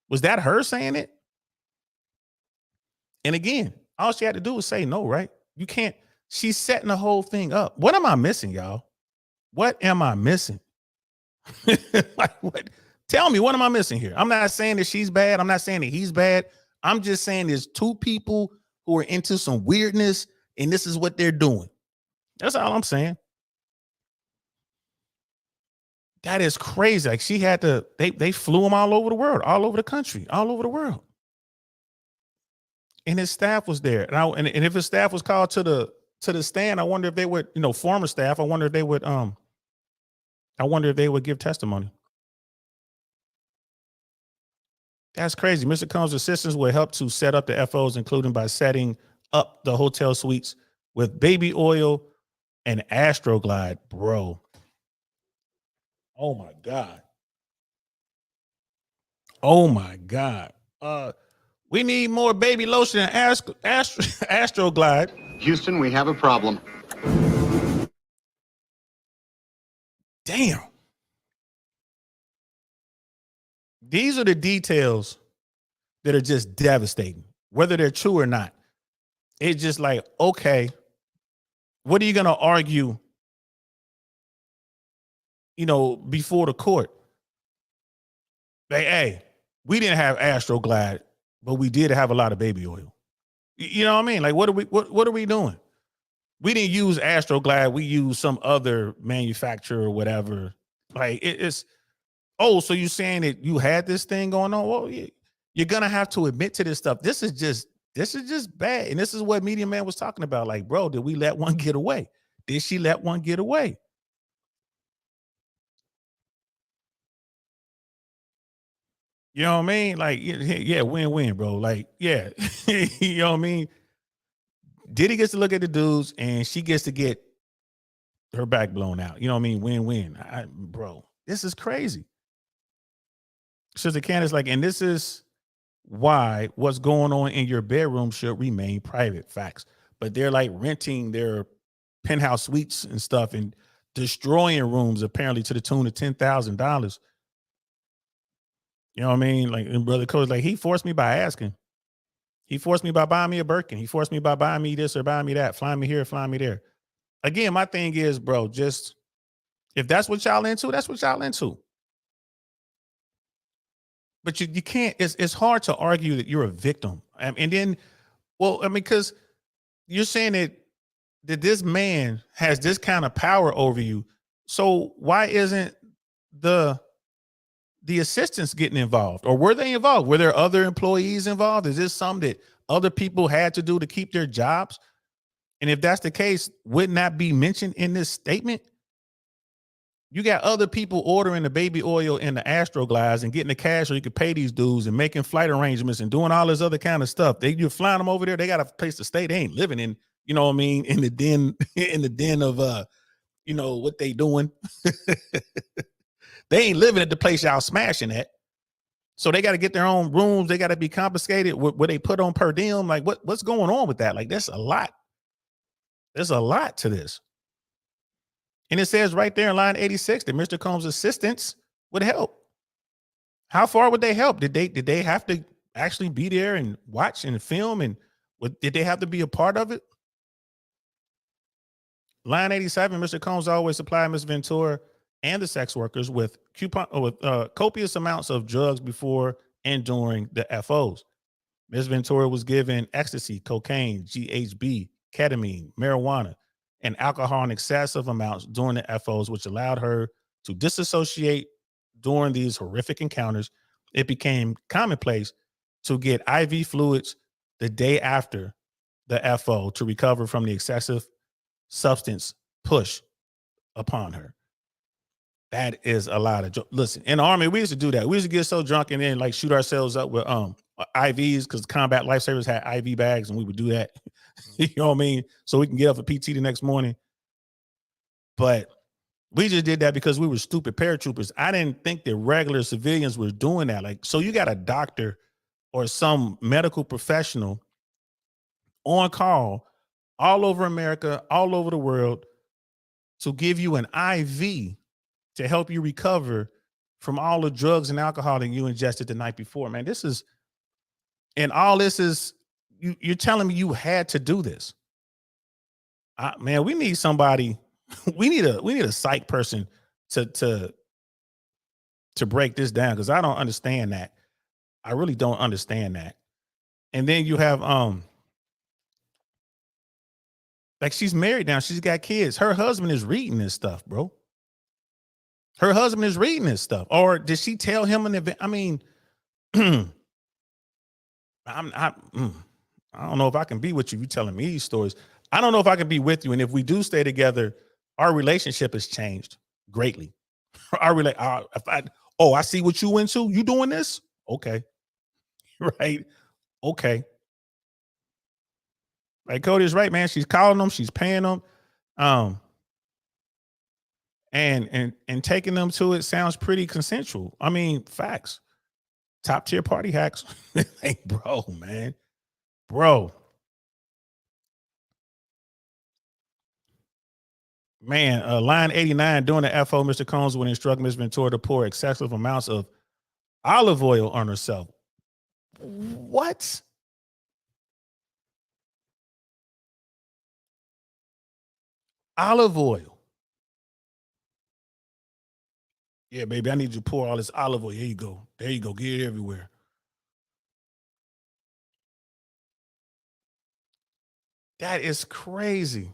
Was that her saying it? And again, all she had to do was say no, right? You can't. She's setting the whole thing up. What am I missing, y'all? What am I missing? Like, what? Tell me, what am I missing here? I'm not saying that she's bad. I'm not saying that he's bad. I'm just saying there's two people who are into some weirdness, and this is what they're doing. That's all I'm saying. That is crazy. Like, she had to, they flew him all over the world, all over the country, all over the world. And his staff was there. And if his staff was called to the stand, I wonder if they would, former staff, I wonder if they would give testimony. That's crazy. Mr. Combs' assistants will help to set up the FOs, including by setting up the hotel suites with baby oil and Astroglide, bro. Oh my God. Oh my God. We need more baby lotion and Astroglide. Houston, we have a problem. Damn. These are the details that are just devastating, whether they're true or not. It's just like, okay, what are you going to argue, before the court? Like, hey, we didn't have Astroglide, but we did have a lot of baby oil. You know what I mean? Like, what are we doing? we didn't use Astroglide, we used some other manufacturer or whatever. Like it's oh, so you saying that you had this thing going on? Well, you're gonna have to admit to this stuff. This is just bad. And this is what Media Man was talking about. Like, bro, did we let one get away? Did she let one get away? You know what I mean? Like, yeah, win-win, bro. Like, yeah, you know what I mean? Diddy gets to look at the dudes and she gets to get her back blown out. You know what I mean? Win-win. Bro, this is crazy. Sister Candace, like, and this is why what's going on in your bedroom should remain private. Facts. But they're like renting their penthouse suites and stuff and destroying rooms apparently to the tune of $10,000. You know what I mean? Like, and Brother Coach, like, he forced me by asking. He forced me by buying me a Birkin. He forced me by buying me this or buying me that, flying me here, flying me there. Again, my thing is, bro, just if that's what y'all into, that's what y'all into. But you can't, it's hard to argue that you're a victim. And then, well, I mean, because you're saying that this man has this kind of power over you. So why isn't the assistants getting involved? Or were they involved? Were there other employees involved? Is this something that other people had to do to keep their jobs? And if that's the case, wouldn't that be mentioned in this statement? You got other people ordering the baby oil and the Astroglides and getting the cash so you could pay these dudes and making flight arrangements and doing all this other kind of stuff. You're flying them over there. They got a place to stay. They ain't living in, you know what I mean, in the den of you know what they doing. They ain't living at the place y'all smashing at. So they got to get their own rooms. They got to be confiscated. What they put on per diem. Like what's going on with that? Like that's a lot. There's a lot to this. And it says right there in line 86 that Mr. Combs' assistants would help. How far would they help? Did they have to actually be there and watch and film? And did they have to be a part of it? Line 87, Mr. Combs always supplied Ms. Ventura and the sex workers with copious amounts of drugs before and during the FOs. Ms. Ventura was given ecstasy, cocaine, GHB, ketamine, marijuana, and alcohol in excessive amounts during the FOs, which allowed her to disassociate during these horrific encounters. It became commonplace to get IV fluids the day after the FO to recover from the excessive substance push upon her. That is a lot of listen, in the Army, we used to do that. We used to get so drunk and then like shoot ourselves up with IVs because combat lifesavers had IV bags and we would do that. You know what I mean? So we can get up for PT the next morning. But we just did that because we were stupid paratroopers. I didn't think that regular civilians were doing that. Like, so you got a doctor or some medical professional on call all over America, all over the world to give you an IV to help you recover from all the drugs and alcohol that you ingested the night before. Man, this is, and all this is, you're telling me you had to do this. Man, we need somebody, we need a psych person to break this down, because I don't understand that. I really don't understand that. And then you have like, she's married now, she's got kids. Her husband is reading this stuff, bro. Her husband is reading this stuff. Or did she tell him an event? I mean, I don't know if I can be with you. You telling me these stories. I don't know if I can be with you. And if we do stay together, our relationship has changed greatly. I see what you into. You doing this? Okay. Right. Okay. Like Cody's right, man. She's calling them. She's paying them. And taking them to it sounds pretty consensual. I mean, facts. Top tier party hacks. Hey, bro, man. Bro. Man, line 89, during the FO, Mr. Combs would instruct Ms. Ventura to pour excessive amounts of olive oil on herself. What? Olive oil. Yeah, baby, I need you to pour all this olive oil. Here you go. There you go. Get it everywhere. That is crazy.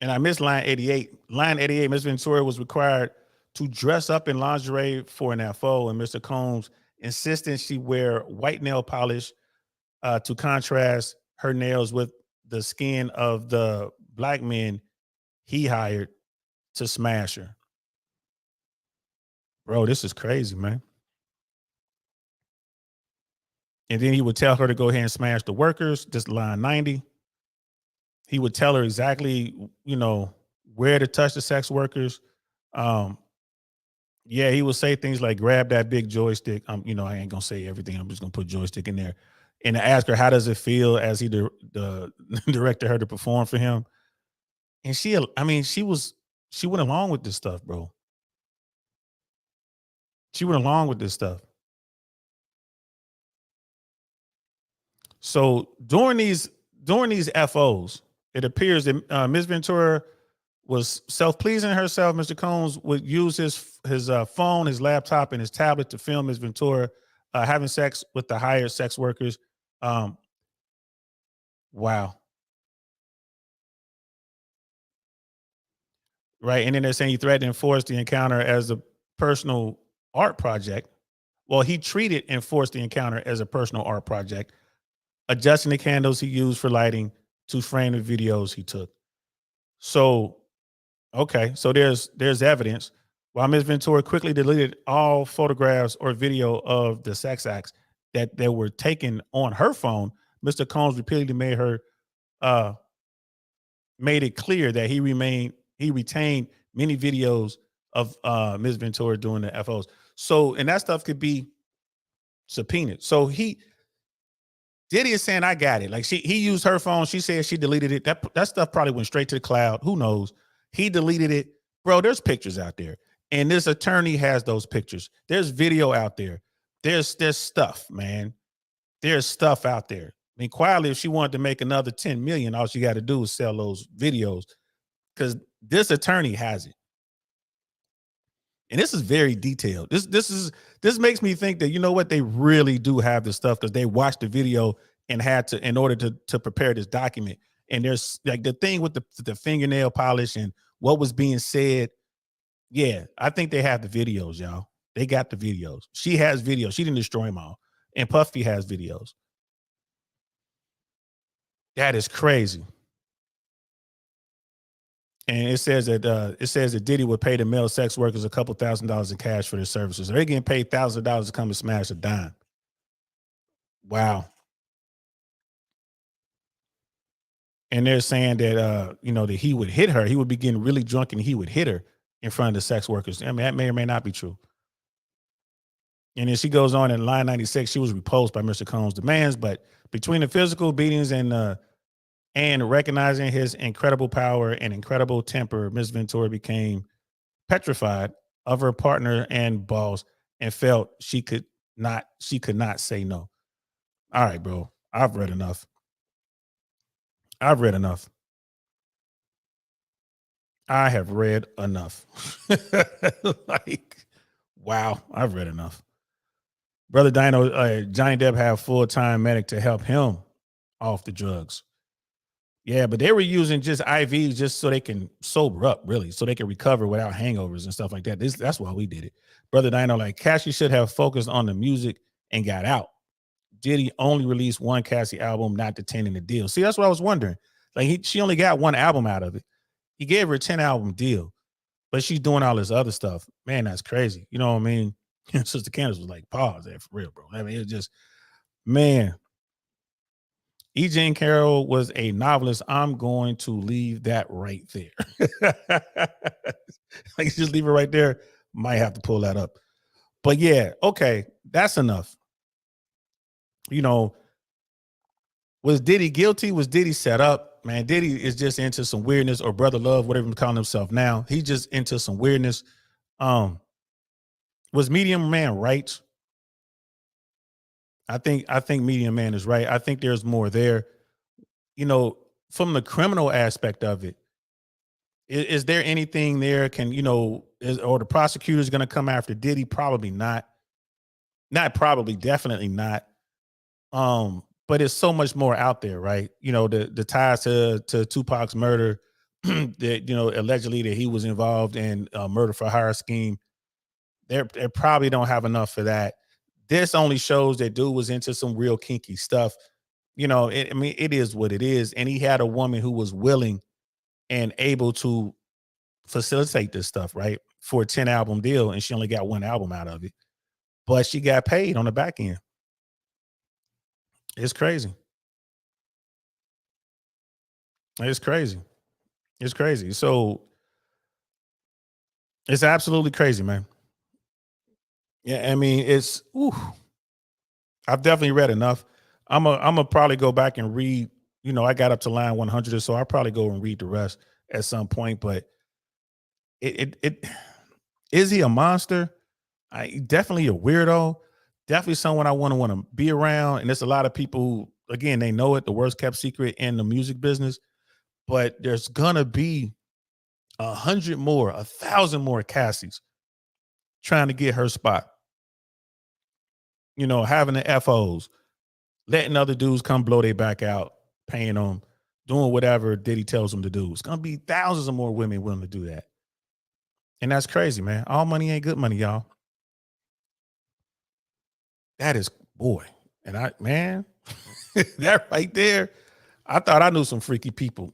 And I missed line 88. Line 88, Ms. Ventura was required to dress up in lingerie for an FO, and Mr. Combs insisted she wear white nail polish to contrast her nails with the skin of the black men he hired to smash her. Bro, this is crazy, man. And then he would tell her to go ahead and smash the workers, just line 90. He would tell her exactly, where to touch the sex workers. Yeah, he would say things like, grab that big joystick. I ain't gonna say everything. I'm just gonna put joystick in there. And ask her, how does it feel as he directed her to perform for him? And she went along with this stuff, bro. She went along with this stuff. So during these FOs, it appears that Ms. Ventura was self-pleasing herself. Mr. Combs would use his phone, his laptop, and his tablet to film Ms. Ventura having sex with the hired sex workers. Wow. Right. And then they're saying he threatened to enforce the encounter as a personal art project. Well, he treated and forced the encounter as a personal art project, adjusting the candles he used for lighting to frame the videos he took. So, okay, so there's evidence. While Ms. Ventura quickly deleted all photographs or video of the sex acts that were taken on her phone, Mr. Combs repeatedly made it clear that he retained many videos of Ms. Ventura doing the FOs. So, and that stuff could be subpoenaed. So Diddy is saying, I got it. Like he used her phone. She said she deleted it. That stuff probably went straight to the cloud. Who knows? He deleted it. Bro, there's pictures out there. And this attorney has those pictures. There's video out there. There's stuff, man. There's stuff out there. I mean, quietly, if she wanted to make another 10 million, all she got to do is sell those videos, because this attorney has it. And this is very detailed. This makes me think that, you know what, they really do have this stuff, because they watched the video and had to, in order to prepare this document. And there's like the thing with the fingernail polish and what was being said. Yeah, I think they have the videos, y'all. They got the videos. She has videos. She didn't destroy them all. And Puffy has videos. That is crazy. And it says that Diddy would pay the male sex workers a couple $1,000s in cash for their services. They're getting paid $1,000 to come and smash a dime. Wow. And they're saying that that he would hit her. He would be getting really drunk and he would hit her in front of the sex workers. I mean, that may or may not be true. And then she goes on in line 96. She was repulsed by Mr. Combs' demands, but between the physical beatings and recognizing his incredible power and incredible temper, Ms. Ventura became petrified of her partner and boss and felt she could not say no. All right, bro. I've read enough. I have read enough. Like, wow, I've read enough. Brother Dino, Johnny Depp had a full-time medic to help him off the drugs. Yeah, but they were using just IVs just so they can sober up, really, so they can recover without hangovers and stuff like that. That's why we did it. Brother Dino, like, Cassie should have focused on the music and got out. Diddy only released one Cassie album, not the 10 in the deal. See, that's what I was wondering. Like, she only got one album out of it. He gave her a 10-album deal, but she's doing all this other stuff. Man, that's crazy. You know what I mean? Sister Candace was like, pause there for real, bro. I mean, it's just, man. E. Jane Carroll was a novelist. I'm going to leave that right there. Like, just leave it right there. Might have to pull that up. But yeah, okay, that's enough. Was Diddy guilty? Was Diddy set up? Man, Diddy is just into some weirdness, or Brother Love, whatever he's calling himself now. He's just into some weirdness. Was Medium Man right? I think Medium Man is right. I think there's more there. From the criminal aspect of it, is there anything there? Or the prosecutor's going to come after Diddy? Probably not. Not probably, definitely not. But it's so much more out there, right? The ties to Tupac's murder, that, you know, allegedly that he was involved in a murder for hire scheme. They probably don't have enough for that. This only shows that dude was into some real kinky stuff. You know, I mean, it is what it is. And he had a woman who was willing and able to facilitate this stuff, right? For a 10 album deal, and she only got one album out of it. But she got paid on the back end. It's crazy. It's crazy. It's crazy. So it's absolutely crazy, man. Yeah, I mean, it's I've definitely read enough. I'm gonna probably go back and read, you know, I got up to line 100 or so. I'll probably go and read the rest at some point, but it is he a monster? Definitely a weirdo. Definitely someone I want to be around. And there's a lot of people who, again, they know it, the worst kept secret in the music business. But there's gonna be 100 more, 1,000 more Cassies trying to get her spot. You know, having the FOs, letting other dudes come blow their back out, paying them, doing whatever Diddy tells them to do. It's gonna be thousands of more women willing to do that. And that's crazy, man. All money ain't good money, y'all. That is, boy. And that right there, I thought I knew some freaky people.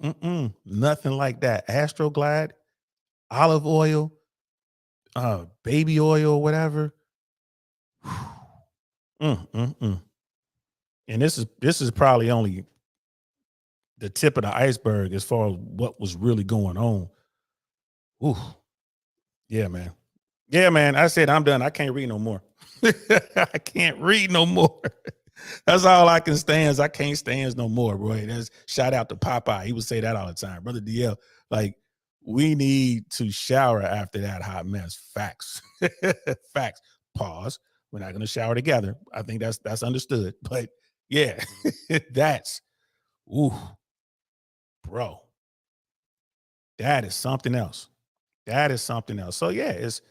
Nothing like that. Astroglide, olive oil, baby oil, whatever. And this is probably only the tip of the iceberg as far as what was really going on. Ooh. Yeah, man. Yeah, man. I said I'm done. I can't read no more. I can't read no more. That's all I can stand. I can't stand no more, bro. That's shout out to Popeye. He would say that all the time. Brother DL, like, we need to shower after that hot mess. Facts. Facts. Pause. We're not going to shower together. I think that's understood. But yeah, that's, ooh, bro. That is something else. That is something else. So yeah, it's,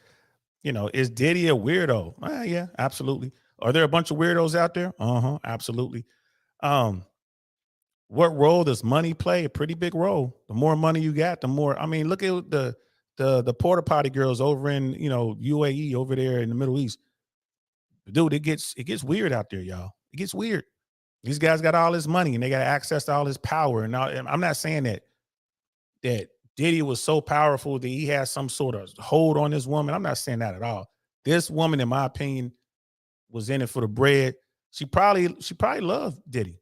you know, is Diddy a weirdo? Yeah, absolutely. Are there a bunch of weirdos out there? Absolutely. What role does money play? A pretty big role. The more money you got, the more. I mean, look at the porta potty girls over in, you know, UAE over there in the Middle East. Dude, it gets weird out there, y'all. It gets weird. These guys got all this money and they got access to all this power. And I'm not saying that Diddy was so powerful that he has some sort of hold on this woman. I'm not saying that at all. This woman, in my opinion, was in it for the bread. She probably loved Diddy.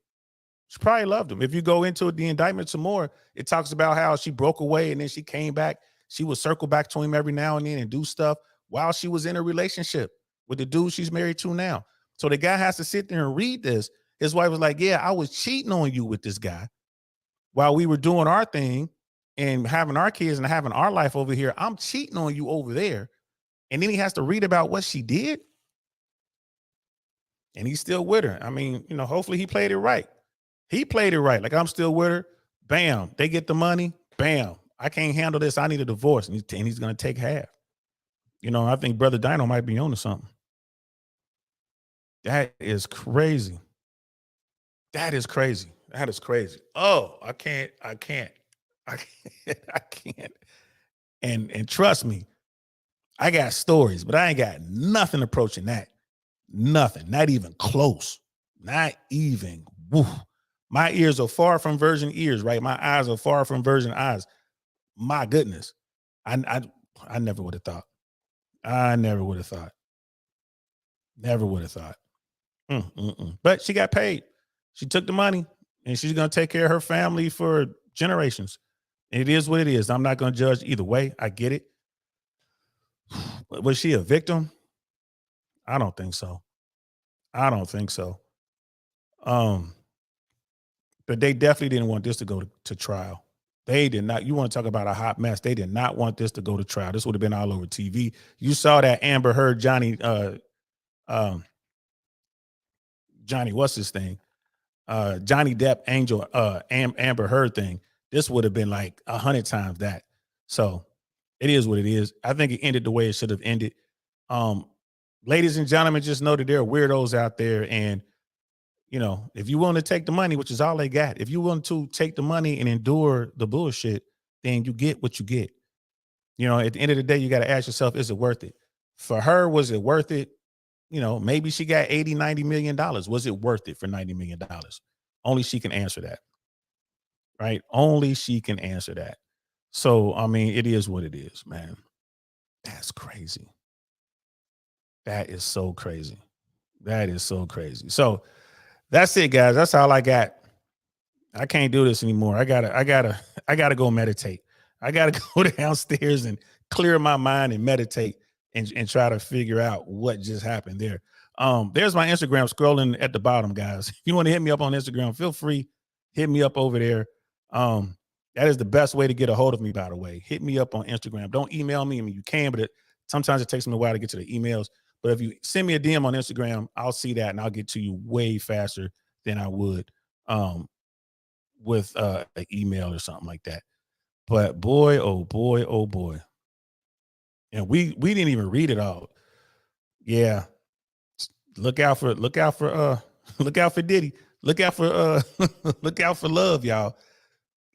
She probably loved him. If you go into the indictment some more, it talks about how she broke away and then she came back. She would circle back to him every now and then and do stuff while she was in a relationship with the dude she's married to now. So the guy has to sit there and read this. His wife was like, yeah, I was cheating on you with this guy while we were doing our thing and having our kids and having our life over here. I'm cheating on you over there. And then he has to read about what she did. And he's still with her. I mean, you know, hopefully he played it right. He played it right. Like, I'm still with her. Bam. They get the money. Bam. I can't handle this. I need a divorce. And he's going to take half. You know, I think Brother Dino might be on to something. That is crazy. That is crazy. That is crazy. Oh, I can't. And trust me, I got stories, but I ain't got nothing approaching that. Nothing. Not even close. Not even. Woo. My ears are far from virgin ears, right? My eyes are far from virgin eyes. My goodness. I never would have thought. I never would have thought. Never would have thought. But she got paid. She took the money and she's going to take care of her family for generations. It is what it is. I'm not going to judge either way. I get it. Was she a victim? I don't think so. I don't think so. But they definitely didn't want this to go to trial. They did not. You want to talk about a hot mess? They did not want this to go to trial. This would have been all over TV. You saw that Amber Heard, Johnny, what's his thing? Johnny Depp, Amber Heard thing. This would have been like 100 times that. So it is what it is. I think it ended the way it should have ended. Ladies and gentlemen, just know that there are weirdos out there. And, you know, if you're willing to take the money, which is all they got, if you're willing to take the money and endure the bullshit, then you get what you get. You know, at the end of the day, you got to ask yourself, is it worth it? For her, was it worth it? You know, maybe she got 80, $90 million. Was it worth it for $90 million? Only she can answer that. Right? Only she can answer that. So, I mean, it is what it is, man. That's crazy. That is so crazy. That is so crazy. So that's it, guys. That's all I got. I can't do this anymore. I gotta go meditate. I gotta go downstairs and clear my mind and meditate and try to figure out what just happened there. There's my Instagram scrolling at the bottom, guys. If you want to hit me up on Instagram, feel free. Hit me up over there. That is the best way to get a hold of me, by the way. Hit me up on Instagram. Don't email me. I mean, you can, but sometimes it takes me a while to get to the emails. But if you send me a DM on Instagram, I'll see that and I'll get to you way faster than I would with an email or something like that. But boy, oh boy, oh boy. And we didn't even read it all. Yeah. Look out for Diddy. Look out for look out for Love, y'all.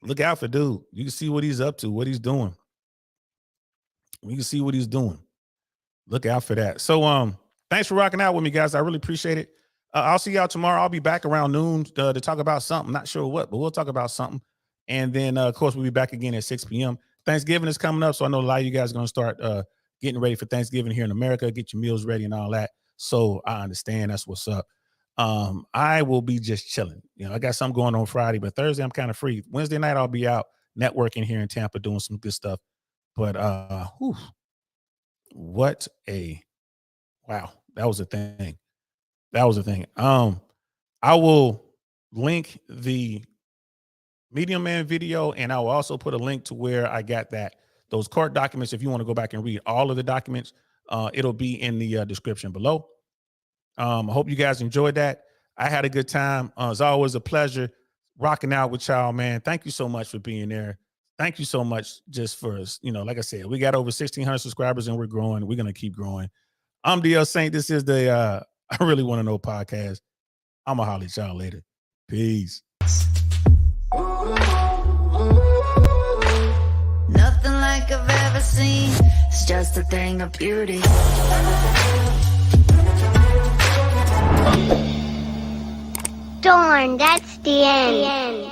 Look out for dude. You can see what he's up to, what he's doing. We can see what he's doing. Look out for that. So thanks for rocking out with me, guys. I really appreciate it. I'll see y'all tomorrow. I'll be back around noon to talk about something. Not sure what, but we'll talk about something. And then of course we'll be back again at 6 p.m. Thanksgiving is coming up, so I know a lot of you guys are going to start getting ready for Thanksgiving here in America, get your meals ready and all that. So I understand that's what's up. I will be just chilling. You know, I got something going on Friday, but Thursday I'm kind of free. Wednesday night I'll be out networking here in Tampa doing some good stuff. But what a wow, that was a thing. That was a thing. I will link the Medium Man video, and I will also put a link to where I got those court documents. If you want to go back and read all of the documents, it'll be in the description below. I hope you guys enjoyed that. I had a good time. It's always a pleasure rocking out with y'all, man. Thank you so much for being there. Thank you so much just for, you know, like I said, we got over 1,600 subscribers and we're growing. We're going to keep growing. I'm DL Saint. This is the I Really Want to Know podcast. I'm going to holler at y'all later. Peace. Nothing like I've ever seen. It's just a thing of beauty. Darn, that's the end.